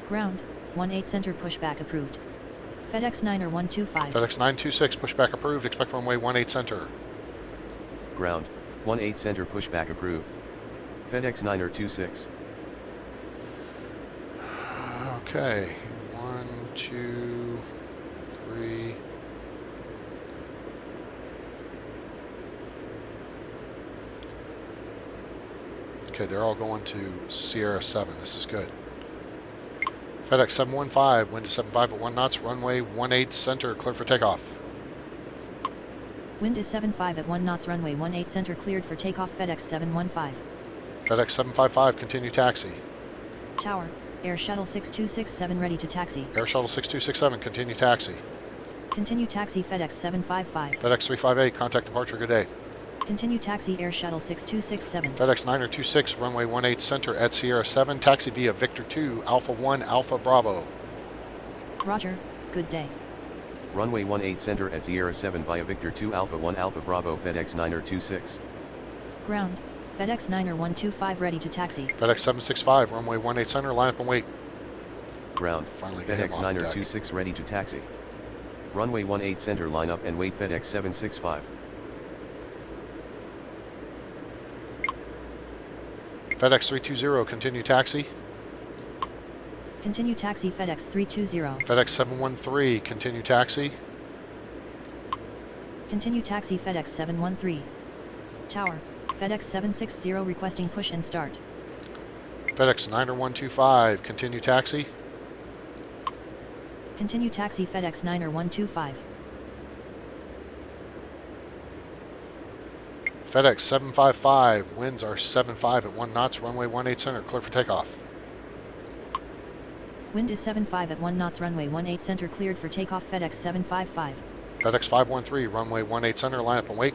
Ground, 18 center, pushback approved. FedEx 9125. FedEx 926, pushback approved, expect runway 18 center. Ground, 18 center, pushback approved. FedEx 9026. Okay, 1, 2, 3. Okay, they're all going to Sierra 7. This is good. FedEx 715, wind to 75 at 1 knots, runway 18 center, clear for takeoff. Wind is 75 at 1 knots, runway 18 center, cleared for takeoff. FedEx 715. FedEx 755, continue taxi. Tower, Air Shuttle 6267 ready to taxi. Air Shuttle 6267, continue taxi. Continue taxi. FedEx 755. FedEx 358, contact departure, good day. Continue taxi. Air Shuttle 6267. FedEx 9026, runway 18 center at Sierra 7, taxi via Victor 2, Alpha 1, Alpha Bravo. Roger, good day. Runway 18 center at Sierra 7 via Victor 2 Alpha 1 Alpha Bravo FedEx 9026. Ground, FedEx 9125 ready to taxi. FedEx 765, runway 18 center, line up and wait. Ground, Finally get him FedEx off the deck. 9026 ready to taxi. Runway 18 center, line up and wait. FedEx 765. FedEx 320, continue taxi. Continue taxi. FedEx 320. FedEx 713, continue taxi. Continue taxi. FedEx 713. Tower, FedEx 760 requesting push and start. FedEx 9125, continue taxi. Continue taxi. FedEx 9125. FedEx 755, winds are 75 at 1 knots, runway 18 center, clear for takeoff. Wind is 75 at 1 knots, runway 18 center, cleared for takeoff. FedEx 755. FedEx 513, runway 18 center, line up and wait.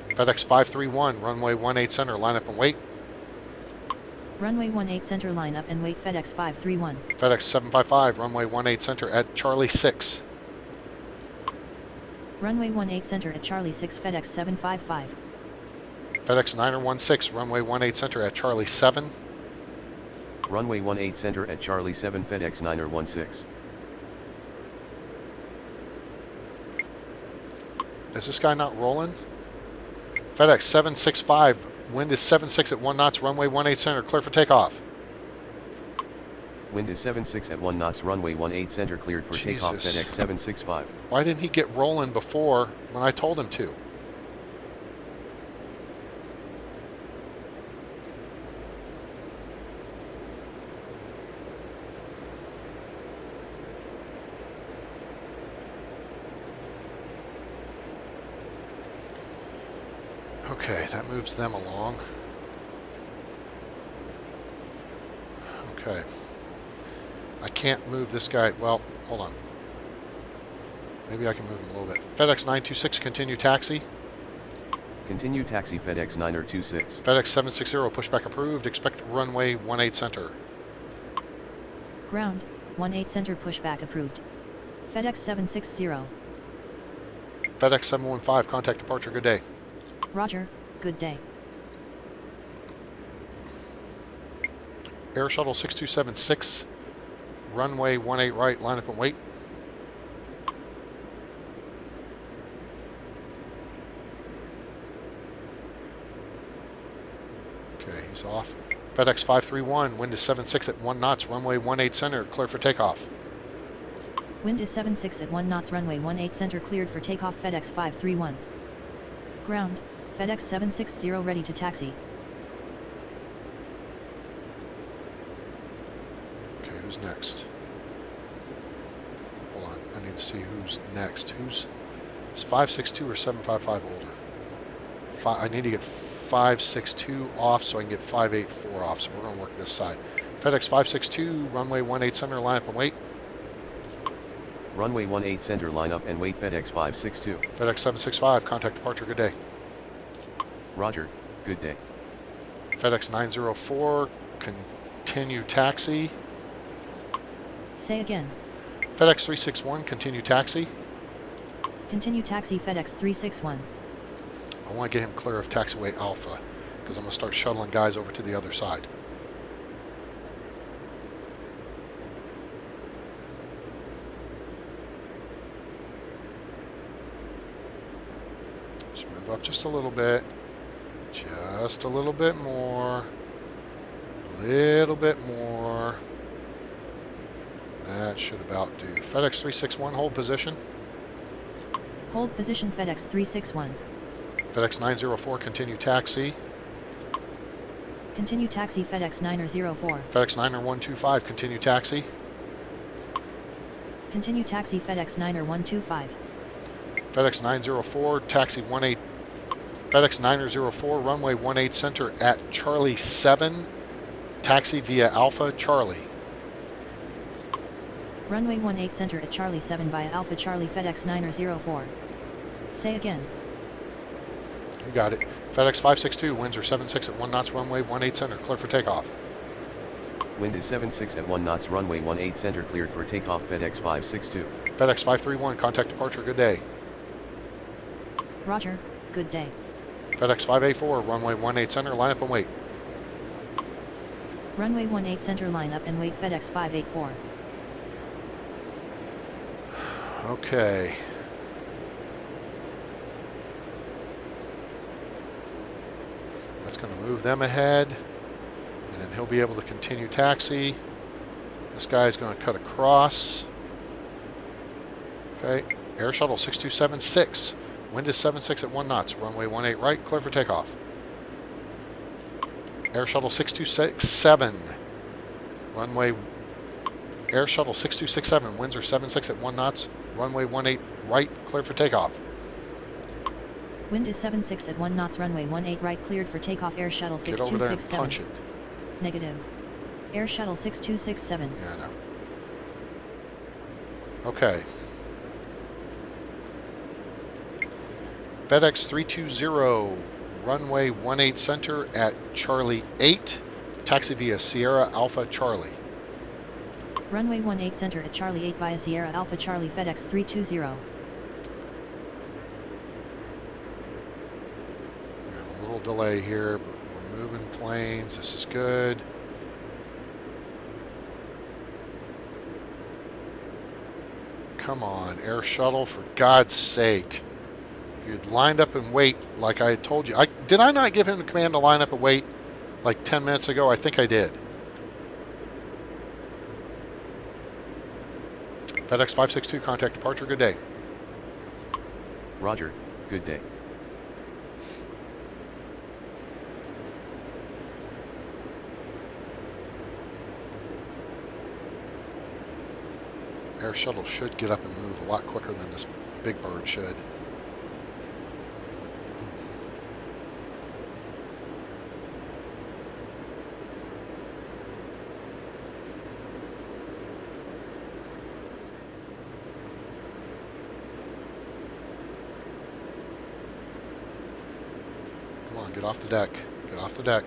FedEx 531, runway 18 center, line up and wait. Runway 18 center, line up and wait. FedEx 531. FedEx 755, runway 18 center at Charlie 6. Runway 18 center at Charlie 6. FedEx 755. FedEx 9016, runway 18 center at Charlie 7. Runway 18 center at Charlie 7. FedEx 9016. Is this guy not rolling? FedEx 765, wind is 76 at 1 knots, runway 18 center, clear for takeoff. Wind is 76 at 1 knots, runway 18 center, cleared for takeoff. FedEx 765. Why didn't he get rolling before when I told him to? Okay, that moves them along. Okay. I can't move this guy. Well, hold on. Maybe I can move him a little bit. FedEx 926, continue taxi. Continue taxi FedEx 926. FedEx 760, pushback approved. Expect runway 18 center. Ground, 18 center pushback approved. FedEx 760. FedEx 715, contact departure, good day. Roger, good day. Air Shuttle 6276, runway 18 right, line up and wait. Okay, he's off. FedEx 531, wind is 76 at 1 knots, runway 18 center, clear for takeoff. Wind is 76 at 1 knots, runway 18 center cleared for takeoff. FedEx 531. Ground, FedEx 760 ready to taxi. Okay, who's next? Hold on, I need to see who's next. Is 562 or 755 older? I need to get 562 off so I can get 584 off, so we're going to work this side. FedEx 562, runway 18 center, line up and wait. Runway 18 center, line up and wait. FedEx 562. FedEx 765, contact departure, good day. Roger, good day. FedEx 904, continue taxi. Say again. FedEx 361, continue taxi. Continue taxi FedEx 361. I want to get him clear of Taxiway Alpha, because I'm going to start shuttling guys over to the other side. Just move up just a little bit. Just a little bit more. A little bit more. That should about do. FedEx 361, hold position. Hold position FedEx 361. FedEx 904, continue taxi. Continue taxi FedEx 904. FedEx 90125, continue taxi. Continue taxi FedEx 90125. FedEx 904, taxi 18. FedEx 904, runway 18 center at Charlie 7. Taxi via Alpha Charlie. Runway 18 center at Charlie 7 via Alpha Charlie FedEx 904. Say again. You got it. FedEx 562, winds are 76 at 1 knots, runway 18 center, clear for takeoff. Wind is 76 at 1 knots, runway 18 center cleared for takeoff. FedEx 562. FedEx 531, contact departure, good day. Roger, good day. FedEx 584, runway 18 center, line up and wait. Runway 18 center, line up and wait. FedEx 584. Okay. That's going to move them ahead, and then he'll be able to continue taxi. This guy's going to cut across. Okay, Air Shuttle 6276. Wind is 76 at 1 knots. Runway 18 right, clear for takeoff. Air Shuttle 6267. Air Shuttle 6267. Winds are 76 at 1 knots. Runway 18 right, clear for takeoff. Wind is 76 at 1 knots, runway 18 right cleared for takeoff. Air Shuttle 6267. Get over there and punch it. Negative. Air Shuttle 6267. Yeah, I know. Okay. FedEx 320, runway 18 center at Charlie 8. Taxi via Sierra Alpha Charlie. Runway 18 center at Charlie 8 via Sierra Alpha Charlie FedEx 320. We have a little delay here, but we're moving planes. This is good. Come on, Air Shuttle, for God's sake. You'd lined up and wait like I had told you. Did I not give him the command to line up and wait like 10 minutes ago? I think I did. FedEx 562, contact departure, good day. Roger, good day. Air Shuttle should get up and move a lot quicker than this big bird should. get off the deck. Get off the deck.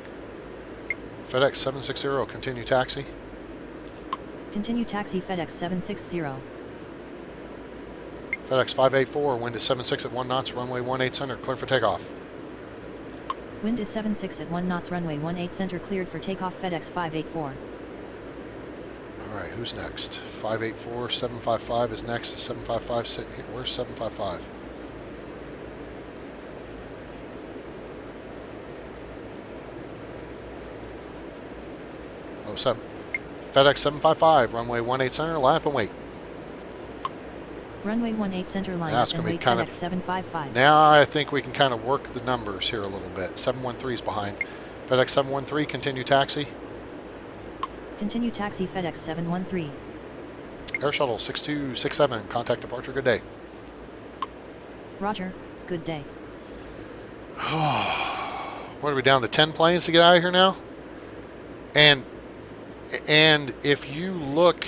FedEx 760, continue taxi. Continue taxi FedEx 760. FedEx 584, wind is 76 at 1 knots, runway 18 center, clear for takeoff. Wind is 76 at 1 knots, runway 18 center cleared for takeoff FedEx 584. All right, who's next? 584, 755 is next. Is 755 sitting here? Where's 755? Oh, 7. FedEx 755, runway 18 center, line up and wait. Runway 18 center line That's up and gonna be wait kind FedEx of, 755. now I think we can kind of work the numbers here a little bit. 713 is behind. FedEx 713, continue taxi. Continue taxi FedEx 713. Air Shuttle 6267, contact departure, good day. Roger, good day. What are we down to 10 planes to get out of here now? And if you look,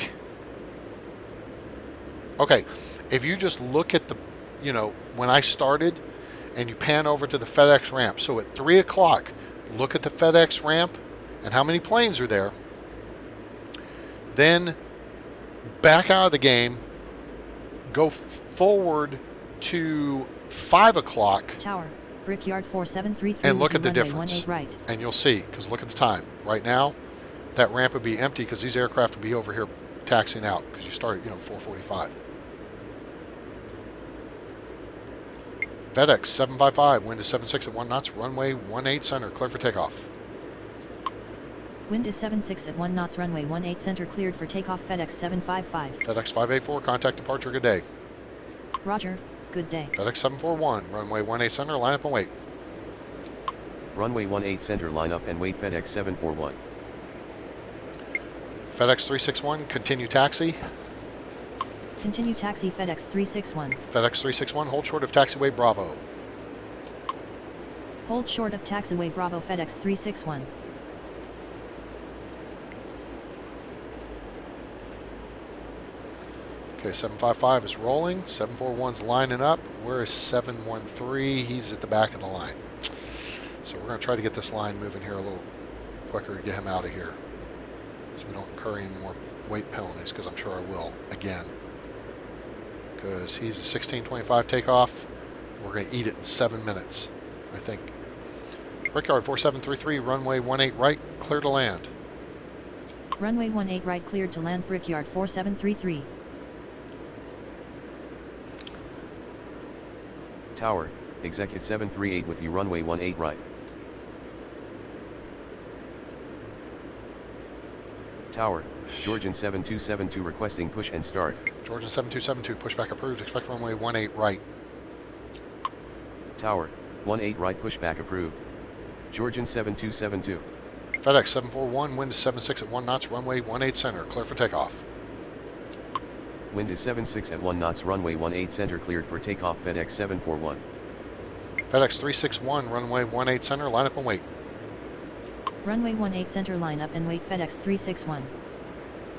okay, if you just look at the, you know, when I started and you pan over to the FedEx ramp, so at 3 o'clock, look at the FedEx ramp and how many planes are there. Then back out of the game, go forward to 5 o'clock. Tower, Brickyard 4733. And look at the difference. Right. And you'll see, because look at the time. Right now, that ramp would be empty because these aircraft would be over here taxiing out because you started, 4:45. FedEx 755, wind is 76 at 1 knots, runway 18 center, clear for takeoff. Wind is 76 at 1 knots, runway 18 center cleared for takeoff FedEx 755. FedEx 584, contact departure, good day. Roger, good day. FedEx 741, runway 18 center, line up and wait. Runway 18 center, line up and wait FedEx 741. FedEx 361, continue taxi. Continue taxi FedEx 361. FedEx 361, hold short of taxiway Bravo. Hold short of taxiway Bravo FedEx 361. Okay, 755 is rolling. 741's lining up. Where is 713? He's at the back of the line. So we're going to try to get this line moving here a little quicker to get him out of here, so we don't incur any more weight penalties, because I'm sure I will again. Because he's a 1625 takeoff. We're going to eat it in 7 minutes, I think. Brickyard 4733, runway 18 right, clear to land. Runway 18 right cleared to land, Brickyard 4733. Tower, execute 738 with you, runway 18 right. Tower, Georgian 7272 requesting push and start. Georgian 7272, pushback approved, expect runway 18 right. Tower, 18 right, pushback approved. Georgian 7272. FedEx 741, wind is 76 at 1 knots, runway 18 center, clear for takeoff. Wind is 76 at 1 knots, runway 18 center cleared for takeoff FedEx 741. FedEx 361, runway 18 center, line up and wait. Runway 18 center line up and wait FedEx 361.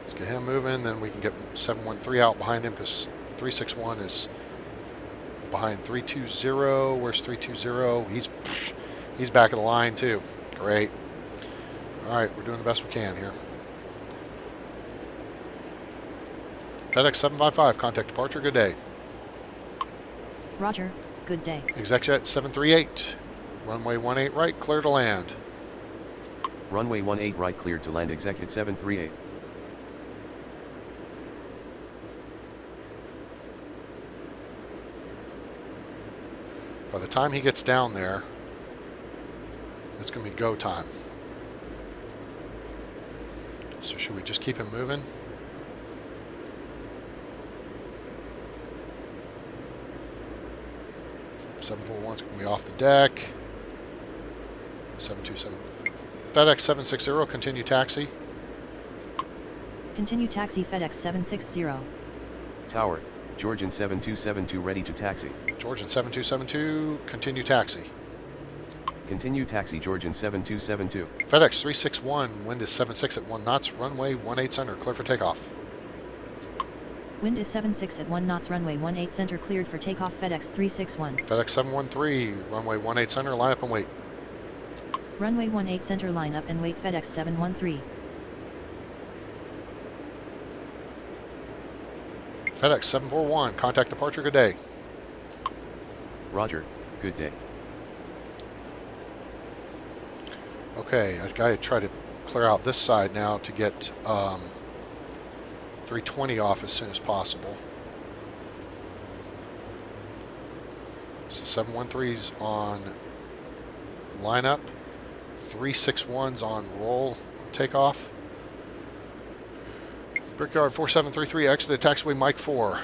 Let's get him moving, then we can get 713 out behind him, because 361 is behind 320. Where's 320? He's back of the line too. Great. All right, we're doing the best we can here. FedEx 755, contact departure, good day. Roger, good day. Execjet 738, runway 18 right, clear to land. Runway 18 right cleared to land, execute 738. By the time he gets down there, it's going to be go time. So should we just keep him moving? .741 is going to be off the deck. 727. FedEx 760, continue taxi. Continue taxi FedEx 760. Tower, Georgian 7272 ready to taxi. Georgian 7272, continue taxi. Continue taxi, Georgian 7272. FedEx 361, wind is 76 at 1 knots, runway 18 center, clear for takeoff. Wind is 76 at 1 knots, runway 18 center cleared for takeoff FedEx 361. FedEx 713, runway 18 center, line up and wait. Runway 18 center line up and wait FedEx 713. FedEx 741, contact departure, good day. Roger, good day. Okay, I've got to try to clear out this side now to get 320 off as soon as possible. So 713's on lineup, 361's on roll takeoff. Brickyard 4733, exit at taxiway Mike 4.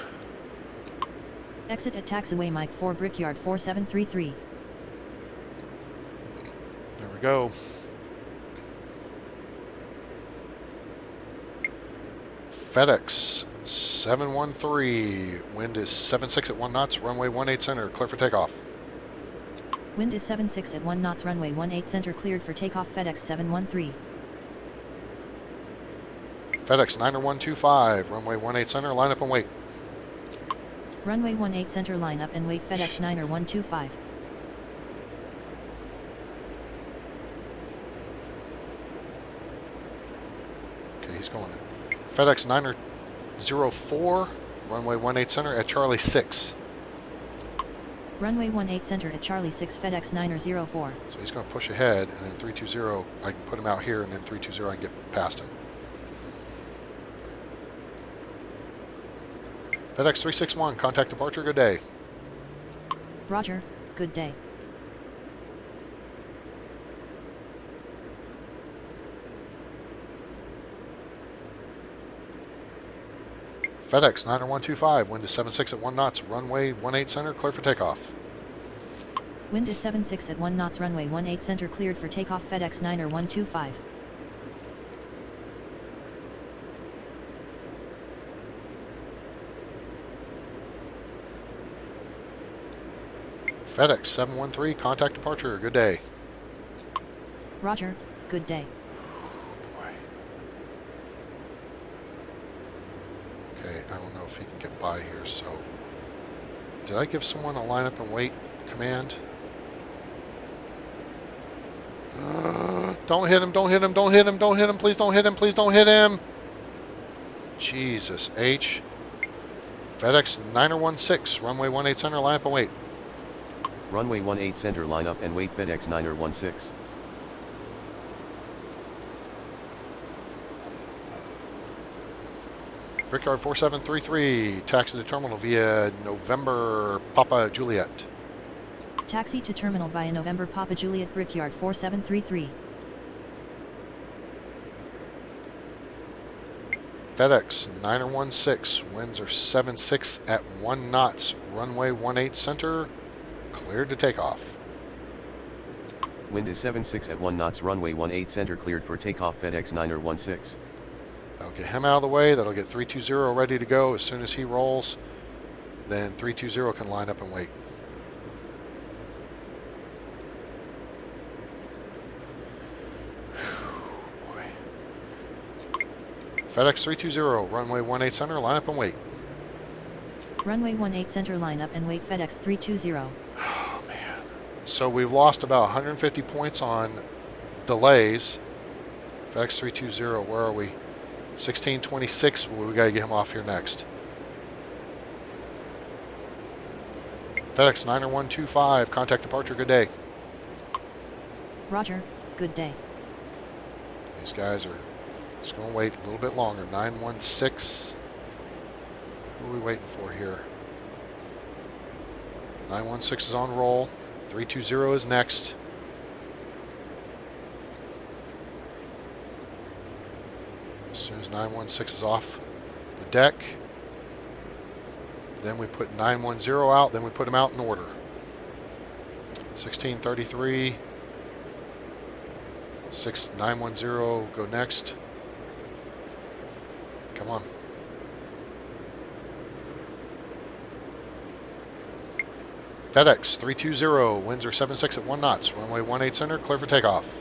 Exit at taxiway Mike 4 Brickyard 4733. There we go. FedEx 713, wind is 76 at 1 knots, runway 18 center, clear for takeoff. Wind is 76 at 1 knots, runway 18 center cleared for takeoff FedEx 713. FedEx 90125, runway 18 center, line up and wait. Runway 18 center line up and wait FedEx 90125. Okay, he's going in. FedEx 904, runway 18 center at Charlie 6. Runway 18 center at Charlie 6 FedEx 904. So he's going to push ahead, and then 320, I can put him out here, and then 320 I can get past him. FedEx 361, contact departure, good day. Roger, good day. FedEx 90125, wind is 76 at 1 knots, runway 18 center, clear for takeoff. Wind is 76 at 1 knots, runway 18 center cleared for takeoff FedEx 90125. FedEx 713, contact departure, good day. Roger, good day. Okay, I don't know if he can get by here, so... Did I give someone a line up and wait command? Don't hit him, don't hit him, don't hit him, don't hit him, please don't hit him, please don't hit him! Jesus, H. FedEx 916, runway 18 center, line up and wait. Runway 18 center line up and wait FedEx 916. Brickyard 4733, taxi to terminal via November Papa Juliet. Taxi to terminal via November Papa Juliet Brickyard 4733. FedEx 916, winds are 76 at 1 knots, runway 18 center, cleared to takeoff. Wind is 76 at 1 knots, runway 18 center cleared for takeoff FedEx 916. That'll get him out of the way. That'll get 320 ready to go as soon as he rolls. Then 320 can line up and wait. Boy. FedEx 320, runway 18 center, line up and wait. Runway 18 center line up and wait FedEx 320. Oh, man. So we've lost about 150 points on delays. FedEx 320, where are we? 1626, well, we got to get him off here next. FedEx 90125, contact departure, good day. Roger, good day. These guys are just going to wait a little bit longer. 916, who are we waiting for here? 916 is on roll, 320 is next. As soon as 916 is off the deck, then we put 910 out, then we put them out in order. 1633, 910 go next. Come on. FedEx 320, winds are 76 at 1 knots, runway 18 center, clear for takeoff.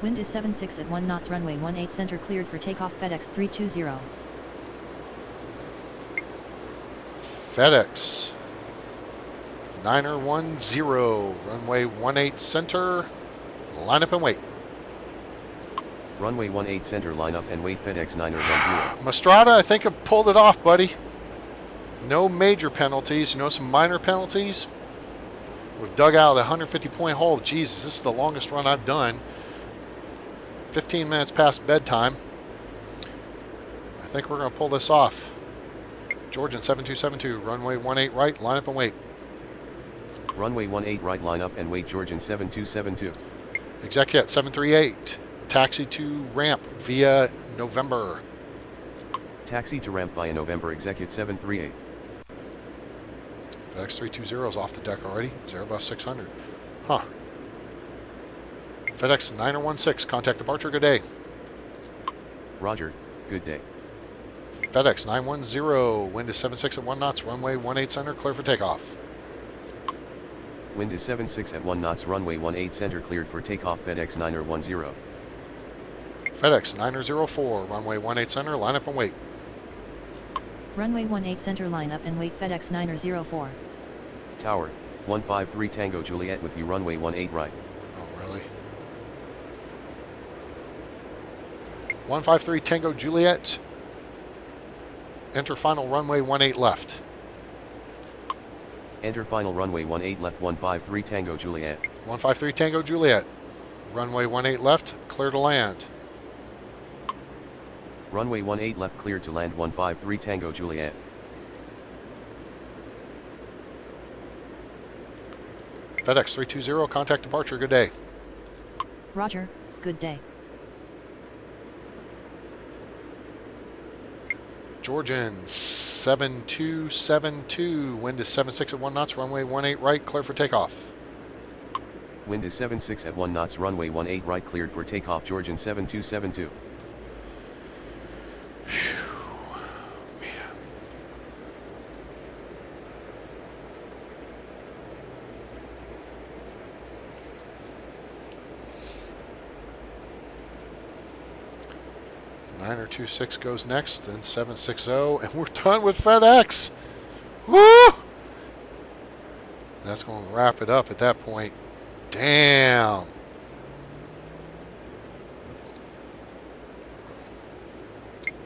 Wind is 76 at 1 knots, runway 18 center cleared for takeoff FedEx 320. FedEx Niner 10, runway 18 center, line up and wait. Runway 18 center, line up and wait. FedEx Niner 10. Mastrada, I think I pulled it off, buddy. No major penalties, some minor penalties. We've dug out a 150-point hole. Jesus, this is the longest run I've done. 15 minutes past bedtime. I think we're going to pull this off. Georgian 7272, runway 18 right, line up and wait. Runway 18 right, line up and wait. Georgian 7272. Executive 738, taxi to ramp via November. Taxi to ramp via November. Execute 738. FedEx 320 is off the deck already. Is Airbus 600. Huh. FedEx 916, contact departure, good day. Roger, good day. FedEx 910, wind is 76 at 1 knots, runway 18 center, clear for takeoff. Wind is 76 at 1 knots, runway 18 center, cleared for takeoff. FedEx Niner 10. FedEx 904, runway 18 center, line up and wait. Runway 18 center, line up and wait. FedEx 904. Tower, 153 Tango Juliet with you, runway 18 right. Oh, really? 153 Tango Juliet, enter final runway 18 left. Enter final runway 18 left. 153 Tango Juliet. 153 Tango Juliet, runway 18 left, clear to land. Runway 18 left, clear to land. 153 Tango Juliet. FedEx 320, contact departure, good day. Roger, good day. Georgian 7272, wind is 76 at 1 knots, runway 18 right, clear for takeoff. Wind is 76 at 1 knots, runway 18 right, cleared for takeoff. Georgian 7272. Man. Niner 26 goes next, then 760, and we're done with FedEx. Woo! That's going to wrap it up at that point. Damn.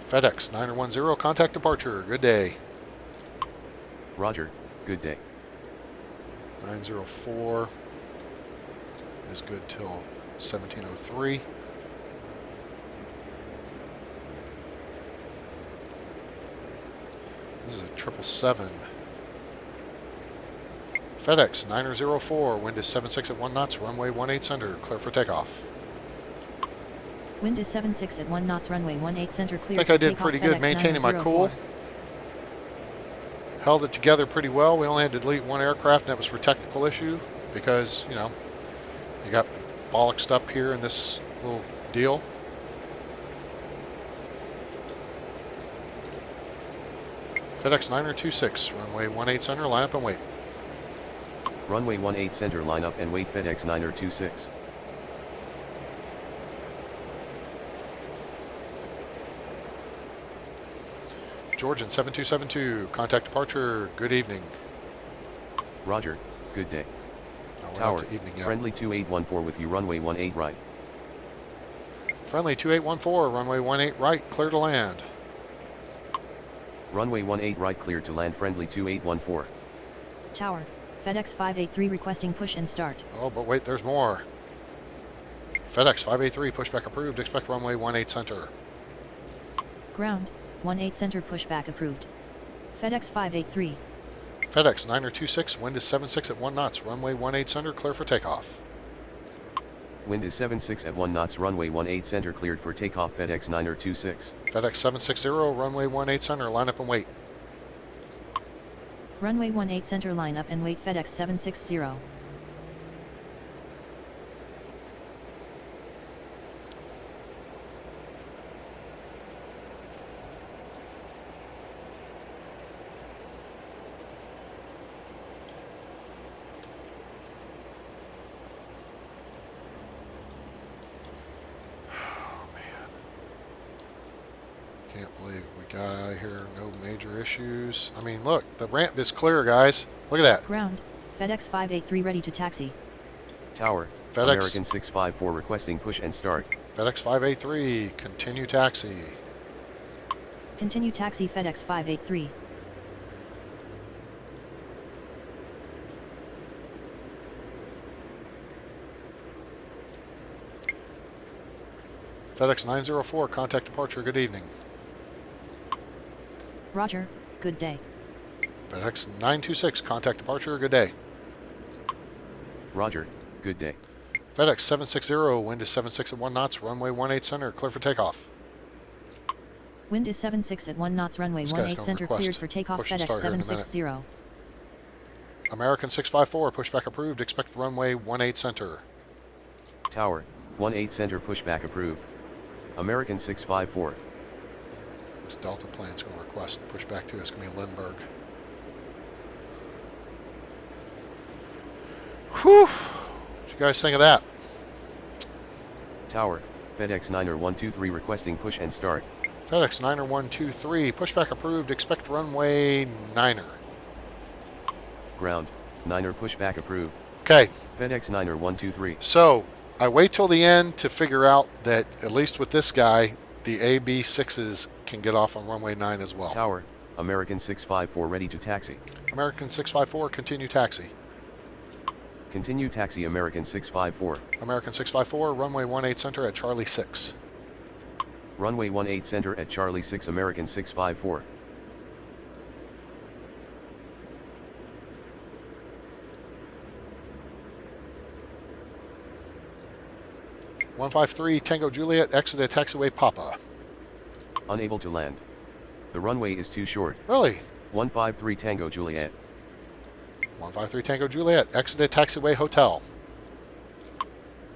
FedEx 910, contact departure, good day. Roger, good day. 904 is good till 1703. This is a 777. FedEx 904, wind is 76 at 1 knots, runway 18 center, clear for takeoff. Wind is 76 at 1 knots, runway 18 center, clear. I think I did pretty good maintaining my cool. Held it together pretty well. We only had to delete one aircraft, and that was for technical issue because, you got bollocksed up here in this little deal. FedEx 926, runway 18 center, line up and wait. Runway 18 center, line up and wait. FedEx Niner 26. Georgian 7272, contact departure, good evening. Roger, good day. Oh, Tower, to evening yet. friendly 2814 with you, runway 18 right. Friendly 2814, runway 18 right, clear to land. Runway 18 right, clear to land. Friendly 2814. Tower, FedEx 583 requesting push and start. Oh, but wait, there's more. FedEx 583, pushback approved, expect runway 18 center. Ground, 18 center, pushback approved. FedEx 583. FedEx 926, wind is 76 at 1 knots, runway 18 center, clear for takeoff. Wind is 76 at 1 knots, runway 18 center, cleared for takeoff. FedEx Niner 26. FedEx 760, runway 18 center, line up and wait. Runway 18 center, line up and wait. FedEx 760. Can't believe we got out of here, no major issues. I mean, look, the ramp is clear, guys. Look at that. Ground, FedEx 583 ready to taxi. Tower, FedEx. American 654 requesting push and start. FedEx 583, continue taxi. Continue taxi FedEx 583. FedEx 904, contact departure, good evening. Roger, good day. FedEx 926, contact departure, good day. Roger, good day. FedEx 760, wind is 76 at 1 knots, runway 18 center, clear for takeoff. Wind is 76 at 1 knots, runway This guy's 18 gonna center request cleared for takeoff push and FedEx start here in a minute. 760. American 654, pushback approved, expect runway 18 center. Tower, 18 center pushback approved. American 654. This Delta plane's going to request pushback too. It's going to be Lindbergh. Whew! What you guys think of that? Tower, FedEx 90123 requesting push and start. FedEx 90123, pushback approved, expect runway 9er. Ground, 9er pushback approved. Okay, FedEx 90123. so I wait till the end to figure out that, at least with this guy, the AB6s can get off on runway 9 as well. Tower, American 654 ready to taxi. American 654, continue taxi. Continue taxi American 654. American 654, runway 18 center at Charlie 6. Runway 18 center at Charlie 6 American 654. One 153 Tango Juliet, exit at Taxiway Papa. Unable to land. The runway is too short. Really? 153 Tango Juliet. 153 Tango Juliet, exit at Taxiway Hotel.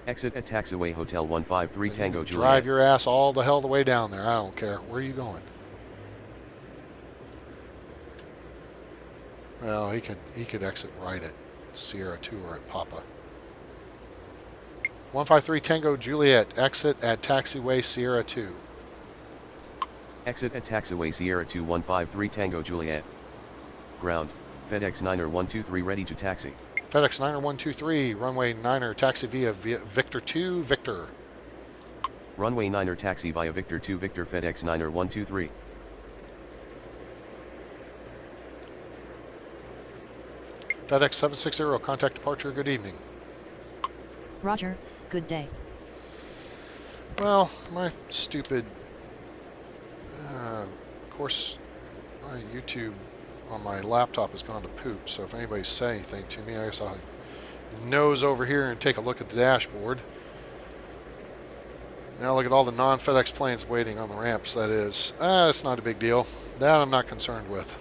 Exit at Taxiway Hotel 153 Tango Juliet. Drive your ass all the hell the way down there. I don't care. Where are you going? Well, he could exit right at Sierra 2 or at Papa. 153 Tango Juliet, exit at Taxiway Sierra 2. Exit at Taxiway Sierra 2 153 Tango Juliet. Ground, FedEx 90123 ready to taxi. FedEx 90123, runway 9er, taxi via Victor 2, Victor. Runway 9er taxi via Victor 2 Victor FedEx 90123. FedEx 760, contact departure, good evening. Roger, good day. Well, my stupid, of course, my YouTube on my laptop has gone to poop, so if anybody says anything to me, I guess I'll nose over here and take a look at the dashboard. Now look at all the non-FedEx planes waiting on the ramps, that is. It's not a big deal. That I'm not concerned with.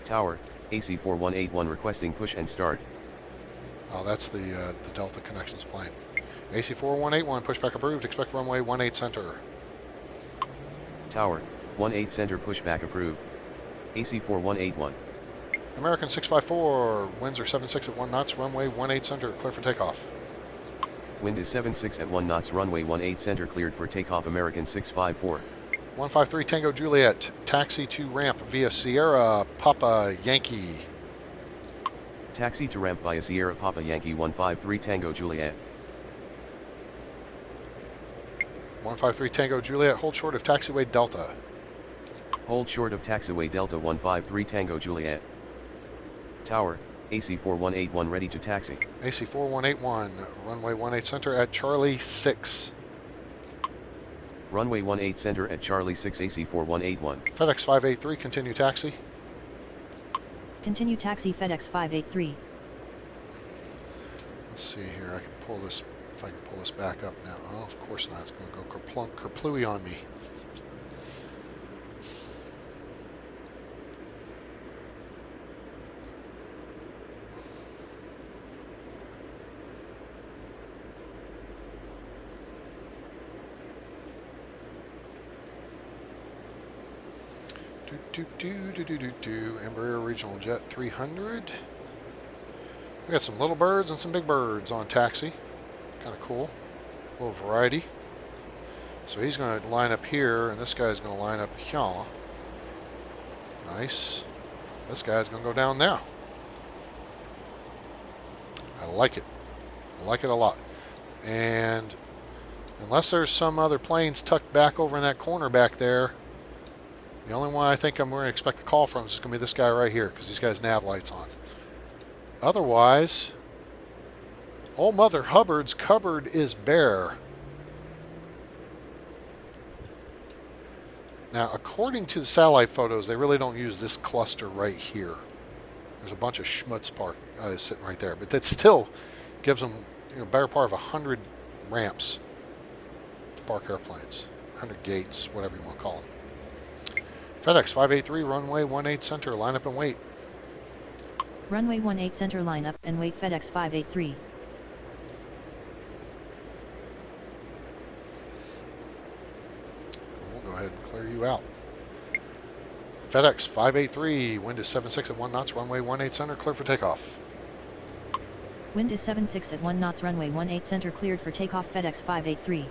Tower, AC4181 requesting push and start. Oh, that's the Delta Connections plane. AC4181, pushback approved, expect runway 18 center. Tower, 18 center pushback approved. AC4181. American 654, winds are 76 at 1 knots, runway 18 center, clear for takeoff. Wind is 76 at 1 knots, runway 18 center cleared for takeoff American 654. 153 Tango Juliet, taxi to ramp via Sierra Papa Yankee. Taxi to ramp via Sierra Papa Yankee 153 Tango Juliet. 153 Tango Juliet, hold short of Taxiway Delta. Hold short of Taxiway Delta 153 Tango Juliet. Tower, AC4181 ready to taxi. AC4181, runway 18 center at Charlie 6. Runway 18 center at Charlie 6 AC4181. FedEx 583, continue taxi. Continue taxi FedEx 583. Let's see here, I can pull this, if I can pull this back up now. Oh, of course not, it's going to go kerplooey on me. Embraer Regional Jet 300. We got some little birds and some big birds on taxi. Kind of cool. A little variety. So he's going to line up here, and this guy's going to line up here. Nice. This guy's going to go down now. I like it. I like it a lot. And unless there's some other planes tucked back over in that corner back there, the only one I think I'm going to expect a call from is going to be this guy right here, because he's got his nav lights on. Otherwise, old Mother Hubbard's cupboard is bare. Now, according to the satellite photos, they really don't use this cluster right here. There's a bunch of schmutz sitting right there, but that still gives them a better part of 100 ramps to park airplanes, 100 gates, whatever you want to call them. FedEx 583, runway 18 center, line up and wait. Runway 18 center, line up and wait. FedEx 583. We'll go ahead and clear you out. FedEx 583, wind is 76 at 1 knots, runway 18 center, clear for takeoff. Wind is 76 at 1 knots, runway 18 center, cleared for takeoff. FedEx 583.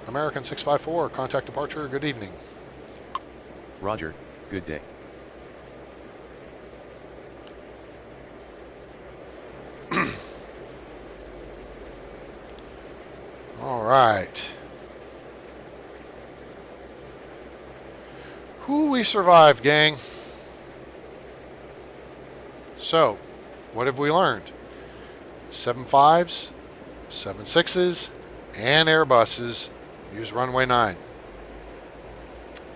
American 654, contact departure, good evening. Roger, good day. All right. Whew, we survived, gang. So, what have we learned? 75s, 76s, and Airbuses use runway 9.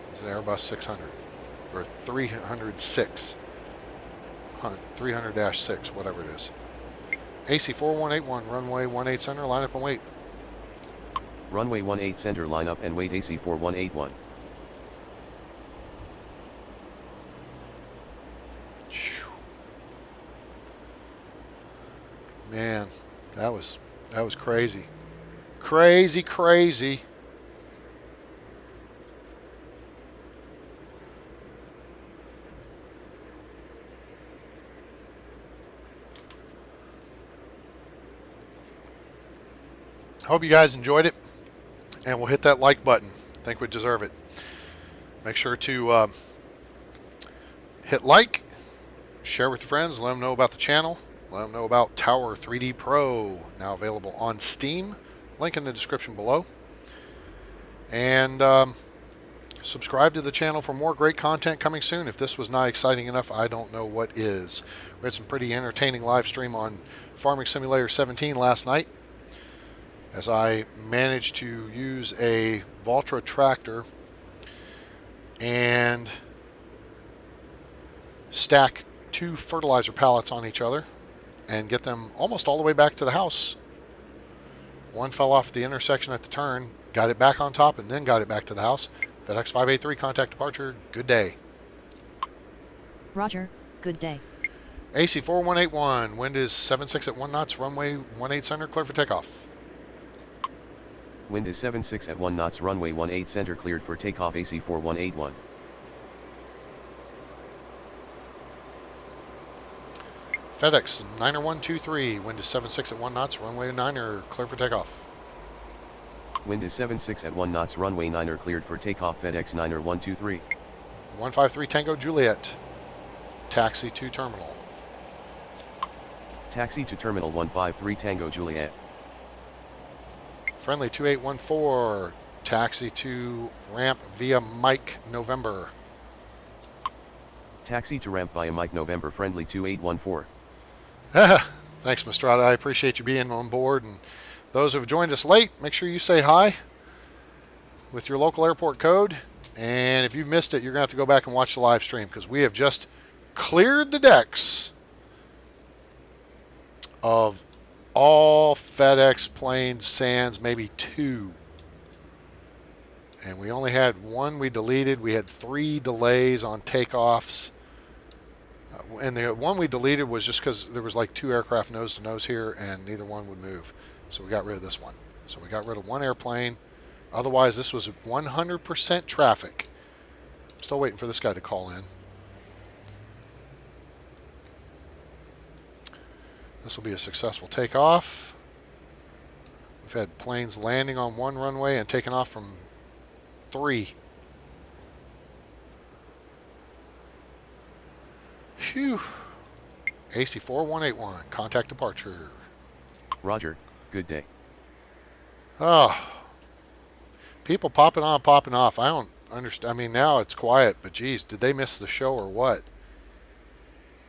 This is an Airbus 600, or 306, 300-6, whatever it is. AC 4181, runway 18 center, line up and wait. Runway 18 center, line up and wait. AC 4181. Man, that was crazy. Crazy. Hope you guys enjoyed it, and we'll hit that like button. I think we deserve it. Make sure to hit like, share with your friends, let them know about the channel, let them know about Tower 3D Pro, now available on Steam. Link in the description below. And subscribe to the channel for more great content coming soon. If this was not exciting enough, I don't know what is. We had some pretty entertaining live stream on Farming Simulator 17 last night, as I managed to use a Valtra tractor and stack 2 fertilizer pallets on each other and get them almost all the way back to the house. One fell off at the intersection at the turn, got it back on top, and then got it back to the house. FedEx 583, contact departure, good day. Roger, good day. AC 4181, wind is 76 at 1 knots, runway 18 center, clear for takeoff. Wind is 76 at 1 knots, runway 18 center, cleared for takeoff. AC 4181. FedEx 90123, wind is 76 at 1 knots, runway 9er, clear for takeoff. Wind is 76 at 1 knots, runway 9er, cleared for takeoff. FedEx 90123. 153 Tango Juliet, taxi to terminal. Taxi to terminal 153 Tango Juliet. Friendly 2814, taxi to ramp via Mike November. Taxi to ramp via Mike November. Friendly 2814. Thanks, Mistrada. I appreciate you being on board. And those who have joined us late, make sure you say hi with your local airport code. And if you've missed it, you're going to have to go back and watch the live stream, because we have just cleared the decks of all FedEx planes, sans maybe 2. And we only had 1 we deleted. We had 3 delays on takeoffs. And the one we deleted was just because there was like 2 aircraft nose to nose here and neither one would move. So we got rid of this one. So we got rid of 1 airplane. Otherwise, this was 100% traffic. I'm still waiting for this guy to call in. This will be a successful takeoff. We've had planes landing on one runway and taking off from 3. Phew. AC 4181, contact departure. Roger, good day. Oh. People popping on, popping off. I don't understand. I mean, now it's quiet, but geez, did they miss the show or what?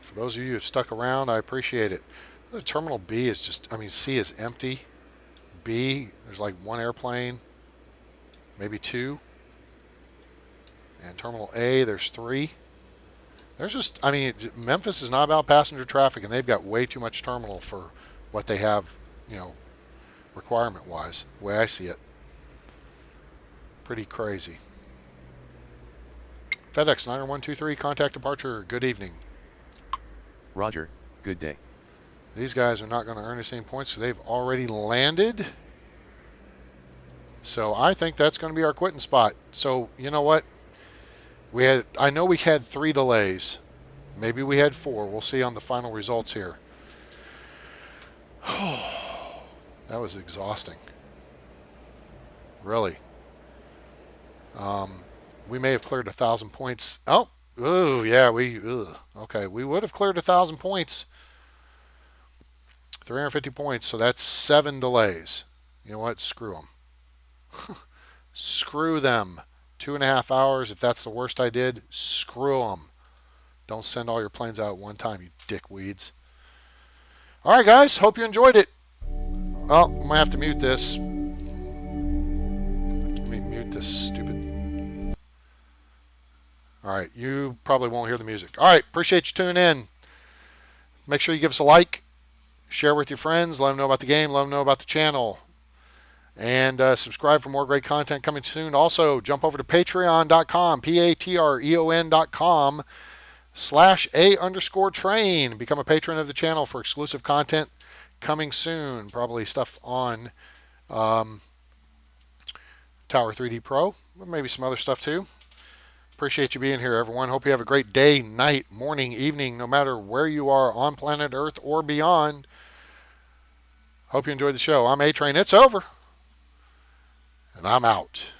For those of you who have stuck around, I appreciate it. The Terminal B is just, I mean, C is empty. B, there's like 1 airplane, maybe 2. And Terminal A, there's 3. There's just, I mean, Memphis is not about passenger traffic, and they've got way too much terminal for what they have, you know, requirement-wise, the way I see it. Pretty crazy. FedEx 90123, contact departure, good evening. Roger, good day. These guys are not going to earn the same points because they've already landed. So I think that's going to be our quitting spot. So you know what? I know we had 3 delays. Maybe we had 4. We'll see on the final results here. That was exhausting. Really. We may have cleared 1,000 points. Oh, yeah, okay, we would have cleared 1,000 points. 350 points, so that's 7 delays. You know what? Screw them. Screw them. 2.5 hours. If that's the worst I did, screw them. Don't send all your planes out at one time, you dickweeds. All right, guys. Hope you enjoyed it. Well, I might have to mute this. Let me mute this stupid. All right. You probably won't hear the music. All right. Appreciate you tuning in. Make sure you give us a like. Share with your friends. Let them know about the game. Let them know about the channel. And subscribe for more great content coming soon. Also, jump over to patreon.com, patreon.com/A_train. Become a patron of the channel for exclusive content coming soon. Probably stuff on Tower 3D Pro, but maybe some other stuff too. Appreciate you being here, everyone. Hope you have a great day, night, morning, evening, no matter where you are on planet Earth or beyond. Hope you enjoyed the show. I'm A-Train. It's over. And I'm out.